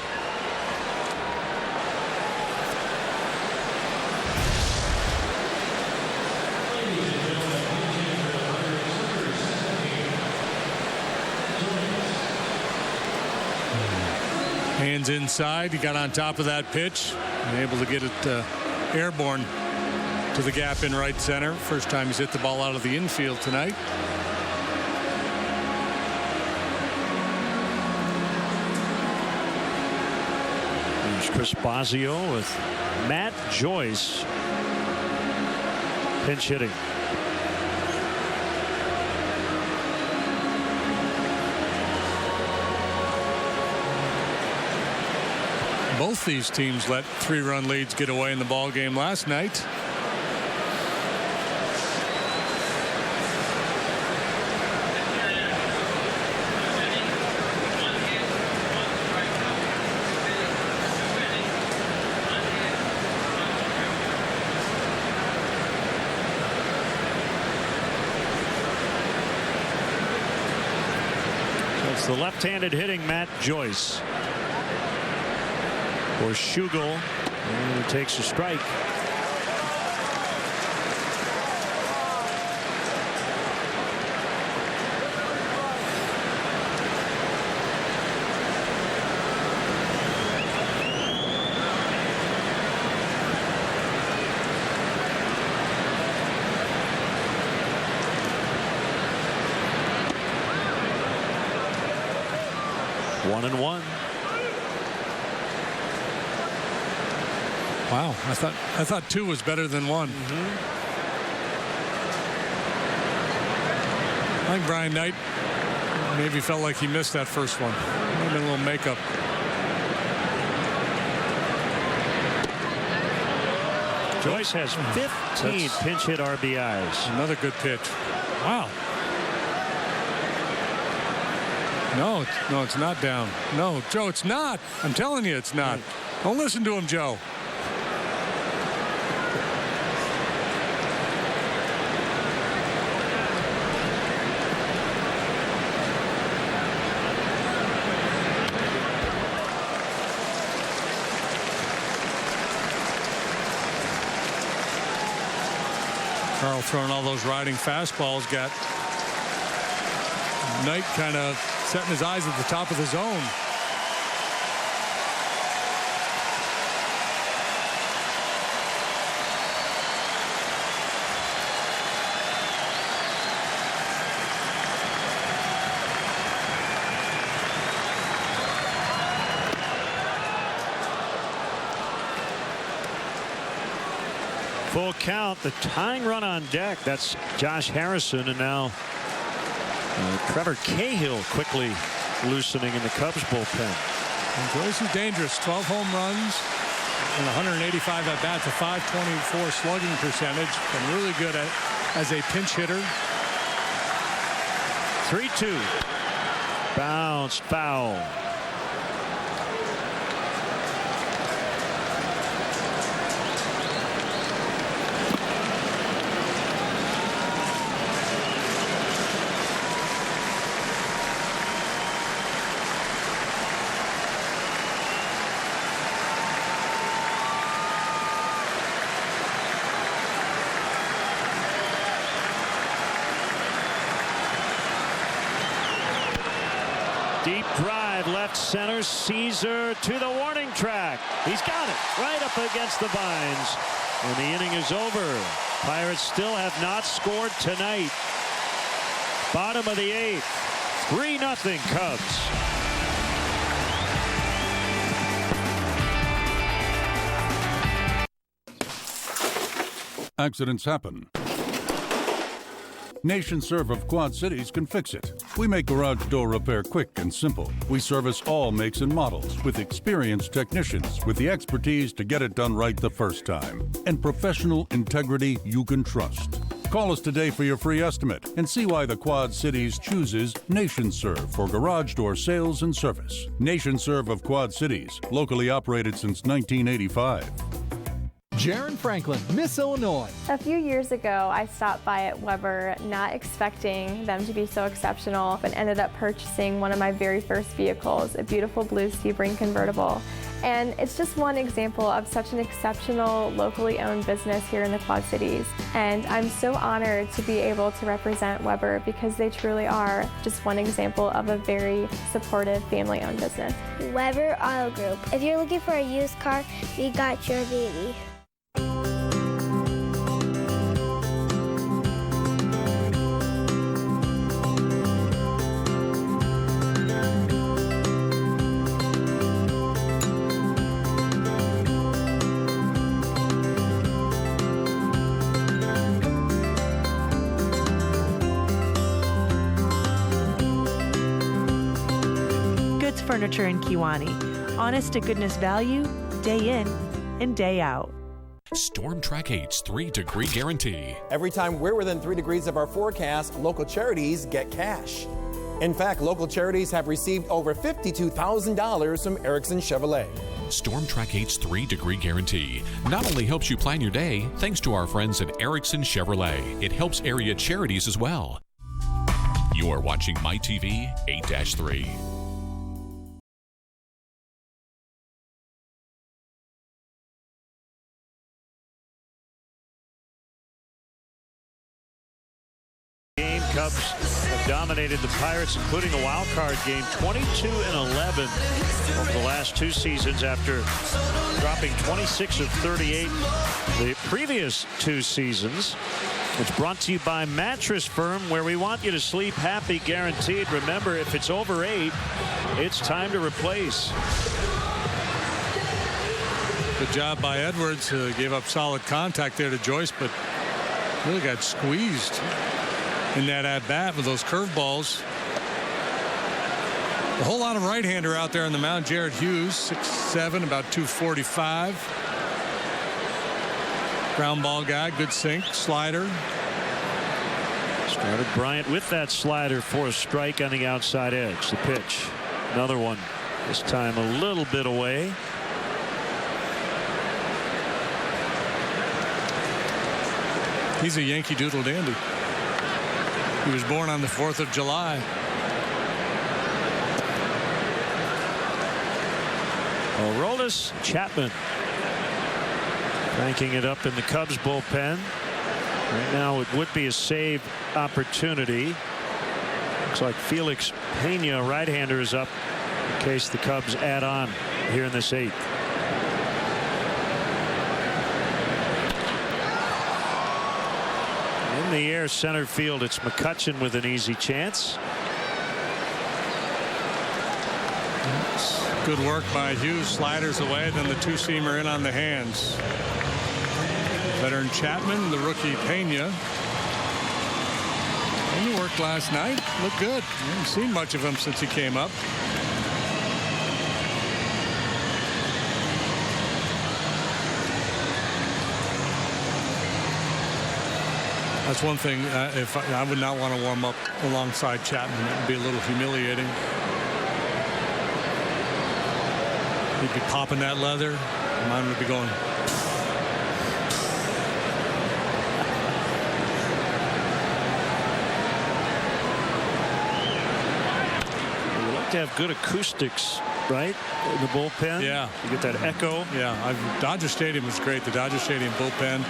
Hands inside. He got on top of that pitch and able to get it airborne to the gap in right center. First time he's hit the ball out of the infield tonight. There's Chris Bosio with Matt Joyce pinch hitting. Both these teams let 3-run leads get away in the ball game last night. So it's the left-handed hitting Matt Joyce. For Schugel, and he takes a strike. One and one. Wow, I thought 2 was better than 1. I think Brian Knight maybe felt like he missed that first one. Maybe a little makeup. Joyce has 15 pinch hit RBIs. Another good pitch. Wow. No, it's not down. No, Joe, it's not. I'm telling you, it's not. Don't listen to him, Joe. Carl throwing all those riding fastballs, got Knight kind of setting his eyes at the top of the zone. Full count, the tying run on deck. That's Josh Harrison, and now Trevor Cahill quickly loosening in the Cubs bullpen. And Joyce is dangerous. 12 home runs and 185 at bats, a .524 slugging percentage, and really good as a pinch hitter. 3-2. Bounced foul. Deep drive left center. Caesar to the warning track. He's got it right up against the vines. And the inning is over. Pirates still have not scored tonight. Bottom of the 8th. 3-0 Cubs. Accidents happen. NationServe of Quad Cities can fix it. We make garage door repair quick and simple. We service all makes and models with experienced technicians with the expertise to get it done right the first time and professional integrity you can trust. Call us today for your free estimate and see why the Quad Cities chooses NationServe for garage door sales and service. NationServe of Quad Cities, locally operated since 1985. Jaron Franklin, Miss Illinois. A few years ago, I stopped by at Weber not expecting them to be so exceptional, but ended up purchasing one of my very first vehicles, a beautiful blue Sebring convertible. And it's just one example of such an exceptional, locally owned business here in the Quad Cities. And I'm so honored to be able to represent Weber because they truly are just one example of a very supportive, family-owned business. Weber Auto Group. If you're looking for a used car, we got your baby. Furniture in Kiwani. Honest to goodness value, day in and day out. Storm Track 8's 3-degree guarantee. Every time we're within 3 degrees of our forecast, local charities get cash. In fact, local charities have received over $52,000 from Erickson Chevrolet. Storm Track 8's 3-degree guarantee not only helps you plan your day, thanks to our friends at Erickson Chevrolet, it helps area charities as well. You are watching MyTV 8-3. Cubs have dominated the Pirates, including a wild card game, 22-11 over the last 2 seasons after dropping 26 of 38 the previous 2 seasons. It's brought to you by Mattress Firm, where we want you to sleep happy, guaranteed. Remember, if it's over 8, it's time to replace. Good job by Edwards, who gave up solid contact there to Joyce, but really got squeezed in that at-bat with those curveballs. A whole lot of right-hander out there on the mound. Jared Hughes, 6'7", about 245. Ground ball guy, good sink, slider. Started Bryant with that slider for a strike on the outside edge. The pitch, another one, this time a little bit away. He's a Yankee Doodle dandy. He was born on the 4th of July. Aroldis Chapman cranking it up in the Cubs bullpen. Right now it would be a save opportunity. Looks like Felix Pena, right-hander, is up in case the Cubs add on here in this 8th. In the air, center field, it's McCutchen with an easy chance. Good work by Hughes. Sliders away, then the 2-seamer in on the hands. Veteran Chapman, the rookie Pena. He worked last night. Looked good. Haven't seen much of him since he came up. That's one thing. If I would not want to warm up alongside Chapman, it would be a little humiliating. He'd be popping that leather. Mine would be going. You like to have good acoustics, right, in the bullpen? Yeah. You get that echo. Yeah. Dodger Stadium was great. The Dodger Stadium bullpen.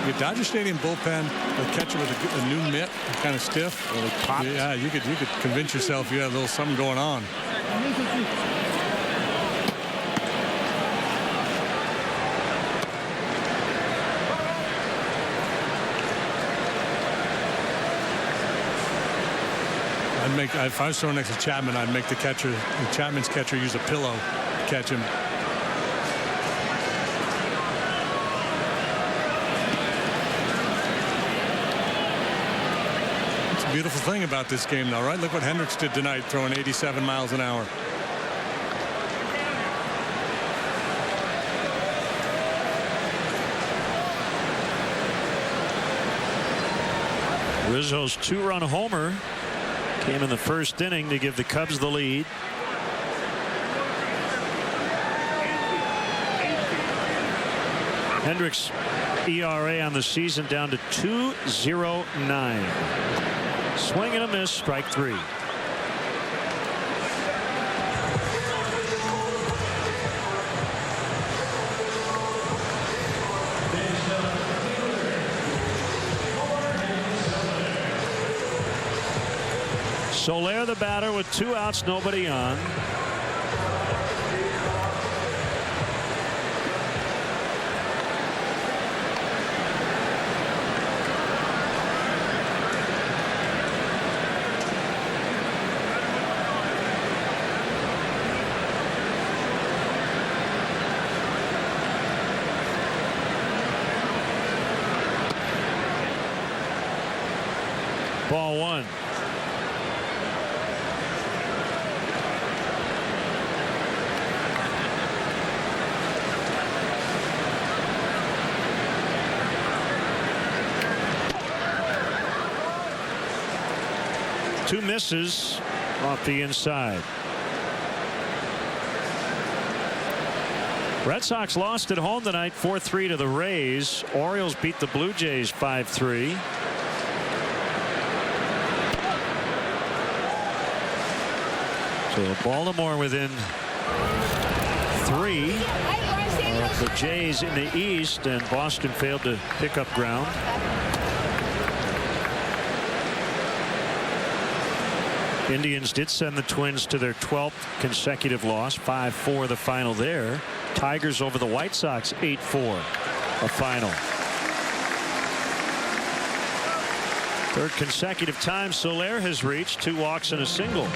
The Dodger Stadium bullpen, the catcher with a new mitt, kind of stiff. Really popped. Yeah, you could convince yourself you had a little something going on. If I was throwing next to Chapman, I'd make the Chapman's catcher use a pillow to catch him. It's a beautiful thing about this game, though, right? Look what Hendricks did tonight, throwing 87 miles an hour. Rizzo's 2-run homer came in the first inning to give the Cubs the lead. Hendricks' ERA on the season down to 2.09. Swing and a miss, strike 3. Soler the batter with 2 outs, nobody on. Ball 1. Two misses off the inside. Red Sox lost at home tonight 4-3 to the Rays. Orioles beat the Blue Jays 5-3. So Baltimore within 3 of the Jays in the East, and Boston failed to pick up ground. Indians did send the Twins to their 12th consecutive loss, 5-4 the final there. Tigers over the White Sox 8-4 a final. Third consecutive time Soler has reached 2 walks and a single.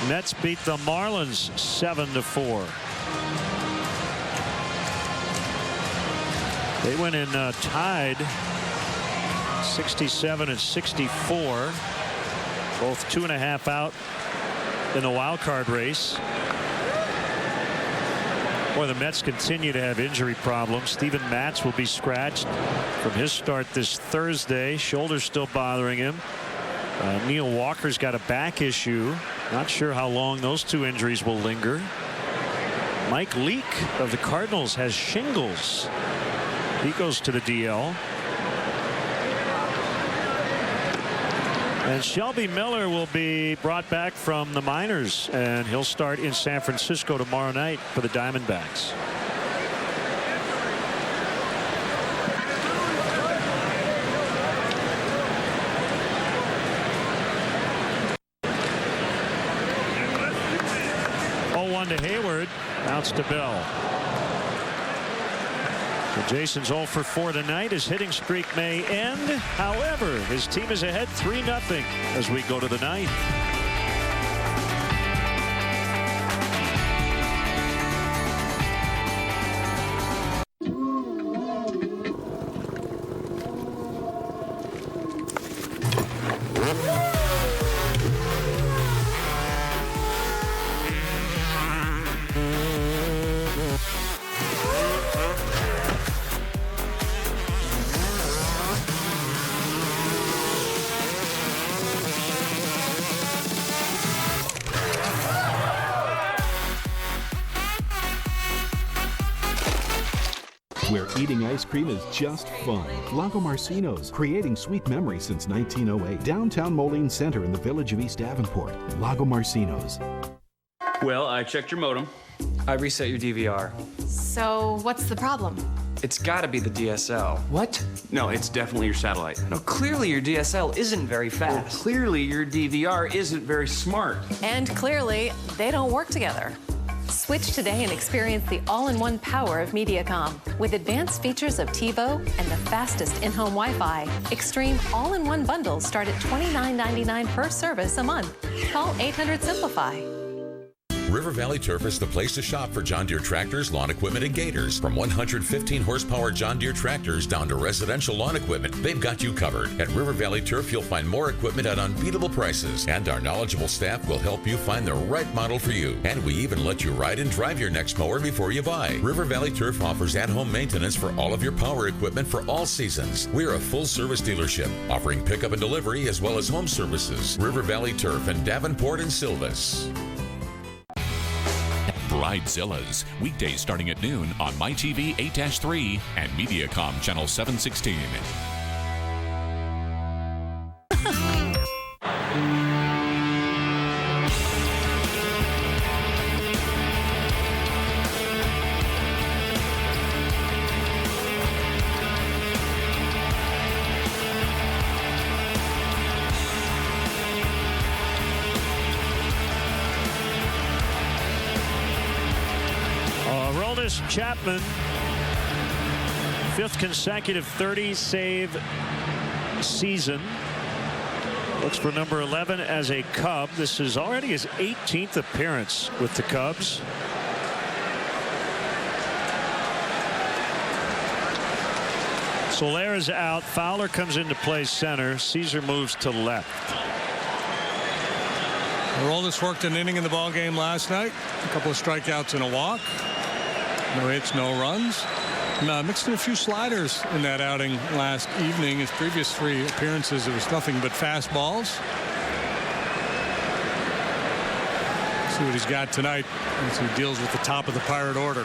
Mets beat the Marlins 7-4. They went in tied 67 and 64. Both 2.5 out in the wild card race. Boy, the Mets continue to have injury problems. Steven Matz will be scratched from his start this Thursday. Shoulder still bothering him. Neil Walker's got a back issue. Not sure how long those 2 injuries will linger. Mike Leake of the Cardinals has shingles. He goes to the DL. And Shelby Miller will be brought back from the minors, and he'll start in San Francisco tomorrow night for the Diamondbacks. To Hayward, bounce to Bell. So Jason's 0 for 4 tonight. His hitting streak may end. However, his team is ahead 3-0 as we go to the 9th. Where eating ice cream is just fun. Lago Marcino's, creating sweet memories since 1908. Downtown Moline Center in the village of East Davenport. Lago Marcino's. Well, I checked your modem. I reset your DVR. So, what's the problem? It's gotta be the DSL. What? No, it's definitely your satellite. No, clearly your DSL isn't very fast. Well, clearly your DVR isn't very smart. And clearly, they don't work together. Switch today and experience the all-in-one power of Mediacom. With advanced features of TiVo and the fastest in-home Wi-Fi, Extreme all-in-one bundles start at $29.99 per service a month. Call 800-SIMPLIFY. River Valley Turf is the place to shop for John Deere tractors, lawn equipment, and gators. From 115 horsepower John Deere tractors down to residential lawn equipment, they've got you covered. At River Valley Turf, you'll find more equipment at unbeatable prices, and our knowledgeable staff will help you find the right model for you. And we even let you ride and drive your next mower before you buy. River Valley Turf offers at-home maintenance for all of your power equipment for all seasons. We're a full-service dealership, offering pickup and delivery as well as home services. River Valley Turf in Davenport and Silvis. Bridezillas, weekdays starting at noon on MyTV 8-3 and Mediacom Channel 716. Chapman, 5th consecutive 30-save season. Looks for number 11 as a Cub. This is already his 18th appearance with the Cubs. Solera's out. Fowler comes into play center. Caesar moves to left. Aroldis worked an inning in the ball game last night. A couple of strikeouts and a walk. No hits, no runs. Mixed in a few sliders in that outing last evening. His previous 3 appearances, it was nothing but fastballs. See what he's got tonight as he deals with the top of the Pirate order.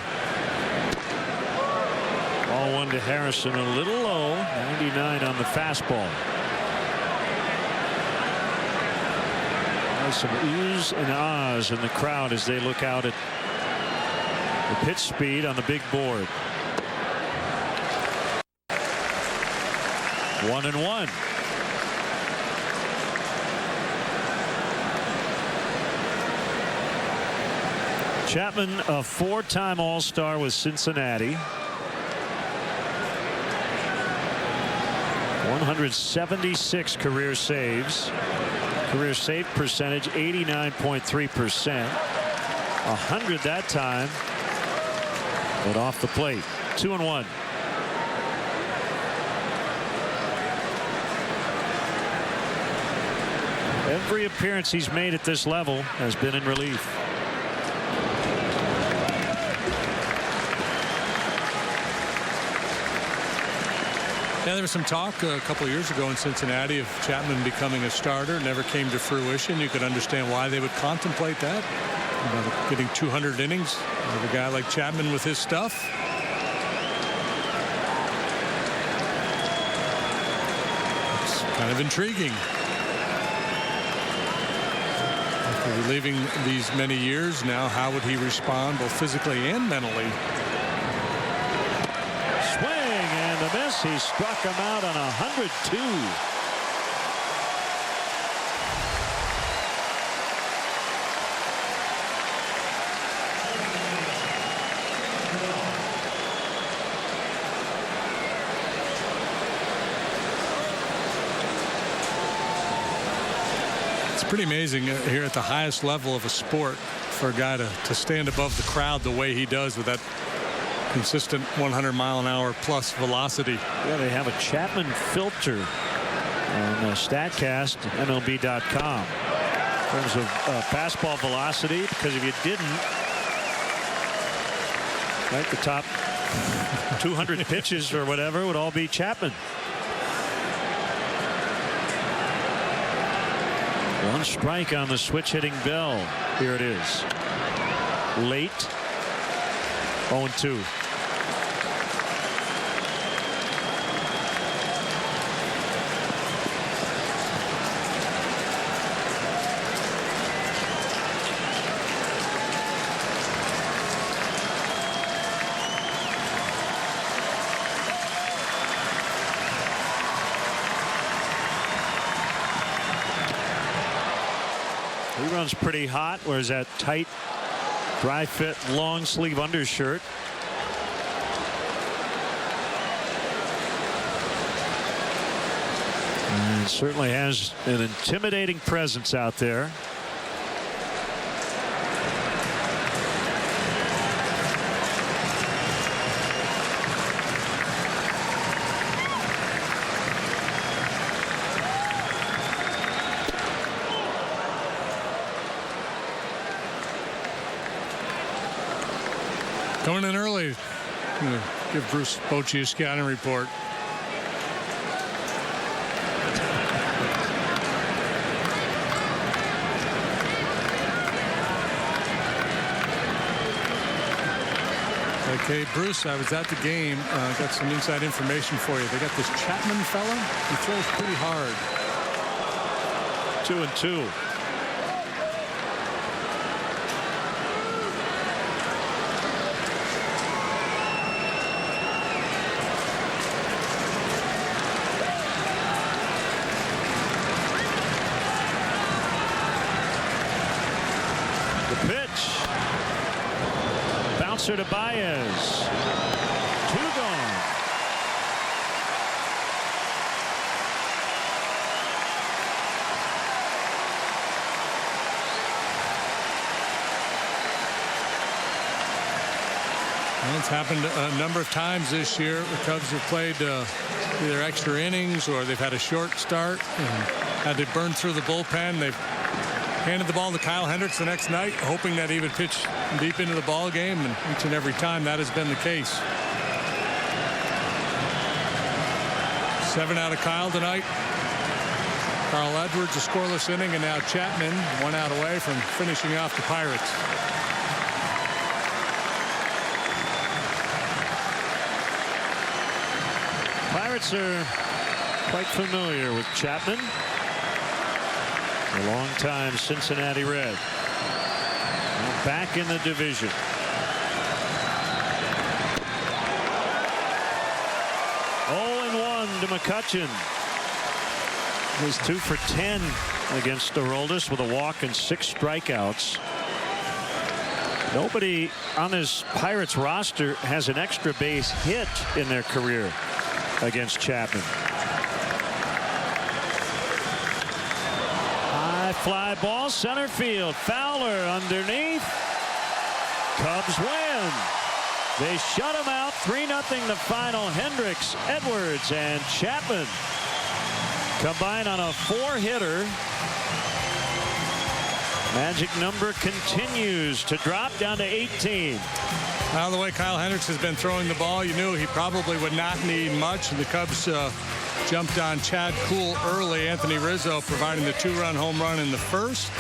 Ball 1 to Harrison, a little low. 99 on the fastball. There's some oohs and ahs in the crowd as they look out at the pitch speed on the big board. 1-1. Chapman, a 4-time All-Star with Cincinnati. 176 career saves. Career save percentage 89.3%. 100 that time. But off the plate. 2-1. Every appearance he's made at this level has been in relief. Yeah, there was some talk a couple of years ago in Cincinnati of Chapman becoming a starter. Never came to fruition. You could understand why they would contemplate that. About getting 200 innings with a guy like Chapman with his stuff. It's kind of intriguing. After reliving these many years now, how would he respond both physically and mentally? Swing and a miss. He struck him out on 102. Pretty amazing here at the highest level of a sport for a guy to stand above the crowd the way he does with that consistent 100-mile-an-hour plus velocity. Yeah, they have a Chapman filter on StatCast, MLB.com, in terms of fastball velocity, because if you didn't, right, the top 200 pitches or whatever would all be Chapman. One strike on the switch hitting Bell. Here it is. Late. 0-2. He runs pretty hot. Wears that tight, dry fit, long sleeve undershirt. And certainly has an intimidating presence out there. Coming in early. I'm going to give Bruce Bochy a scouting report. Okay, Bruce, I was at the game. Got some inside information for you. They got this Chapman fella. He throws pretty hard. 2-2. The pitch. Bouncer to Baez. 2 gone. Well, it's happened a number of times this year. The Cubs have played either extra innings or they've had a short start and had to burn through the bullpen. They've handed the ball to Kyle Hendricks the next night, hoping that he would pitch deep into the ball game, and each and every time that has been the case. 7 out of Kyle tonight. Carl Edwards a scoreless inning, and now Chapman 1 out away from finishing off the Pirates. Pirates are quite familiar with Chapman. A long-time Cincinnati Red. Back in the division. To McCutchen. He's 2 for 10 against Aroldis with a walk and 6 strikeouts. Nobody on this Pirates roster has an extra base hit in their career against Chapman. High fly ball, center field. Fowler underneath. Cubs win. They shut him out. 3-0 the final. Hendricks, Edwards, and Chapman combine on a 4-hitter. Magic number continues to drop down to 18. Now, the way Kyle Hendricks has been throwing the ball, you knew he probably would not need much. The Cubs jumped on Chad Kuhl early. Anthony Rizzo providing the 2-run home run in the first.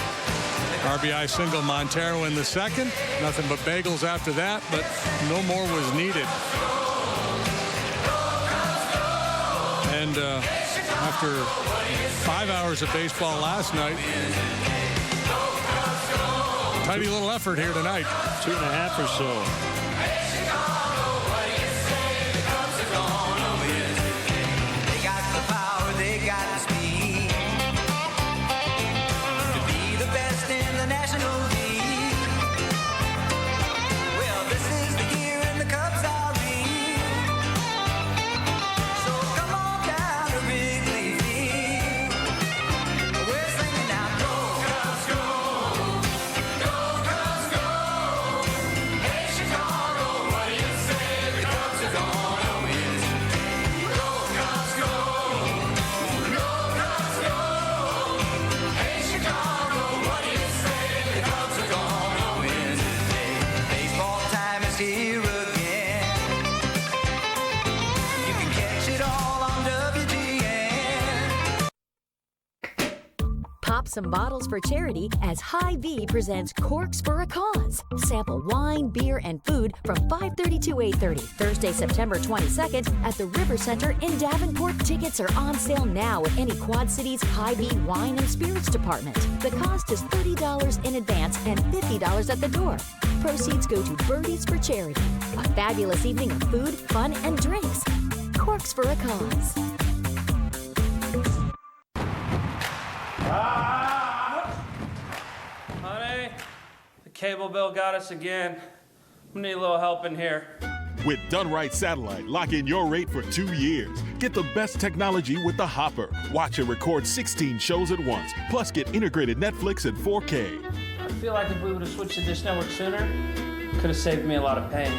RBI single Montero in the second. Nothing but bagels after that, but no more was needed. And after 5 hours of baseball last night, tidy little effort here tonight. 2.5 or so. They got the power, they got the speed to be the best in the National League. Well, this is the year and the Cubs are in. So come on down to Wrigley Field. We're singing out, go Cubs, go! Go Cubs, go! Hey Chicago, what do you say? The Cubs are gonna win. Go Cubs, go! Go Cubs, go! Hey Chicago, what do you say? The Cubs are gonna win today. Baseball time is here again. You can catch it all on WGN. Pop some bottles for charity as Hy-Vee presents Corks for a Cause. Sample wine, beer, and food from 5:30 to 8:30, Thursday, September 22nd at the River Center in Davenport. Tickets are on sale now at any Quad Cities Hy-Vee wine and spirits department. The cost is $30 in advance and $50 at the door. Proceeds go to Birdies for Charity. A fabulous evening of food, fun, and drinks. Corks for a Cause. Honey, the cable bill got us again. We need a little help in here. With Done Right Satellite, lock in your rate for 2 years. Get the best technology with the Hopper. Watch and record 16 shows at once. Plus, get integrated Netflix at 4K. I feel like if we would have switched to Dish Network sooner, could have saved me a lot of pain.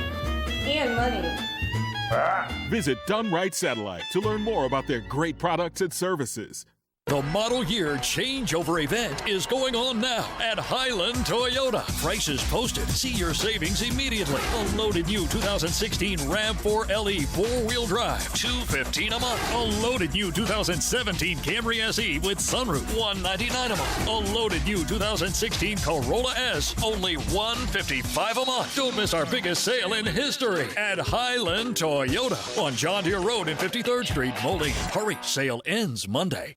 And money. Visit Done Right Satellite to learn more about their great products and services. The model year changeover event is going on now at Highland Toyota. Prices posted. See your savings immediately. A loaded new 2016 RAV4 LE 4-wheel drive, $215 a month. A loaded new 2017 Camry SE with sunroof, $199 a month. A loaded new 2016 Corolla S, only $155 a month. Don't miss our biggest sale in history at Highland Toyota on John Deere Road and 53rd Street, Moline. Hurry, sale ends Monday.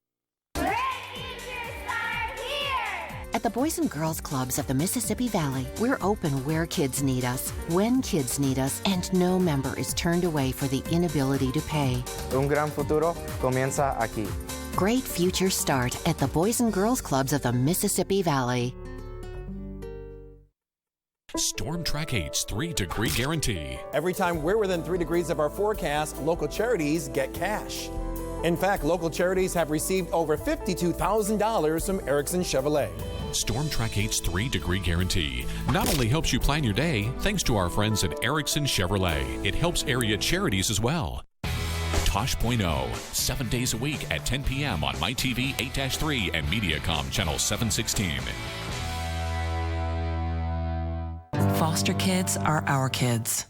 At the Boys and Girls Clubs of the Mississippi Valley, we're open where kids need us, when kids need us, and no member is turned away for the inability to pay. Un gran futuro comienza aquí. Great futures start at the Boys and Girls Clubs of the Mississippi Valley. Storm Track 8's 3-degree guarantee. Every time we're within 3 degrees of our forecast, local charities get cash. In fact, local charities have received over $52,000 from Erickson Chevrolet. Storm Track 8's 3-degree guarantee not only helps you plan your day, thanks to our friends at Erickson Chevrolet, it helps area charities as well. Tosh.0, 7 days a week at 10 p.m. on MyTV 8-3 and Mediacom Channel 716. Foster kids are our kids.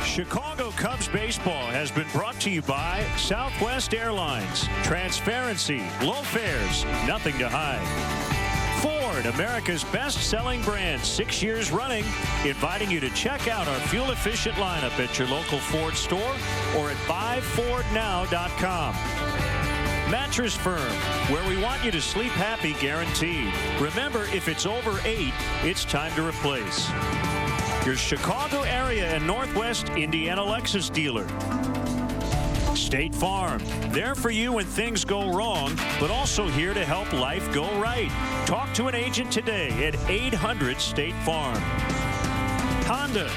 Chicago Cubs baseball has been brought to you by Southwest Airlines. Transparency, low fares, nothing to hide. Ford, America's best-selling brand, 6 years running, inviting you to check out our fuel-efficient lineup at your local Ford store or at buyfordnow.com. Mattress Firm, where we want you to sleep happy guaranteed. Remember, if it's over 8, it's time to replace. Your Chicago area and Northwest Indiana Lexus dealer. State Farm, there for you when things go wrong, but also here to help life go right. Talk to an agent today at 800-STATE FARM. Honda,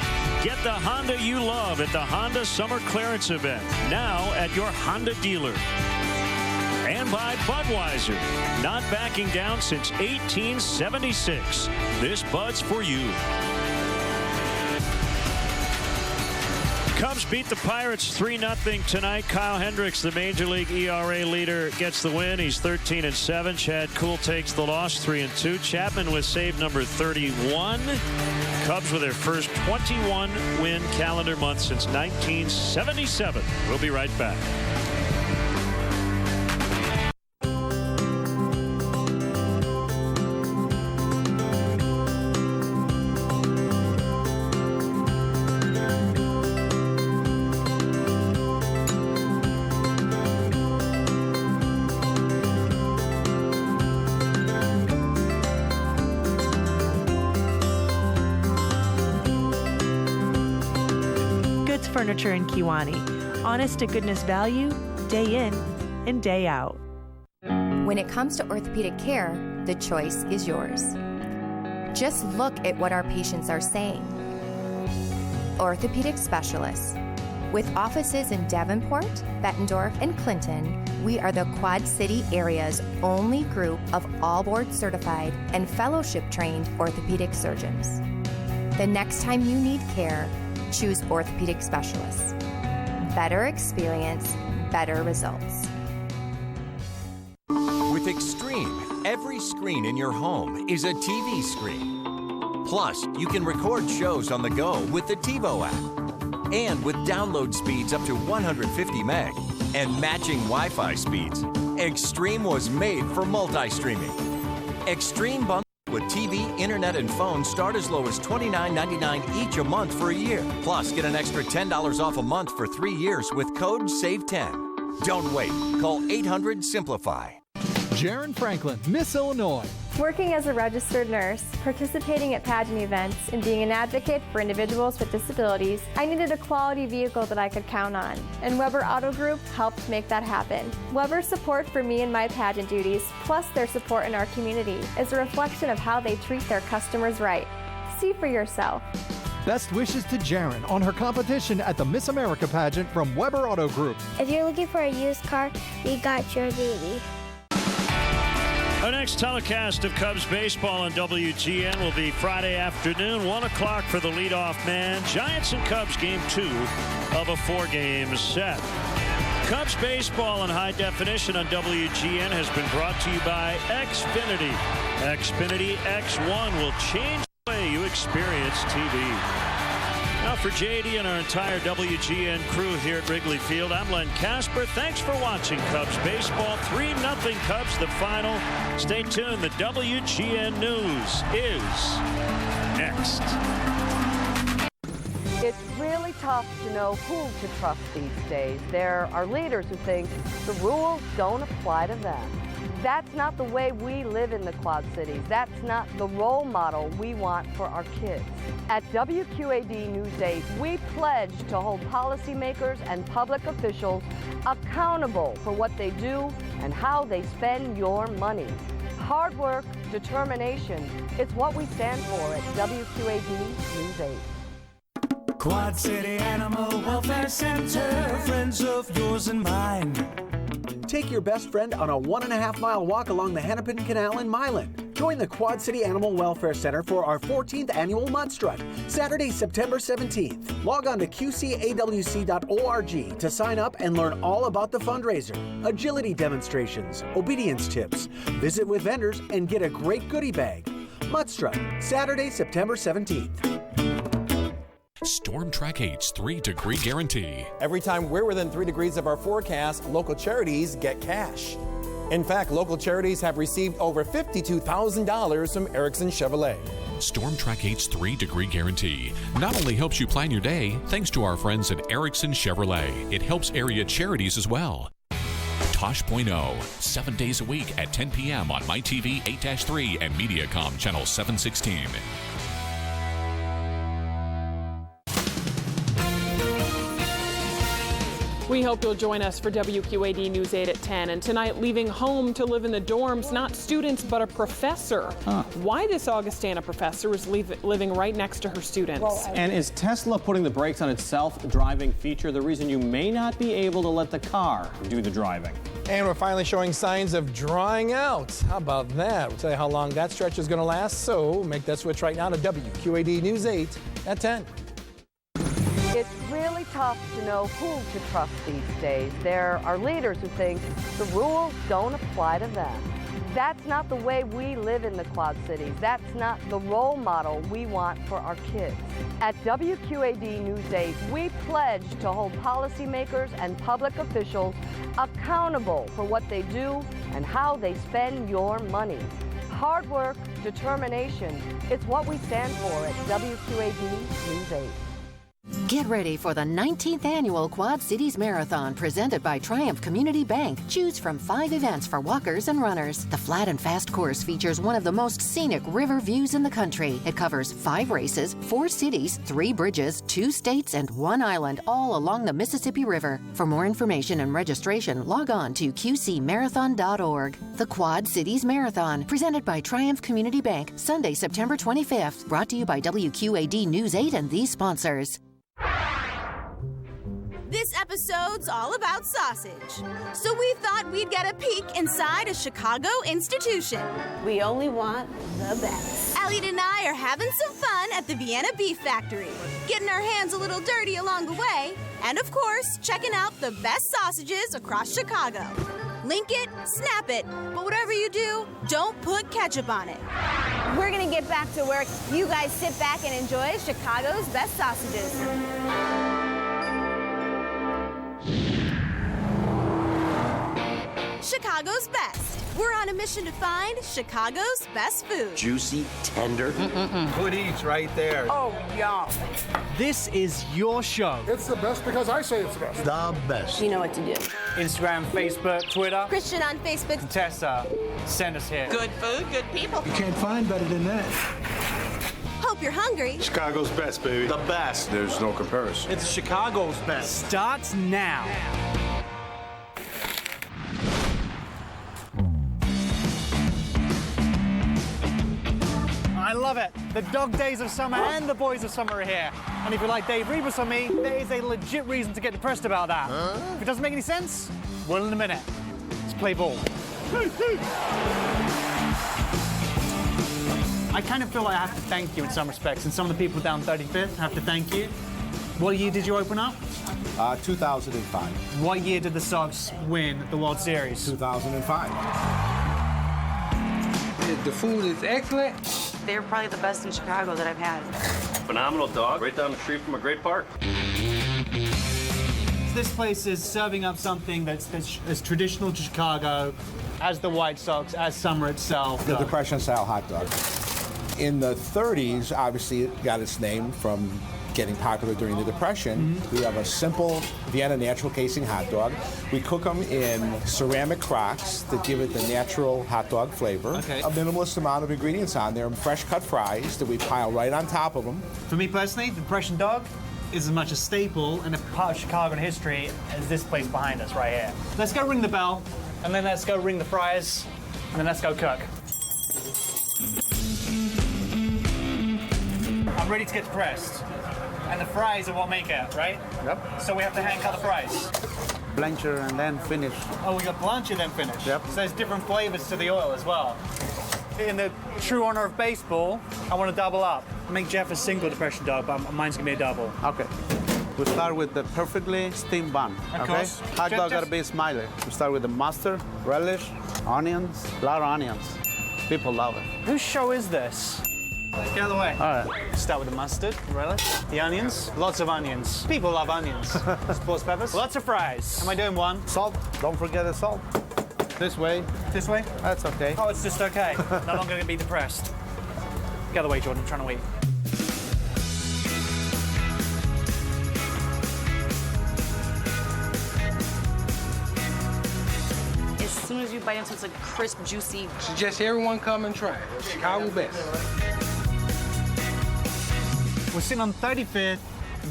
get the Honda you love at the Honda Summer Clearance Event, now at your Honda dealer. And by Budweiser, not backing down since 1876. This Bud's for you. Cubs beat the Pirates 3-0 tonight. Kyle Hendricks, the Major League ERA leader, gets the win. He's 13-7. Chad Kuhl takes the loss, 3-2. Chapman with save number 31. Cubs with their first 21-win calendar month since 1977. We'll be right back. Furniture in Kewanee. Honest to goodness value, day in and day out. When it comes to orthopedic care, the choice is yours. Just look at what our patients are saying. Orthopedic specialists. With offices in Davenport, Bettendorf, and Clinton, we are the Quad City area's only group of all board certified and fellowship trained orthopedic surgeons. The next time you need care, choose orthopedic specialists. Better experience, better results. With Extreme, every screen in your home is a TV screen. Plus, you can record shows on the go with the TiVo app. And with download speeds up to 150 meg and matching Wi-Fi speeds, Extreme was made for multi-streaming. Extreme bundles with TV, internet, and phone start as low as $29.99 each a month for a year. Plus, get an extra $10 off a month for 3 years with code SAVE10. Don't wait. Call 800-SIMPLIFY. Jaron Franklin, Miss Illinois. Working as a registered nurse, participating at pageant events, and being an advocate for individuals with disabilities, I needed a quality vehicle that I could count on, and Weber Auto Group helped make that happen. Weber's support for me and my pageant duties, plus their support in our community, is a reflection of how they treat their customers right. See for yourself. Best wishes to Jaron on her competition at the Miss America pageant from Weber Auto Group. If you're looking for a used car, we got your baby. Our next telecast of Cubs baseball on WGN will be Friday afternoon, 1 o'clock for the leadoff man. Giants and Cubs game 2 of a 4-game set. Cubs baseball in high definition on WGN has been brought to you by Xfinity. Xfinity X1 will change the way you experience TV. Now for JD and our entire WGN crew here at Wrigley Field, I'm Len Casper. Thanks for watching Cubs baseball. 3-0 Cubs, the final. Stay tuned. The WGN News is next. It's really tough to know who to trust these days. There are leaders who think the rules don't apply to them. That's not the way we live in the Quad Cities. That's not the role model we want for our kids. At WQAD News 8, we pledge to hold policymakers and public officials accountable for what they do and how they spend your money. Hard work, determination, it's what we stand for at WQAD News 8. Quad City Animal Welfare Center, friends of yours and mine. Take your best friend on a 1.5-mile walk along the Hennepin Canal in Milan. Join the Quad City Animal Welfare Center for our 14th annual Mud Strut, Saturday, September 17th. Log on to qcawc.org to sign up and learn all about the fundraiser, agility demonstrations, obedience tips, visit with vendors, and get a great goodie bag. Mud Strut, Saturday, September 17th. Storm Track 8's 3-degree guarantee. Every time we're within 3 degrees of our forecast, local charities get cash. In fact, local charities have received over $52,000 from Erickson Chevrolet. Storm Track 8's 3-degree guarantee not only helps you plan your day, thanks to our friends at Erickson Chevrolet, it helps area charities as well. Tosh.0, 7 days a week at 10 p.m. on MyTV 8-3 and Mediacom Channel 716. We hope you'll join us for WQAD News 8 at 10. And tonight, leaving home to live in the dorms, not students, but a professor. Why this Augustana professor is living right next to her students. And is Tesla putting the brakes on its self-driving feature the reason you may not be able to let the car do the driving? And we're finally showing signs of drying out. How about that? We'll tell you how long that stretch is going to last. So make that switch right now to WQAD News 8 at 10. It's really tough to know who to trust these days. There are leaders who think the rules don't apply to them. That's not the way we live in the Quad Cities. That's not the role model we want for our kids. At WQAD News 8, we pledge to hold policymakers and public officials accountable for what they do and how they spend your money. Hard work, determination, it's what we stand for at WQAD News 8. Get ready for the 19th annual Quad Cities Marathon presented by Triumph Community Bank. Choose from 5 events for walkers and runners. The Flat and Fast course features one of the most scenic river views in the country. It covers 5 races, 4 cities, 3 bridges, 2 states, and 1 island, all along the Mississippi River. For more information and registration, log on to qcmarathon.org. The Quad Cities Marathon, presented by Triumph Community Bank, Sunday, September 25th. Brought to you by WQAD News 8 and these sponsors. This episode's all about sausage. So we thought we'd get a peek inside a Chicago institution. We only want the best. Elliot and I are having some fun at the Vienna Beef Factory, getting our hands a little dirty along the way, and of course, checking out the best sausages across Chicago. Link it, snap it, but whatever you do, don't put ketchup on it. We're gonna get back to work. You guys sit back and enjoy Chicago's best sausages. Chicago's best. We're on a mission to find Chicago's best food. Juicy, tender. Good eats right there. Oh, yum. This is your show. It's the best because I say it's the best. The best. You know what to do. Instagram, Facebook, Twitter. Christian on Facebook. Tessa, send us here. Good food, good people. You can't find better than that. Hope you're hungry. Chicago's best, baby. The best. There's no comparison. It's Chicago's best. Starts now. I love it. The dog days of summer and the boys of summer are here. And if you're like Dave Rebus or me, there is a legit reason to get depressed about that. If it doesn't make any sense, well, in a minute. Let's play ball. I kind of feel like I have to thank you in some respects, and some of the people down 35th have to thank you. What year did you open up? 2005. What year did the Sox win the World Series? 2005. The food is excellent. They're probably the best in Chicago that I've had. Phenomenal dog, right down the street from a great park. This place is serving up something that's as traditional to Chicago as the White Sox, as summer itself. The Depression-style hot dog. In the 30s, obviously, it got its name from getting popular during the Depression. We have a simple Vienna natural casing hot dog. We cook them in ceramic crocks that give it the natural hot dog flavor. Okay. A minimalist amount of ingredients on there, fresh cut fries that we pile right on top of them. For me personally, the Depression dog is as much a staple and a part of Chicago history as this place behind us right here. Let's go ring the bell, and then let's go ring the fries, and then let's go cook. I'm ready to get pressed. And the fries are what make it, right? Yep. So we have to hand cut the fries. Blancher and then finish. Oh, we got blancher then finish. Yep. So there's different flavors to the oil as well. In the true honor of baseball, I want to double up. Make Jeff a single Depression dog, but mine's gonna be a double. Okay. We start with the perfectly steamed bun. Of course. Hot dog Just- gotta be smiley. We start with the mustard, relish, onions, a lot of onions. People love it. Whose show is this? Get out of the way. All right. Start with the mustard, relish, the onions. Lots of onions. People love onions. Sports peppers. Lots of fries. Am I doing one? Salt. Don't forget the salt. This way. This way? That's okay. Oh, it's just okay. No longer gonna be depressed. Get out of the way, Jordan. I'm trying to wait. As soon as you bite into it, it's like crisp, juicy. Suggest everyone come and try it. Chicago best. We're sitting on 35th.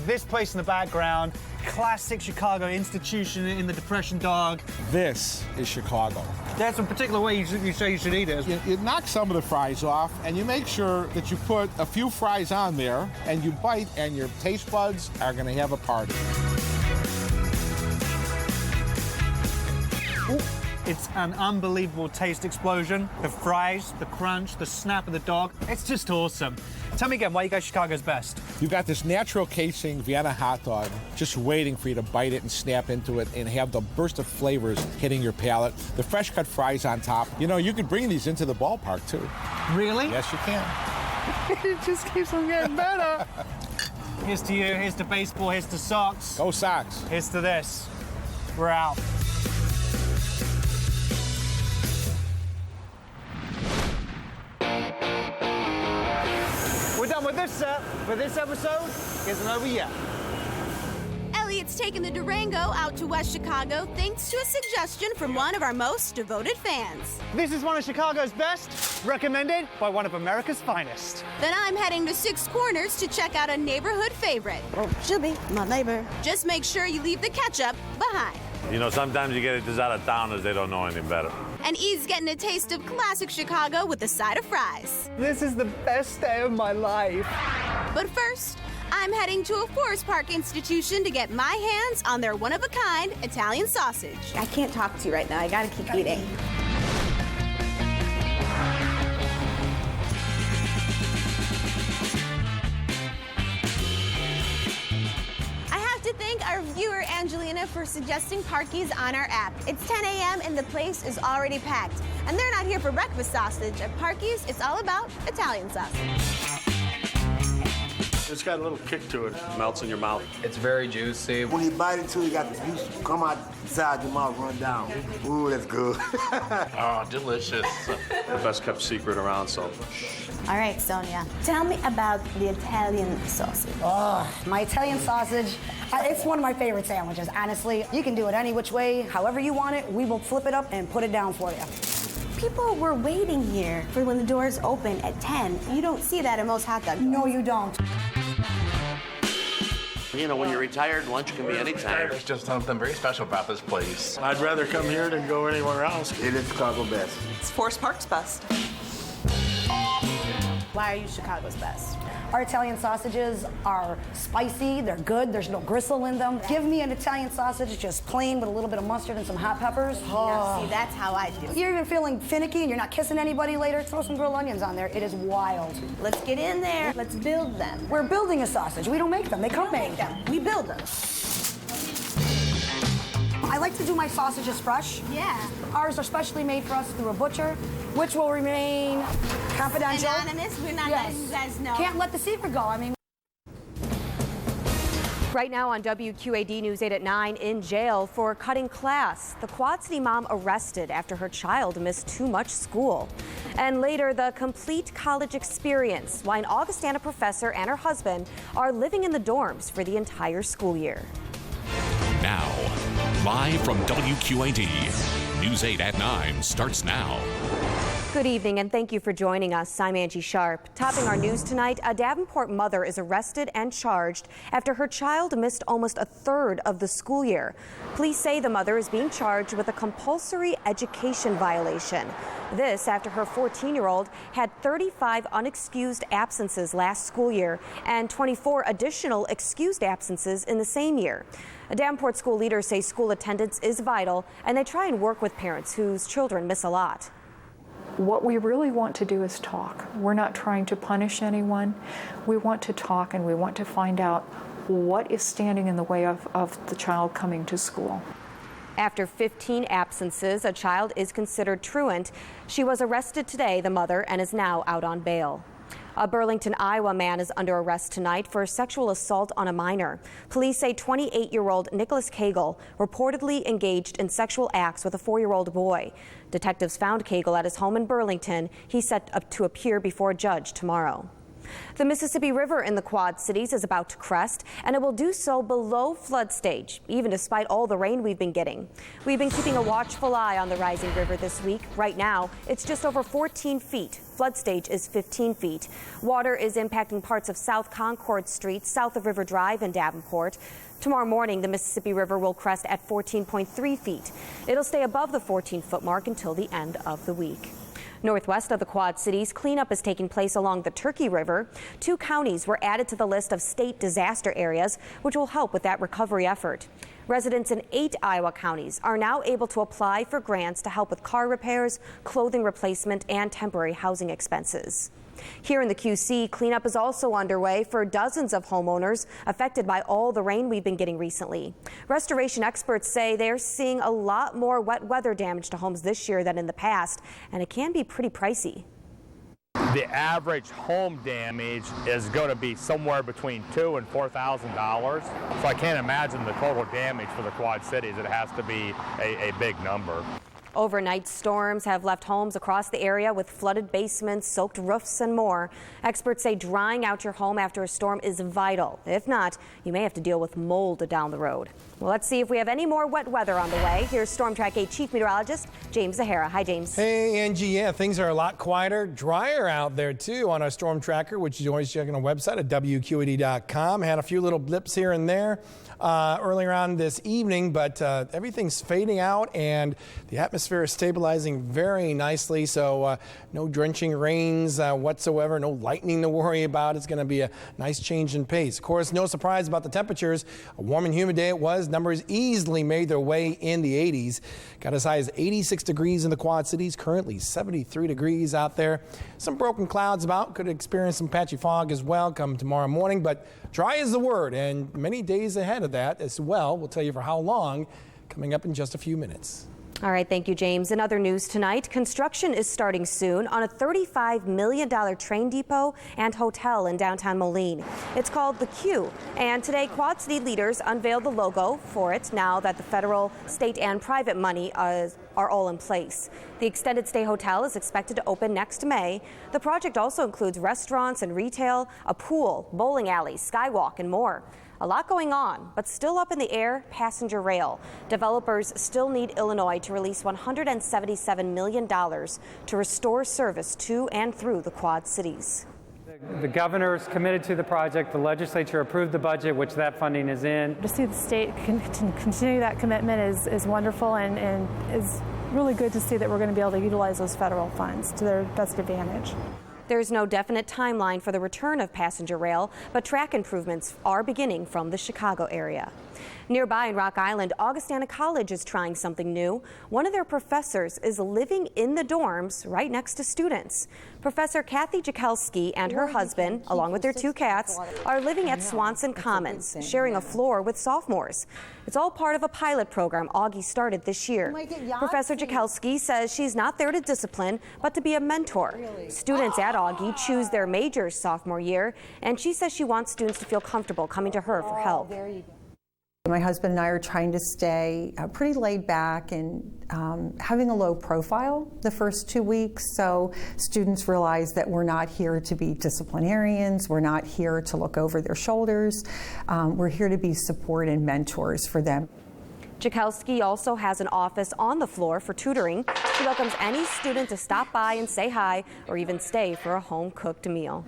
This place in the background, classic Chicago institution in the Depression dog. This is Chicago. There's some particular way you say you should eat it. You knock some of the fries off, and you make sure that you put a few fries on there, and you bite, and your taste buds are gonna have a party. Ooh. It's an unbelievable taste explosion. The fries, the crunch, the snap of the dog. It's just awesome. Tell me again, why you guys Chicago's best? You got this natural casing Vienna hot dog just waiting for you to bite it and snap into it and have the burst of flavors hitting your palate. The fresh cut fries on top. You know, you could bring these into the ballpark too. Really? Yes, you can. It just keeps on getting better. Here's to you, here's to baseball, here's to Sox. Go Sox. Here's to this. We're out. We're done with this set, but this episode isn't over yet. Elliot's taking the Durango out to West Chicago thanks to a suggestion from one of our most devoted fans. This is one of Chicago's best, recommended by one of America's finest. Then I'm heading to Six Corners to check out a neighborhood favorite. Oh, she'll be my neighbor. Just make sure you leave the ketchup behind. You know, sometimes you get it just out of towners, they don't know anything better. And he's getting a taste of classic Chicago with a side of fries. This is the best day of my life. But first, I'm heading to a Forest Park institution to get my hands on their one-of-a-kind Italian sausage. I can't talk to you right now. I gotta keep eating. I have to thank our viewer Angelina for suggesting Parky's on our app. It's 10 a.m. and the place is already packed. And they're not here for breakfast sausage. At Parky's, it's all about Italian sausage. It's got a little kick to it. Melts in your mouth. It's very juicy. When you bite into it, you got the juice come out inside your mouth, run down. Ooh, that's good. Oh, delicious. The best kept secret around, so. All right, Sonia, tell me about the Italian sausage. Oh, my Italian sausage, it's one of my favorite sandwiches, honestly. You can do it any which way, however you want it. We will flip it up and put it down for you. People were waiting here for when the doors open at 10. You don't see that at most hot dog doors. No, you don't. You know, when you're retired, lunch can be any time. There's just something very special about this place. I'd rather come here than go anywhere else. It is Chicago best. It's Forest Park's best. Why are you Chicago's best? Our Italian sausages are spicy, they're good, there's no gristle in them. Give me an Italian sausage just plain with a little bit of mustard and some hot peppers. Now, see, that's how I do it. You're even feeling finicky and you're not kissing anybody later, throw some grilled onions on there. It is wild. Let's get in there. Let's build them. We're building a sausage. We don't make them. They come made. We build them. I like to do my sausages fresh. Yeah. Ours are specially made for us through a butcher, which will remain confidential. Anonymous. We're not letting you guys know. Can't let the secret go. I mean. Right now on WQAD News 8 at 9, in jail for cutting class. The Quad City mom arrested after her child missed too much school. And later, the complete college experience, why an Augustana professor and her husband are living in the dorms for the entire school year. Now, live from WQAD, News 8 at 9 starts now. Good evening and thank you for joining us. I'm Angie Sharp. Topping our news tonight, a Davenport mother is arrested and charged after her child missed almost a third of the school year. Police say the mother is being charged with a compulsory education violation. This after her 14-year-old had 35 unexcused absences last school year and 24 additional excused absences in the same year. Davenport school leaders say school attendance is vital and they try and work with parents whose children miss a lot. What we really want to do is talk. We're not trying to punish anyone. We want to talk and we want to find out what is standing in the way of the child coming to school. After 15 absences, a child is considered truant. She was arrested today, the mother, and is now out on bail. A Burlington, Iowa man is under arrest tonight for sexual assault on a minor. Police say 28-year-old Nicholas Cagle reportedly engaged in sexual acts with a 4-year-old boy. Detectives found Cagle at his home in Burlington. He's set up to appear before a judge tomorrow. The Mississippi River in the Quad Cities is about to crest, and it will do so below flood stage, even despite all the rain we've been getting. We've been keeping a watchful eye on the rising river this week. Right now, it's just over 14 feet. Flood stage is 15 feet. Water is impacting parts of South Concord Street, south of River Drive in Davenport. Tomorrow morning, the Mississippi River will crest at 14.3 feet. It'll stay above the 14-foot mark until the end of the week. Northwest of the Quad Cities, cleanup is taking place along the Turkey River. 2 counties were added to the list of state disaster areas, which will help with that recovery effort. Residents in 8 Iowa counties are now able to apply for grants to help with car repairs, clothing replacement, and temporary housing expenses. Here in the QC, cleanup is also underway for dozens of homeowners affected by all the rain we've been getting recently. Restoration experts say they're seeing a lot more wet weather damage to homes this year than in the past, and it can be pretty pricey. The average home damage is going to be somewhere between $2,000 and $4,000. So I can't imagine the total damage for the Quad Cities. It has to be a big number. Overnight storms have left homes across the area with flooded basements, soaked roofs, and more. Experts say drying out your home after a storm is vital. If not, you may have to deal with mold down the road. Well, let's see if we have any more wet weather on the way. Here's Storm Track 8 Chief Meteorologist James Zahara. Hi, James. Hey, Angie. Yeah, things are a lot quieter, drier out there, too, on our storm tracker, which you can always check on our website at WQAD.com. Had a few little blips here and there earlier on this evening, but everything's fading out and the atmosphere is stabilizing very nicely. So no drenching rains whatsoever, no lightning to worry about. It's going to be a nice change in pace. Of course, no surprise about the temperatures. A warm and humid day it was. Numbers easily made their way in the 80s. Got as high as 86 degrees in the Quad Cities, currently 73 degrees out there. Some broken clouds about, could experience some patchy fog as well come tomorrow morning, but dry is the word, and many days ahead of that as well. We'll tell you for how long, coming up in just a few minutes. All right, thank you, James. In other news tonight, construction is starting soon on a $35 million train depot and hotel in downtown Moline. It's called The Q, and today Quad City leaders unveiled the logo for it now that the federal, state, and private money are all in place. The extended stay hotel is expected to open next May. The project also includes restaurants and retail, a pool, bowling alleys, skywalk, and more. A lot going on, but still up in the air, passenger rail. Developers still need Illinois to release $177 million to restore service to and through the Quad Cities. The governor's committed to the project. The legislature approved the budget, which that funding is in. To see the state continue that commitment is wonderful and is really good to see that we're going to be able to utilize those federal funds to their best advantage. There's no definite timeline for the return of passenger rail, but track improvements are beginning from the Chicago area. Nearby in Rock Island, Augustana College is trying something new. One of their professors is living in the dorms right next to students. Professor Kathy Jakelski and her husband, along with their 2 cats, are living at Swanson Commons, sharing a floor with sophomores. It's all part of a pilot program Augie started this year. Professor Jakelski says she's not there to discipline, but to be a mentor. Students at Augie choose their majors sophomore year, and she says she wants students to feel comfortable coming to her for help. My husband and I are trying to stay pretty laid back and having a low profile the first 2 weeks, so students realize that we're not here to be disciplinarians, we're not here to look over their shoulders, we're here to be support and mentors for them. Jakelski also has an office on the floor for tutoring. She welcomes any student to stop by and say hi or even stay for a home-cooked meal.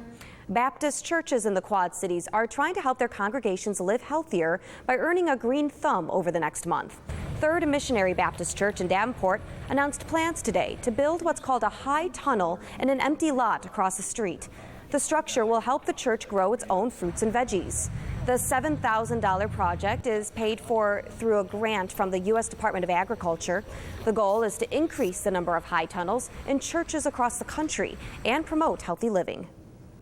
Baptist churches in the Quad Cities are trying to help their congregations live healthier by earning a green thumb over the next month. Third Missionary Baptist Church in Davenport announced plans today to build what's called a high tunnel in an empty lot across the street. The structure will help the church grow its own fruits and veggies. The $7,000 project is paid for through a grant from the U.S. Department of Agriculture. The goal is to increase the number of high tunnels in churches across the country and promote healthy living.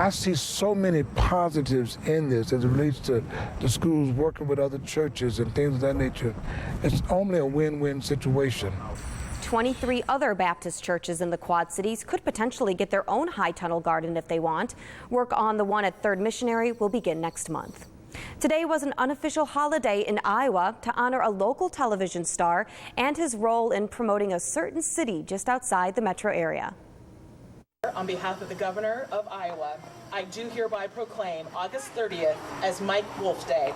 I see so many positives in this as it relates to the schools working with other churches and things of that nature. It's only a win-win situation. 23 other Baptist churches in the Quad Cities could potentially get their own high tunnel garden if they want. Work on the one at Third Missionary will begin next month. Today was an unofficial holiday in Iowa to honor a local television star and his role in promoting a certain city just outside the metro area. On behalf of the Governor of Iowa, I do hereby proclaim August 30th as Mike Wolf Day.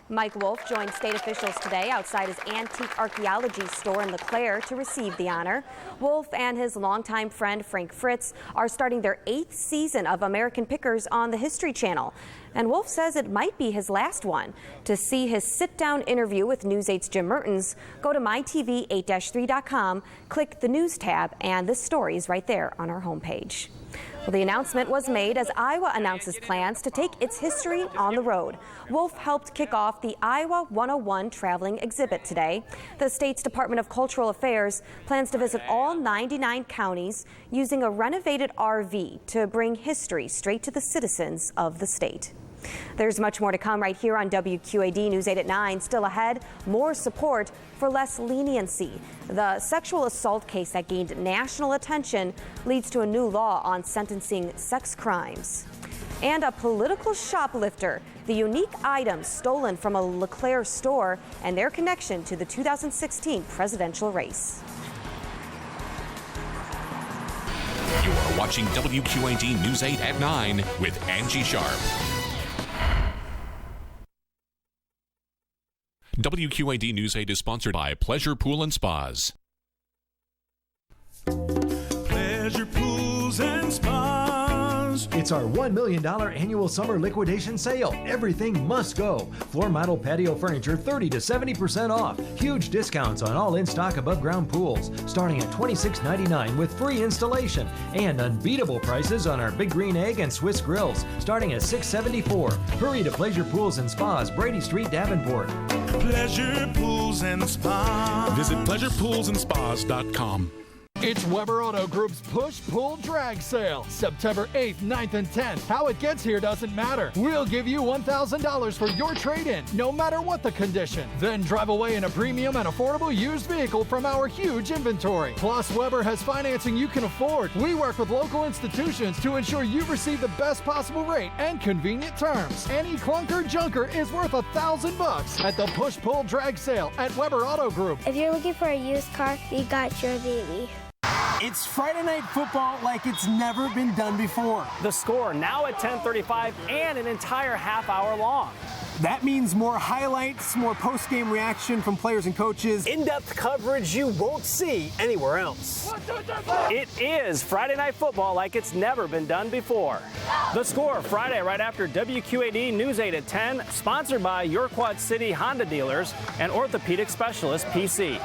Mike Wolf joined state officials today outside his antique archaeology store in LeClaire to receive the honor. Wolf and his longtime friend Frank Fritz are starting their 8th season of American Pickers on the History Channel. And Wolf says it might be his last one. To see his sit-down interview with News 8's Jim Mertens, go to mytv8-3.com, click the News tab, and this story is right there on our homepage. Well, the announcement was made as Iowa announces plans to take its history on the road. Wolf helped kick off the Iowa 101 traveling exhibit today. The state's Department of Cultural Affairs plans to visit all 99 counties using a renovated RV to bring history straight to the citizens of the state. There's much more to come right here on WQAD News 8 at 9. Still ahead, more support for less leniency. The sexual assault case that gained national attention leads to a new law on sentencing sex crimes. And a political shoplifter, the unique items stolen from a LeClaire store and their connection to the 2016 presidential race. You are watching WQAD News 8 at 9 with Angie Sharp. WQAD News 8 is sponsored by Pleasure Pool and Spas. Pleasure Pools and Spas. It's our $1 million annual summer liquidation sale. Everything must go. Floor model patio furniture 30 to 70% off. Huge discounts on all in-stock above-ground pools, starting at $26.99 with free installation. And unbeatable prices on our Big Green Egg and Swiss grills, starting at $6.74. Hurry to Pleasure Pools and Spas, Brady Street, Davenport. Pleasure Pools and Spas. Visit pleasurepoolsandspas.com. It's Weber Auto Group's Push-Pull Drag Sale, September 8th, 9th, and 10th. How it gets here doesn't matter. We'll give you $1,000 for your trade-in, no matter what the condition. Then drive away in a premium and affordable used vehicle from our huge inventory. Plus, Weber has financing you can afford. We work with local institutions to ensure you receive the best possible rate and convenient terms. Any clunker junker is worth $1,000 at the Push-Pull Drag Sale at Weber Auto Group. If you're looking for a used car, we got your baby. It's Friday night football like it's never been done before. The Score now at 10:35 and an entire half hour long. That means more highlights, more post-game reaction from players and coaches. In-depth coverage you won't see anywhere else. It is Friday night football like it's never been done before. The Score Friday right after WQAD News 8 at 10, sponsored by your Quad City Honda dealers and orthopedic specialist PC.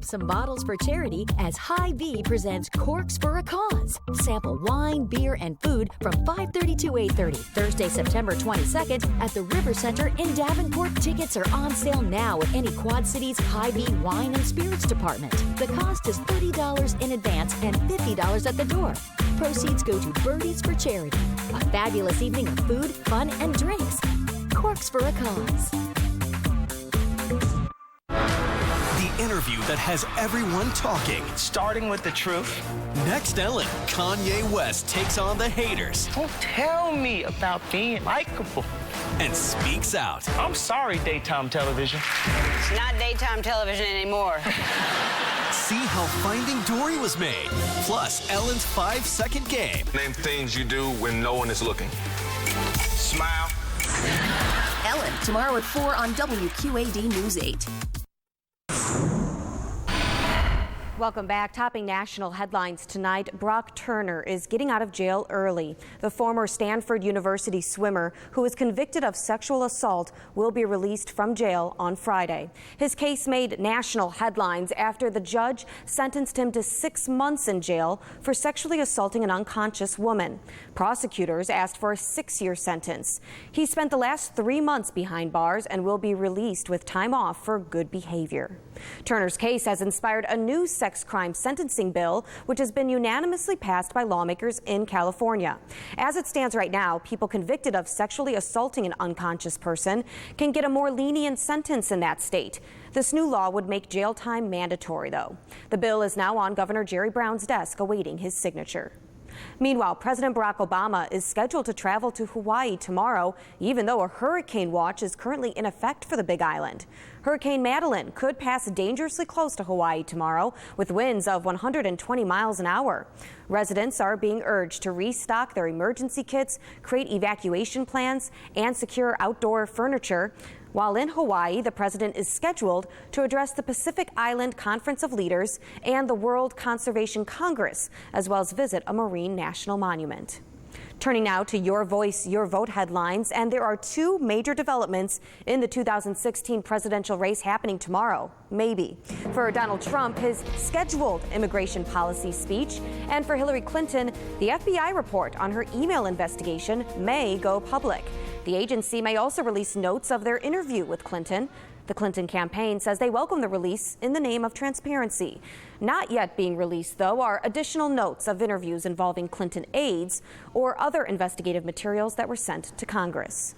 pop some bottles for charity as Hy-Vee presents Corks for a Cause. Sample wine, beer, and food from 5:30 to 8:30, Thursday, September 22nd at the River Center in Davenport. Tickets are on sale now at any Quad Cities Hy-Vee Wine and Spirits department. The cost is $30 in advance and $50 at the door. Proceeds go to Birdies for Charity. A fabulous evening of food, fun, and drinks. Corks for a Cause. The interview that has everyone talking. Starting with the truth. Next, Ellen, Kanye West takes on the haters. Don't tell me about being likable. And speaks out. I'm sorry, daytime television. It's not daytime television anymore. See how Finding Dory was made. Plus, Ellen's 5-second game. Name things you do when no one is looking. Smile. Ellen, tomorrow at 4 on WQAD News 8. Welcome back. Topping national headlines tonight, Brock Turner is getting out of jail early. The former Stanford University swimmer who was convicted of sexual assault will be released from jail on Friday. His case made national headlines after the judge sentenced him to 6 months in jail for sexually assaulting an unconscious woman. Prosecutors asked for a 6-year sentence. He spent the last 3 months behind bars and will be released with time off for good behavior. Turner's case has inspired a new sex crime sentencing bill, which has been unanimously passed by lawmakers in California. As it stands right now, people convicted of sexually assaulting an unconscious person can get a more lenient sentence in that state. This new law would make jail time mandatory, though. The bill is now on Governor Jerry Brown's desk awaiting his signature. Meanwhile, President Barack Obama is scheduled to travel to Hawaii tomorrow, even though a hurricane watch is currently in effect for the Big Island. Hurricane Madeline could pass dangerously close to Hawaii tomorrow with winds of 120 miles an hour. Residents are being urged to restock their emergency kits, create evacuation plans, and secure outdoor furniture. While in Hawaii, the president is scheduled to address the Pacific Island Conference of Leaders and the World Conservation Congress, as well as visit a marine national monument. Turning now to Your Voice, Your Vote headlines, and there are 2 major developments in the 2016 presidential race happening tomorrow, maybe. For Donald Trump, his scheduled immigration policy speech, and for Hillary Clinton, the FBI report on her email investigation may go public. The agency may also release notes of their interview with Clinton. The Clinton campaign says they welcome the release in the name of transparency. Not yet being released, though, are additional notes of interviews involving Clinton aides or other investigative materials that were sent to Congress.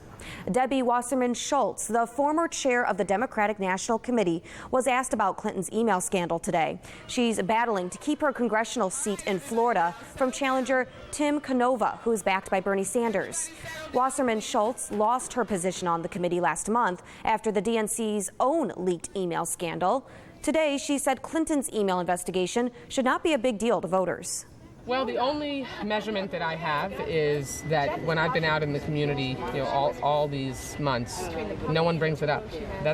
Debbie Wasserman Schultz, the former chair of the Democratic National Committee, was asked about Clinton's email scandal today. She's battling to keep her congressional seat in Florida from challenger Tim Canova, who is backed by Bernie Sanders. Wasserman Schultz lost her position on the committee last month after the DNC's own leaked email scandal. Today, she said Clinton's email investigation should not be a big deal to voters. Well, the only measurement that I have is that when I've been out in the community, all these months, no one brings it up.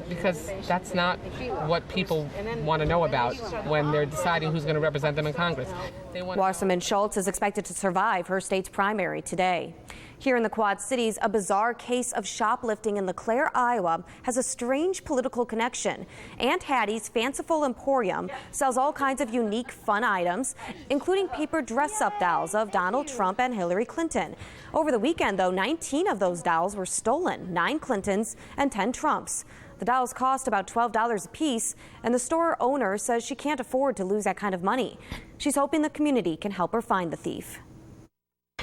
Because that's not what people want to know about when they're deciding who's going to represent them in Congress. Wasserman Schultz is expected to survive her state's primary today. Here in the Quad Cities, a bizarre case of shoplifting in LeClaire, Iowa has a strange political connection. Aunt Hattie's Fanciful Emporium sells all kinds of unique, fun items, including paper dress-up dolls of Donald Trump and Hillary Clinton. Over the weekend, though, 19 of those dolls were stolen, 9 Clintons and 10 Trumps. The dolls cost about $12 a piece, and the store owner says she can't afford to lose that kind of money. She's hoping the community can help her find the thief.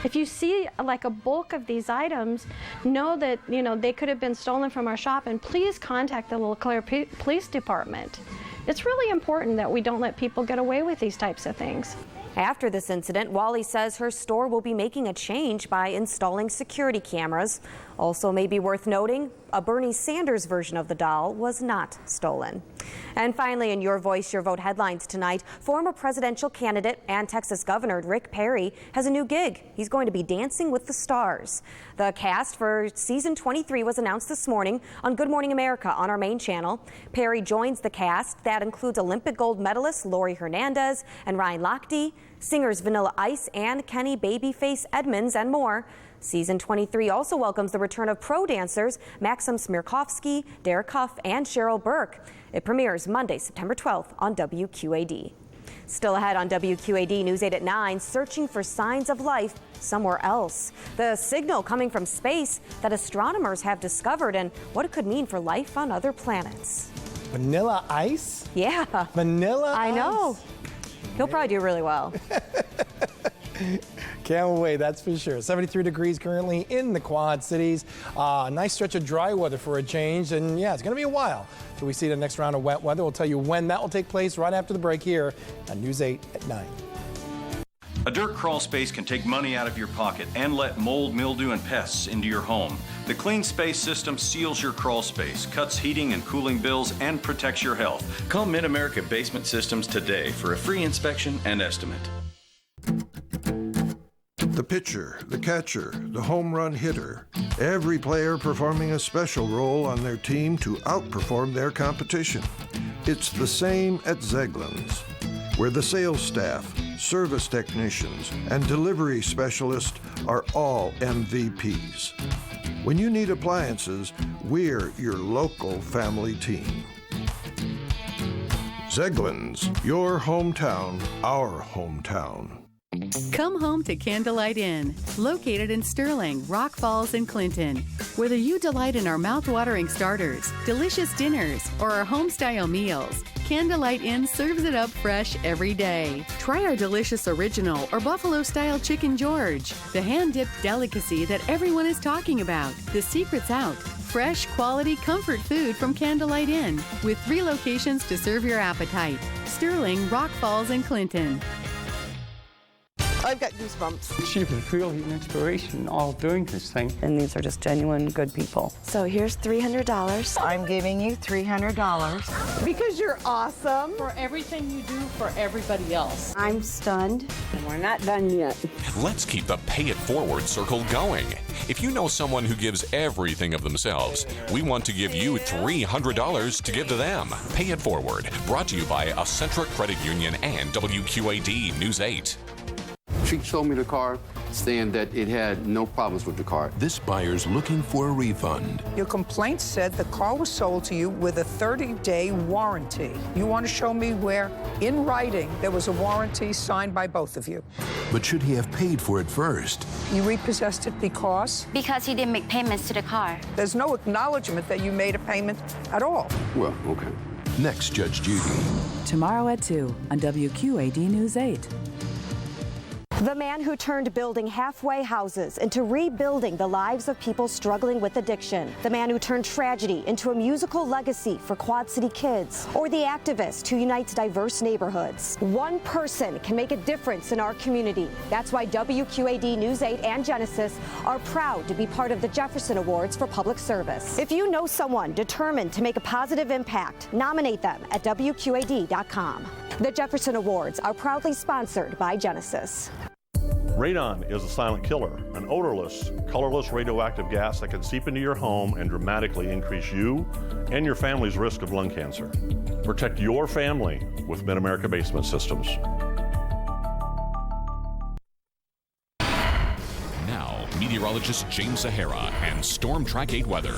If you see like a bulk of these items, know that they could have been stolen from our shop, and please contact the LeClaire Police Department. It's really important that we don't let people get away with these types of things. After this incident, Wally says her store will be making a change by installing security cameras. Also, may be worth noting, a Bernie Sanders version of the doll was not stolen. And finally, in Your Voice, Your Vote headlines tonight, former presidential candidate and Texas Governor Rick Perry has a new gig. He's going to be Dancing with the Stars. The cast for season 23 was announced this morning on Good Morning America on our main channel. Perry joins the cast that includes Olympic gold medalist Lori Hernandez and Ryan Lochte, singers Vanilla Ice and Kenny Babyface Edmonds, and more. Season 23 also welcomes the return of pro dancers Maxim Smirkovsky, Derek Huff, and Cheryl Burke. It premieres Monday, September 12th on WQAD. Still ahead on WQAD News 8 at 9, searching for signs of life somewhere else. The signal coming from space that astronomers have discovered and what it could mean for life on other planets. Vanilla ice? Yeah. Vanilla ice? I know. He'll probably do really well. Can't wait, that's for sure. 73 degrees currently in the Quad Cities. Nice stretch of dry weather for a change, and yeah, it's going to be a while till we see the next round of wet weather. We'll tell you when that will take place right after the break here on News 8 at 9. A dirt crawl space can take money out of your pocket and let mold, mildew, and pests into your home. The Clean Space system seals your crawl space, cuts heating and cooling bills, and protects your health. Call Mid-America Basement Systems today for a free inspection and estimate. The pitcher, the catcher, the home run hitter. Every player performing a special role on their team to outperform their competition. It's the same at Zeglin's, where the sales staff, service technicians, and delivery specialists are all MVPs. When you need appliances, we're your local family team. Zeglin's, your hometown, our hometown. Come home to Candlelight Inn, located in Sterling, Rock Falls, and Clinton. Whether you delight in our mouth-watering starters, delicious dinners, or our home-style meals, Candlelight Inn serves it up fresh every day. Try our delicious original or buffalo-style Chicken George, the hand-dipped delicacy that everyone is talking about. The secret's out. Fresh, quality, comfort food from Candlelight Inn, with 3 locations to serve your appetite. Sterling, Rock Falls, and Clinton. I've got goosebumps. She was really an inspiration all doing this thing. And these are just genuine good people. So here's $300. I'm giving you $300. Because you're awesome. For everything you do for everybody else. I'm stunned. And we're not done yet. Let's keep the Pay It Forward circle going. If you know someone who gives everything of themselves, we want to give you $300 to give to them. Pay It Forward, brought to you by Accentra Credit Union and WQAD News 8. She showed me the car, saying that it had no problems with the car. This buyer's looking for a refund. Your complaint said the car was sold to you with a 30-day warranty. You want to show me where, in writing, there was a warranty signed by both of you? But should he have paid for it first? You repossessed it because? Because he didn't make payments to the car. There's no acknowledgement that you made a payment at all. Well, okay. Next, Judge Judy. Tomorrow at 2 on WQAD News 8. The man who turned building halfway houses into rebuilding the lives of people struggling with addiction. The man who turned tragedy into a musical legacy for Quad City kids. Or the activist who unites diverse neighborhoods. One person can make a difference in our community. That's why WQAD News 8 and Genesis are proud to be part of the Jefferson Awards for Public Service. If you know someone determined to make a positive impact, nominate them at WQAD.com. The Jefferson Awards are proudly sponsored by Genesis. Radon is a silent killer, an odorless, colorless radioactive gas that can seep into your home and dramatically increase you and your family's risk of lung cancer. Protect your family with Mid-America Basement Systems. Now, meteorologist James Sahara and Storm Track 8 weather.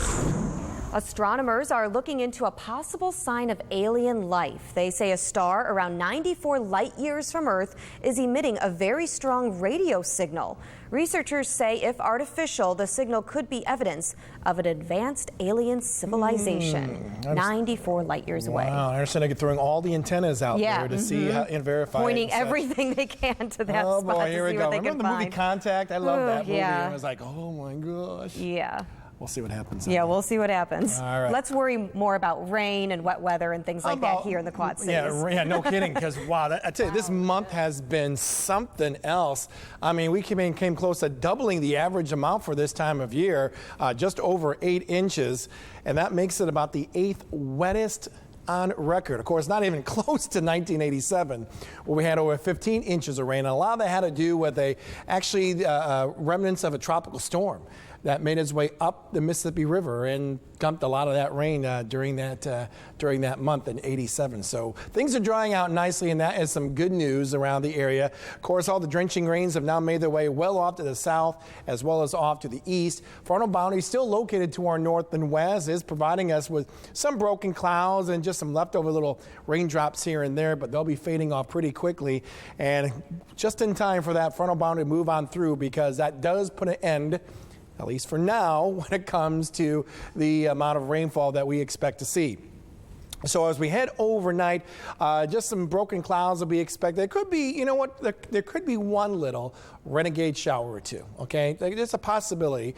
Astronomers are looking into a possible sign of alien life. They say a star around 94 light years from Earth is emitting a very strong radio signal. Researchers say if artificial, the signal could be evidence of an advanced alien civilization 94 light years away. Wow, I understand they're throwing all the antennas out there to see how, and verify. Pointing everything they can to that spot boy, here to we see go. what they Remember can the movie find. Contact? I love that movie. Yeah. I was like, oh my gosh. Yeah. We'll see what happens. Yeah, we'll see what happens. All right. Let's worry more about rain and wet weather and things like that here in the Quad Cities. Yeah, no kidding. Because wow, I tell you, this month has been something else. I mean, we came close to doubling the average amount for this time of year, just over 8 inches, and that makes it about the 8th wettest on record. Of course, not even close to 1987, where we had over 15 inches of rain. And a lot of that had to do with remnants of a tropical storm that made its way up the Mississippi River and dumped a lot of that rain during that month in '87. So things are drying out nicely, and that is some good news around the area. Of course, all the drenching rains have now made their way well off to the south as well as off to the east. Frontal boundary still located to our north and west is providing us with some broken clouds and just some leftover little raindrops here and there, but they'll be fading off pretty quickly, and just in time for that frontal boundary to move on through, because that does put an end, at least for now, when it comes to the amount of rainfall that we expect to see. So as we head overnight, just some broken clouds will be expected. There could be, you know what, there could be one little renegade shower or two, okay? There's a possibility.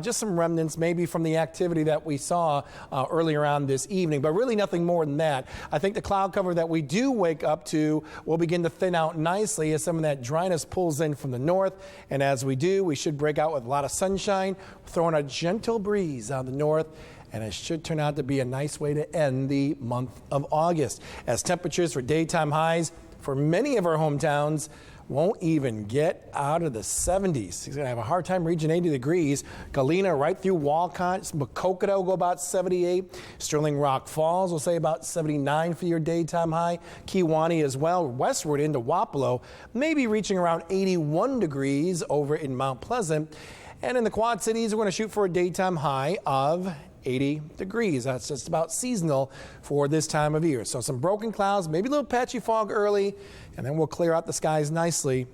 Just some remnants maybe from the activity that we saw earlier on this evening, but really nothing more than that. I think the cloud cover that we do wake up to will begin to thin out nicely as some of that dryness pulls in from the north. And as we do, we should break out with a lot of sunshine, throwing a gentle breeze on the north. And it should turn out to be a nice way to end the month of August, as temperatures for daytime highs for many of our hometowns won't even get out of the 70s. He's going to have a hard time reaching 80 degrees. Galena right through Walcott. Maquoketa will go about 78. Sterling Rock Falls will say about 79 for your daytime high. Kewaunee as well. Westward into Wapello, maybe reaching around 81 degrees over in Mount Pleasant. And in the Quad Cities, we're going to shoot for a daytime high of 80 degrees. That's just about seasonal for this time of year. So some broken clouds, maybe a little patchy fog early, and then we'll clear out the skies nicely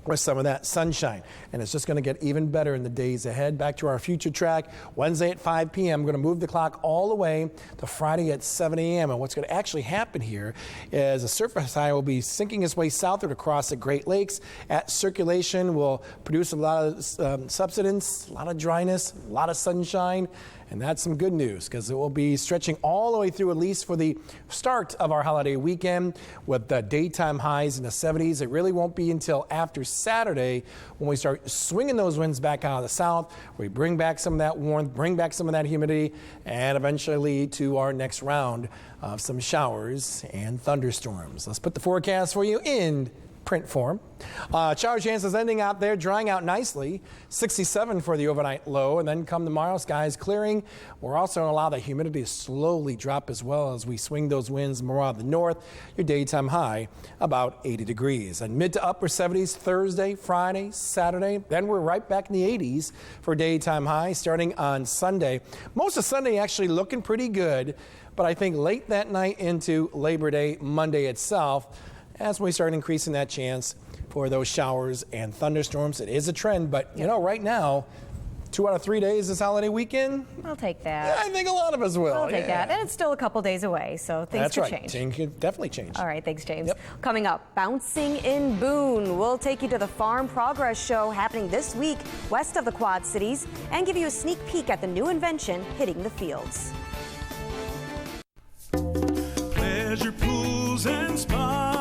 with some of that sunshine. And it's just going to get even better in the days ahead. Back to our future track. Wednesday at 5 p.m. We're going to move the clock all the way to Friday at 7 a.m. And what's going to actually happen here is a surface high will be sinking its way southward across the Great Lakes. At circulation will produce a lot of subsidence, a lot of dryness, a lot of sunshine. And that's some good news, because it will be stretching all the way through, at least for the start of our holiday weekend, with the daytime highs in the 70s. It really won't be until after Saturday when we start swinging those winds back out of the south. We bring back some of that warmth, bring back some of that humidity, and eventually lead to our next round of some showers and thunderstorms. Let's put the forecast for you in print form. Shower chances ending out there, drying out nicely. 67 for the overnight low, and then come tomorrow, skies clearing. We're also going to allow the humidity to slowly drop as well as we swing those winds more out of the north. Your daytime high about 80 degrees. And mid to upper 70s Thursday, Friday, Saturday. Then we're right back in the 80s for daytime high starting on Sunday. Most of Sunday actually looking pretty good, but I think late that night into Labor Day, Monday itself, as we start increasing that chance for those showers and thunderstorms. It is a trend, but you know, right now, 2 out of 3 days this holiday weekend. I'll take that. I think a lot of us will. I'll take that. And it's still a couple days away, so things could change. Things could definitely change. All right, thanks, James. Coming up, Bouncing in Boone. We'll take you to the Farm Progress Show happening this week west of the Quad Cities and give you a sneak peek at the new invention hitting the fields. Pleasure pools and spas.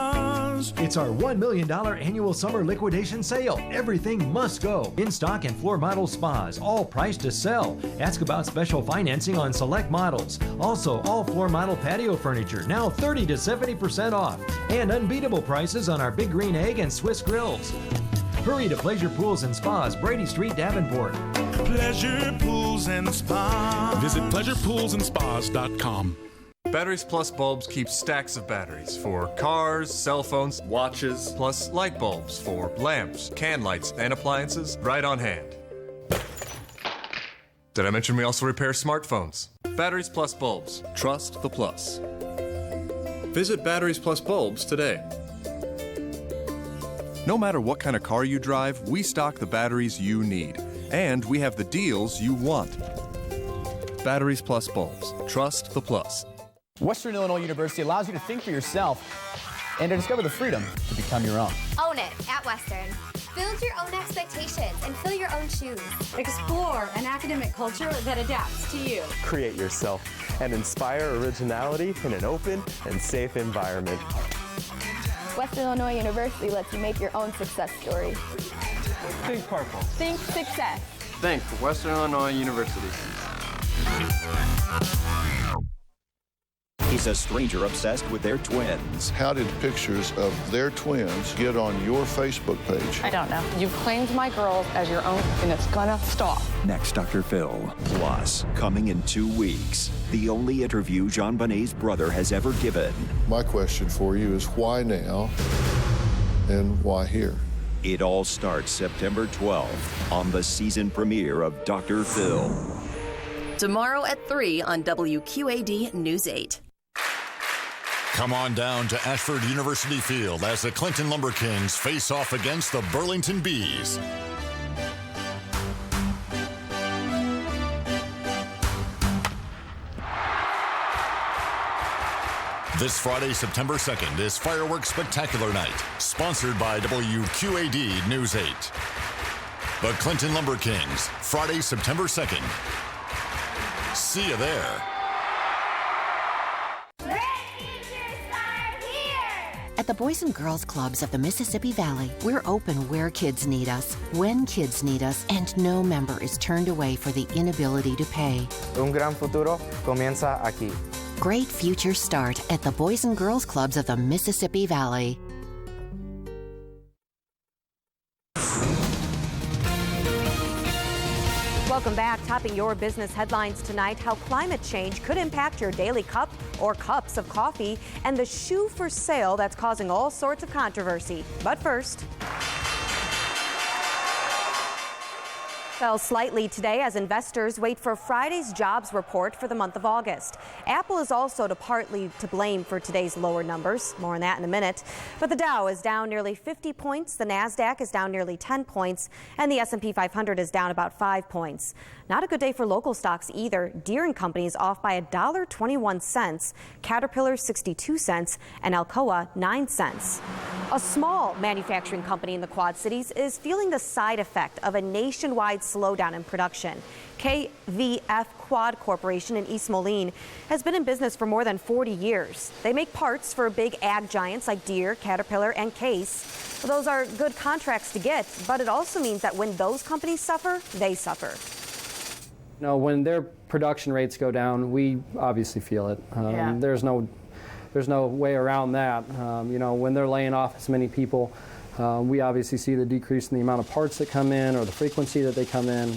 It's our $1 million annual summer liquidation sale. Everything must go. In stock and floor model spas, all priced to sell. Ask about special financing on select models. Also, all floor model patio furniture, now 30 to 70% off. And unbeatable prices on our Big Green Egg and Swiss grills. Hurry to Pleasure Pools and Spas, Brady Street, Davenport. Pleasure Pools and Spas. Visit pleasurepoolsandspas.com. Batteries Plus bulbs keep stacks of batteries for cars, cell phones, watches, plus light bulbs for lamps, can lights, and appliances right on hand. Did I mention we also repair smartphones? Batteries Plus bulbs. Trust the plus. Visit Batteries Plus bulbs today. No matter what kind of car you drive, we stock the batteries you need. And we have the deals you want. Batteries Plus bulbs. Trust the plus. Western Illinois University allows you to think for yourself and to discover the freedom to become your own. Own it at Western. Build your own expectations and fill your own shoes. Explore an academic culture that adapts to you. Create yourself and inspire originality in an open and safe environment. Western Illinois University lets you make your own success story. Think purple. Think success. Think Western Illinois University. He's a stranger obsessed with their twins. How did pictures of their twins get on your Facebook page? I don't know. You've claimed my girls as your own, and it's gonna stop. Next, Dr. Phil. Plus, coming in 2 weeks, the only interview JonBenet's brother has ever given. My question for you is why now and why here? It all starts September 12th on the season premiere of Dr. Phil. Tomorrow at 3 on WQAD News 8. Come on down to Ashford University Field as the Clinton Lumber Kings face off against the Burlington Bees. This Friday, September 2nd, is Fireworks Spectacular Night, sponsored by WQAD News 8. The Clinton Lumber Kings, Friday, September 2nd. See you there. At the Boys and Girls Clubs of the Mississippi Valley, we're open where kids need us, when kids need us, and no member is turned away for the inability to pay. Un gran futuro comienza aquí. Great futures start at the Boys and Girls Clubs of the Mississippi Valley. Welcome back. Topping your business headlines tonight, how climate change could impact your daily cup or cups of coffee, and the shoe for sale that's causing all sorts of controversy. But first, fell slightly today as investors wait for Friday's jobs report for the month of August. Apple is also partly to blame for today's lower numbers. More on that in a minute. But the Dow is down nearly 50 points. The NASDAQ is down nearly 10 points. And the S&P 500 is down about 5 points. Not a good day for local stocks either. Deere & Company is off by $1.21, Caterpillar 62 cents, and Alcoa 9 cents. A small manufacturing company in the Quad Cities is feeling the side effect of a nationwide slowdown in production. KVF Quad Corporation in East Moline has been in business for more than 40 years. They make parts for big ag giants like Deere, Caterpillar, and Case. Those are good contracts to get, but it also means that when those companies suffer, they suffer. You know, when their production rates go down, we obviously feel it. There's no way around that. You know, when they're laying off as many people, we obviously see the decrease in the amount of parts that come in or the frequency that they come in.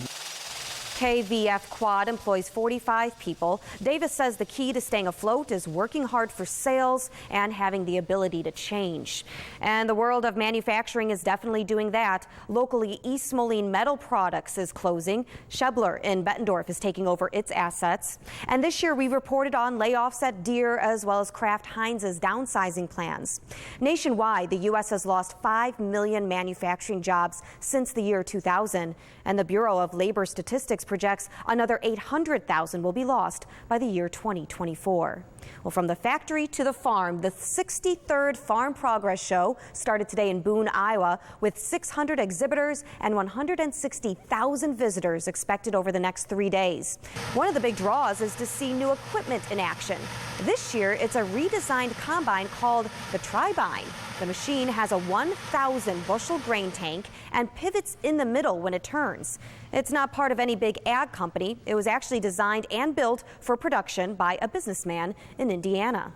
KVF Quad employs 45 people. Davis says the key to staying afloat is working hard for sales and having the ability to change. And the world of manufacturing is definitely doing that. Locally, East Moline Metal Products is closing. Schebler in Bettendorf is taking over its assets. And this year we reported on layoffs at Deere as well as Kraft Heinz's downsizing plans. Nationwide, the U.S. has lost 5 million manufacturing jobs since the year 2000. And the Bureau of Labor Statistics projects another 800,000 will be lost by the year 2024. Well, from the factory to the farm, the 63rd Farm Progress Show started today in Boone, Iowa, with 600 exhibitors and 160,000 visitors expected over the next 3 days. One of the big draws is to see new equipment in action. This year, it's a redesigned combine called the Tribine. The machine has a 1,000 bushel grain tank and pivots in the middle when it turns. It's not part of any big ag company. It was actually designed and built for production by a businessman in Indiana.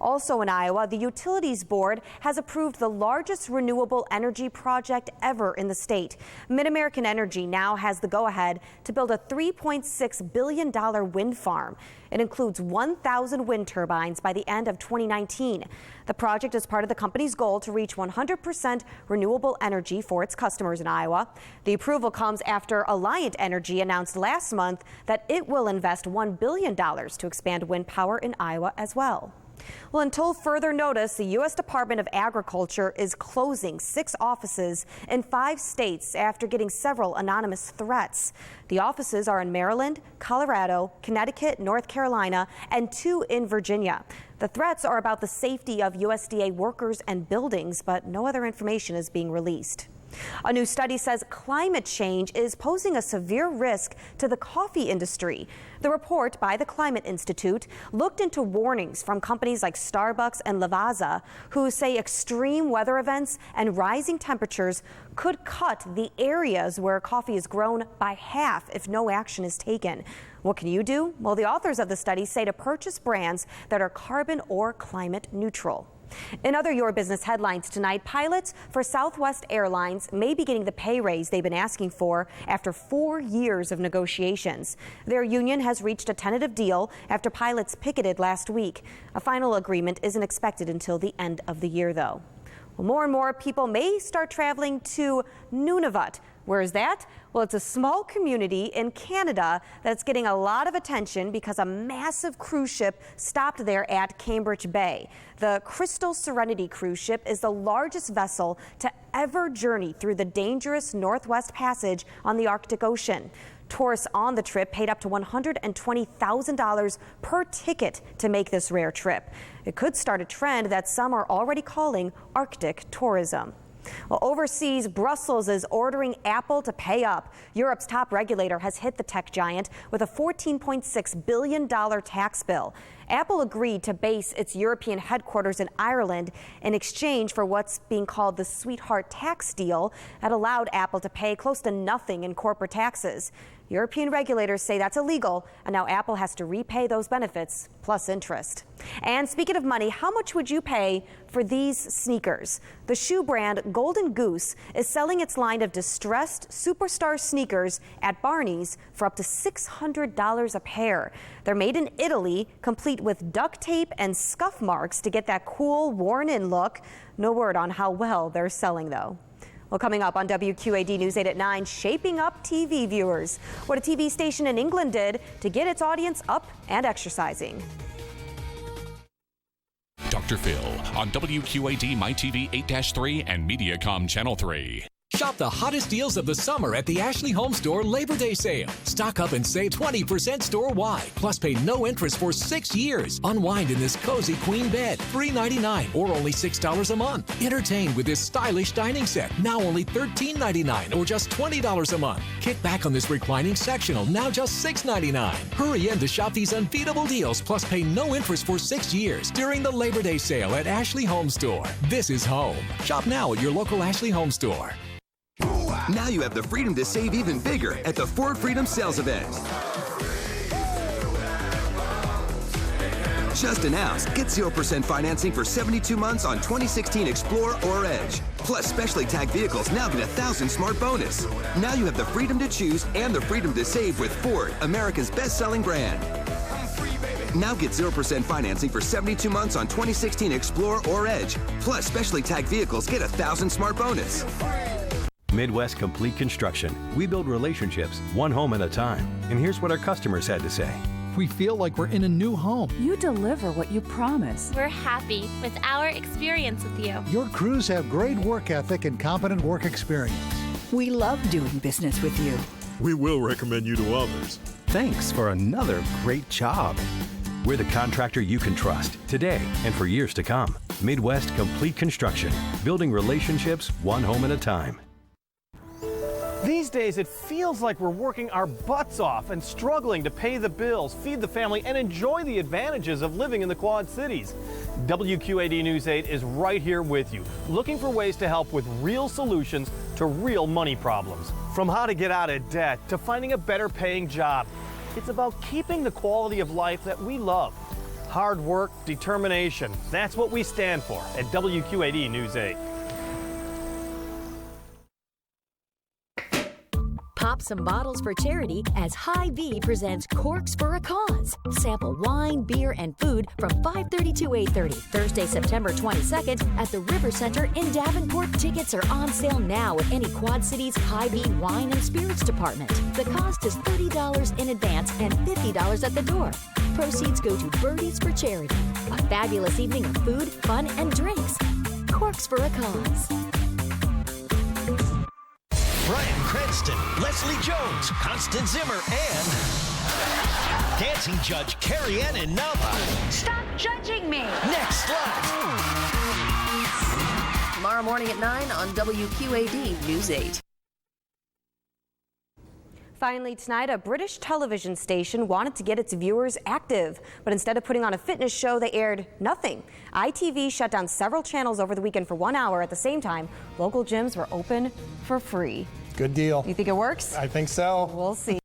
Also in Iowa, the Utilities Board has approved the largest renewable energy project ever in the state. MidAmerican Energy now has the go-ahead to build a $3.6 billion wind farm. It includes 1,000 wind turbines by the end of 2019. The project is part of the company's goal to reach 100% renewable energy for its customers in Iowa. The approval comes after Alliant Energy announced last month that it will invest $1 billion to expand wind power in Iowa as well. Well, until further notice, the U.S. Department of Agriculture is closing 6 offices in 5 states after getting several anonymous threats. The offices are in Maryland, Colorado, Connecticut, North Carolina, and 2 in Virginia. The threats are about the safety of USDA workers and buildings, but no other information is being released. A new study says climate change is posing a severe risk to the coffee industry. The report by the Climate Institute looked into warnings from companies like Starbucks and Lavazza, who say extreme weather events and rising temperatures could cut the areas where coffee is grown by half if no action is taken. What can you do? Well, the authors of the study say to purchase brands that are carbon or climate neutral. In other Your Business headlines tonight, pilots for Southwest Airlines may be getting the pay raise they've been asking for after 4 years of negotiations. Their union has reached a tentative deal after pilots picketed last week. A final agreement isn't expected until the end of the year, though. Well, more and more people may start traveling to Nunavut. Where is that? Well, it's a small community in Canada that's getting a lot of attention because a massive cruise ship stopped there at Cambridge Bay. The Crystal Serenity cruise ship is the largest vessel to ever journey through the dangerous Northwest Passage on the Arctic Ocean. Tourists on the trip paid up to $120,000 per ticket to make this rare trip. It could start a trend that some are already calling Arctic tourism. Well, overseas, Brussels is ordering Apple to pay up. Europe's top regulator has hit the tech giant with a $14.6 billion tax bill. Apple agreed to base its European headquarters in Ireland in exchange for what's being called the Sweetheart Tax deal that allowed Apple to pay close to nothing in corporate taxes. European regulators say that's illegal, and now Apple has to repay those benefits plus interest. And speaking of money, how much would you pay for these sneakers? The shoe brand Golden Goose is selling its line of distressed superstar sneakers at Barney's for up to $600 a pair. They're made in Italy, complete with duct tape and scuff marks to get that cool, worn-in look. No word on how well they're selling, though. Well, coming up on WQAD News 8 at 9, shaping up TV viewers. What a TV station in England did to get its audience up and exercising. Dr. Phil on WQAD MyTV 8-3 and Mediacom Channel 3. Shop the hottest deals of the summer at the Ashley Home Store Labor Day sale. Stock up and save 20% store-wide. Plus pay no interest for 6 years. Unwind in this cozy queen bed, $3.99 or only $6 a month. Entertain with this stylish dining set, now only $13.99 or just $20 a month. Kick back on this reclining sectional, now just $6.99. Hurry in to shop these unbeatable deals, plus pay no interest for 6 years during the Labor Day sale at Ashley Home Store. This is home. Shop now at your local Ashley Home Store. Now you have the freedom to save even bigger at the Ford Freedom Sales Event. Just announced, get 0% financing for 72 months on 2016 Explorer or Edge. Plus, specially tagged vehicles now get $1,000 smart bonus. Now you have the freedom to choose and the freedom to save with Ford, America's best-selling brand. Now get 0% financing for 72 months on 2016 Explorer or Edge. Plus, specially tagged vehicles get $1,000 smart bonus. Midwest Complete Construction. We build relationships one home at a time. And here's what our customers had to say. We feel like we're in a new home. You deliver what you promise. We're happy with our experience with you. Your crews have great work ethic and competent work experience. We love doing business with you. We will recommend you to others. Thanks for another great job. We're the contractor you can trust today and for years to come. Midwest Complete Construction. Building relationships one home at a time. These days, it feels like we're working our butts off and struggling to pay the bills, feed the family, and enjoy the advantages of living in the Quad Cities. WQAD News 8 is right here with you, looking for ways to help with real solutions to real money problems. From how to get out of debt to finding a better paying job, it's about keeping the quality of life that we love. Hard work, determination, that's what we stand for at WQAD News 8. Pop some bottles for charity as Hy-Vee presents Corks for a Cause. Sample wine, beer, and food from 5:30 to 8:30, Thursday, September 22nd at the River Center in Davenport. Tickets are on sale now at any Quad Cities Hy-Vee wine and spirits department. The cost is $30 in advance and $50 at the door. Proceeds go to Birdies for Charity. A fabulous evening of food, fun, and drinks. Corks for a Cause. Brian Cranston, Leslie Jones, Constance Zimmer, and dancing judge Carrie Ann in Napa. Stop judging me! Next live. Tomorrow tomorrow morning at 9 on WQAD News 8. Finally tonight, a British television station wanted to get its viewers active, but instead of putting on a fitness show, they aired nothing. ITV shut down several channels over the weekend for 1 hour. At the same time, local gyms were open for free. Good deal. You think it works? I think so. We'll see.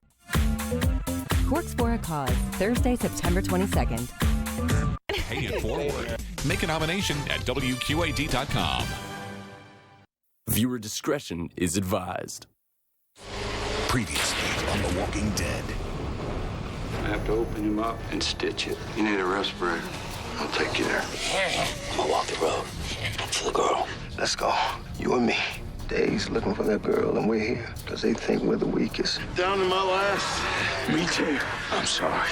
Corks for a Cause, Thursday, September 22nd. Pay it forward. Make a nomination at WQAD.com. Viewer discretion is advised. Previously on The Walking Dead. I have to open him up and stitch it. You need a respirator. I'll take you there. I'm gonna walk the road. Look for the girl. Let's go. You and me. Days looking for that girl, and we're here because they think we're the weakest. Down to my last. Me too. I'm sorry.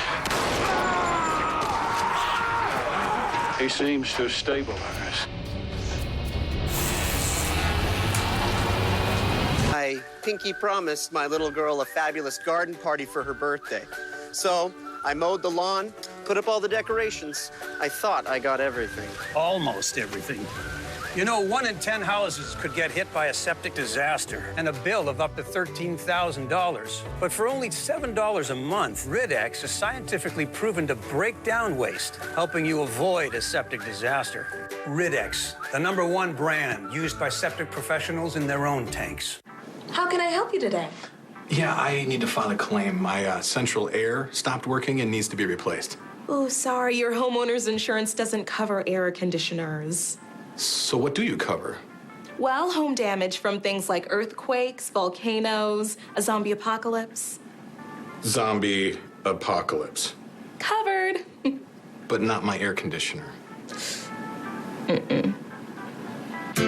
He seems to have stabilized. I pinky promised my little girl a fabulous garden party for her birthday. So I mowed the lawn, put up all the decorations. I thought I got everything. Almost everything. You know, 1 in 10 houses could get hit by a septic disaster and a bill of up to $13,000. But for only $7 a month, Rid-X is scientifically proven to break down waste, helping you avoid a septic disaster. Rid-X, the #1 brand used by septic professionals in their own tanks. How can I help you today? Yeah, I need to file a claim. My central air stopped working and needs to be replaced. Oh, sorry, your homeowner's insurance doesn't cover air conditioners. So what do you cover? Well, home damage from things like earthquakes, volcanoes, a zombie apocalypse. Zombie apocalypse. Covered. But not my air conditioner.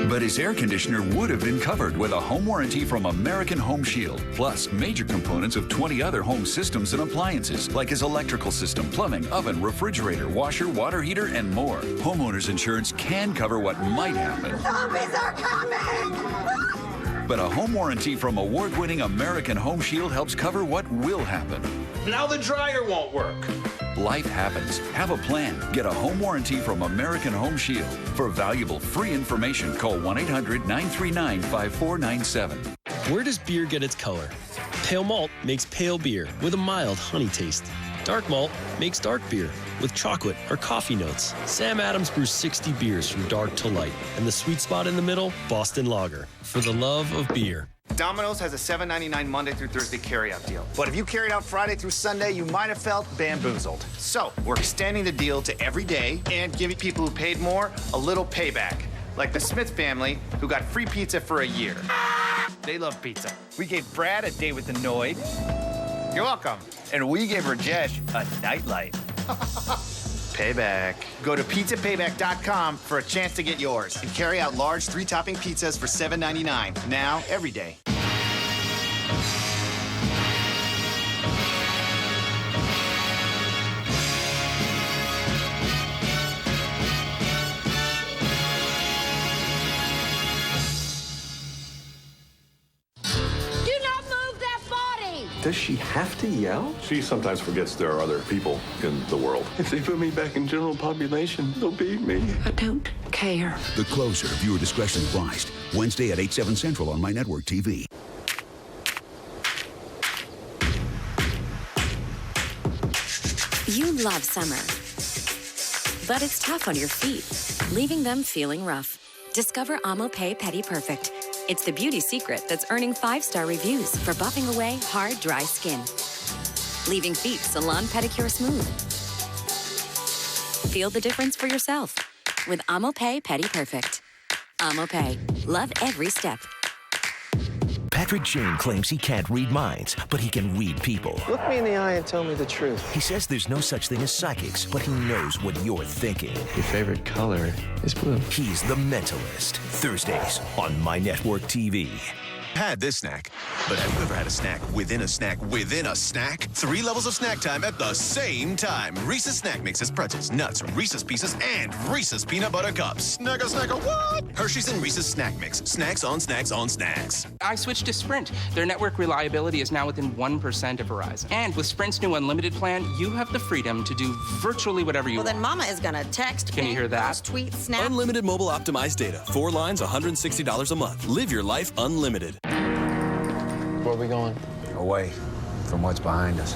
But his air conditioner would have been covered with a home warranty from American Home Shield, plus major components of 20 other home systems and appliances, like his electrical system, plumbing, oven, refrigerator, washer, water heater, and more. Homeowners insurance can cover what might happen. Zombies are coming! But a home warranty from award-winning American Home Shield helps cover what will happen. Now the dryer won't work. Life happens. Have a plan. Get a home warranty from American Home Shield. For valuable free information, call 1-800-939-5497. Where does beer get its color? Pale malt makes pale beer with a mild honey taste. Dark malt makes dark beer with chocolate or coffee notes. Sam Adams brews 60 beers from dark to light. And the sweet spot in the middle, Boston Lager. For the love of beer. Domino's has a $7.99 Monday through Thursday carryout deal. But if you carried out Friday through Sunday, you might have felt bamboozled. So we're extending the deal to every day and giving people who paid more a little payback. Like the Smith family, who got free pizza for a year. They love pizza. We gave Brad a date with the Noid. You're welcome. And we gave Rajesh a nightlight. Payback. Go to pizzapayback.com for a chance to get yours and carry out large 3-topping pizzas for $7.99 now, every day. Does she have to yell? She sometimes forgets there are other people in the world. If they put me back in general population, they'll beat me. I don't care. The Closer, viewer discretion advised. Wednesday at 8/7 Central on My Network TV. You love summer, but it's tough on your feet, leaving them feeling rough. Discover Amopay Pedi Perfect. It's the beauty secret that's earning 5-star reviews for buffing away hard, dry skin, leaving feet salon pedicure smooth. Feel the difference for yourself with Amopay Pedi Perfect. Amopay, love every step. Patrick Shane claims he can't read minds, but he can read people. Look me in the eye and tell me the truth. He says there's no such thing as psychics, but he knows what you're thinking. Your favorite color is blue. He's the Mentalist. Thursdays on My Network TV. Had this snack, but have you ever had a snack within a snack within a snack? 3 levels of snack time at the same time. Reese's Snack Mixes, pretzels, nuts, Reese's Pieces, and Reese's Peanut Butter Cups. Snacka, what? Hershey's and Reese's Snack Mix. Snacks on snacks on snacks. I switched to Sprint. Their network reliability is now within 1% of Verizon. And with Sprint's new unlimited plan, you have the freedom to do virtually whatever you want. Well, then Mama is going to text, Can you hear that? Tweet, snap. Unlimited mobile optimized data. 4 lines, $160 a month. Live your life unlimited. Where are we going? Away from what's behind us.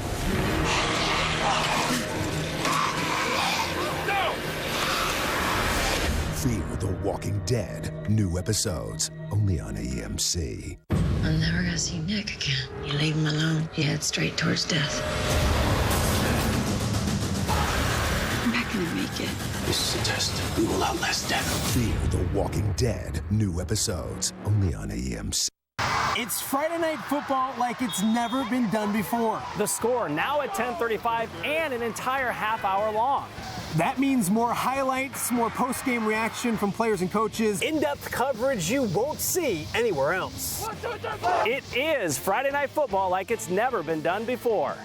Fear the Walking Dead. New episodes only on AMC. I'm never gonna see Nick again. You leave him alone, you head straight towards death. I'm not gonna make it. This is a test. We will outlast death. Fear the Walking Dead. New episodes only on AMC. It's Friday Night Football like it's never been done before. The Score now at 10:35 and an entire half hour long. That means more highlights, more post-game reaction from players and coaches. In-depth coverage you won't see anywhere else. It is Friday Night Football like it's never been done before.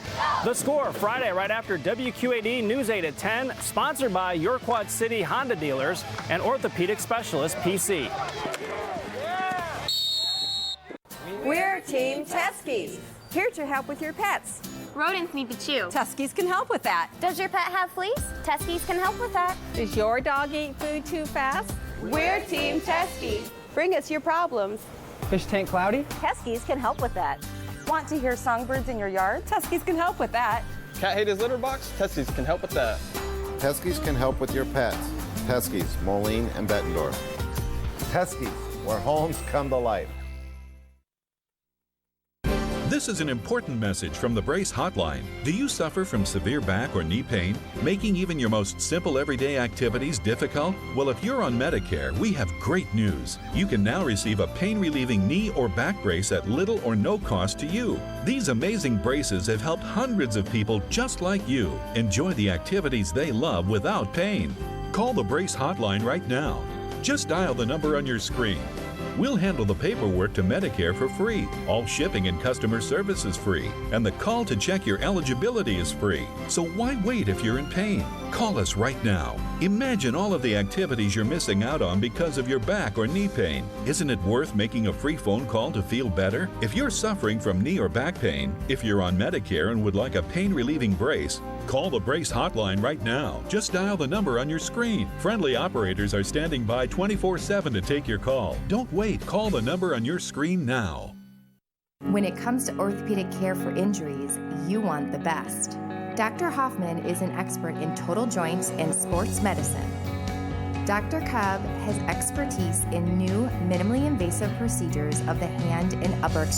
The Score Friday right after WQAD News 8 at 10, sponsored by your Quad City Honda dealers and orthopedic specialist PC. We're Team Teskies, here to help with your pets. Rodents need to chew. Teskies can help with that. Does your pet have fleas? Teskies can help with that. Does your dog eat food too fast? We're Team Teskies. Bring us your problems. Fish tank cloudy? Teskies can help with that. Want to hear songbirds in your yard? Teskies can help with that. Cat hate his litter box? Teskies can help with that. Teskies can help with your pets. Teskies, Moline and Bettendorf. Teskies, where homes come to life. This is an important message from the Brace Hotline. Do you suffer from severe back or knee pain, making even your most simple everyday activities difficult? Well, if you're on Medicare, we have great news. You can now receive a pain-relieving knee or back brace at little or no cost to you. These amazing braces have helped hundreds of people just like you enjoy the activities they love without pain. Call the Brace Hotline right now. Just dial the number on your screen. We'll handle the paperwork to Medicare for free. All shipping and customer service is free. And the call to check your eligibility is free. So why wait if you're in pain? Call us right now. Imagine all of the activities you're missing out on because of your back or knee pain. Isn't it worth making a free phone call to feel better? If you're suffering from knee or back pain, if you're on Medicare and would like a pain-relieving brace, call the Brace Hotline right now. Just dial the number on your screen. Friendly operators are standing by 24/7 to take your call. Don't wait. Call the number on your screen now. When it comes to orthopedic care for injuries, you want the best. Dr. Hoffman is an expert in total joints and sports medicine. Dr. Cobb has expertise in new, minimally invasive procedures of the hand and upper extremity.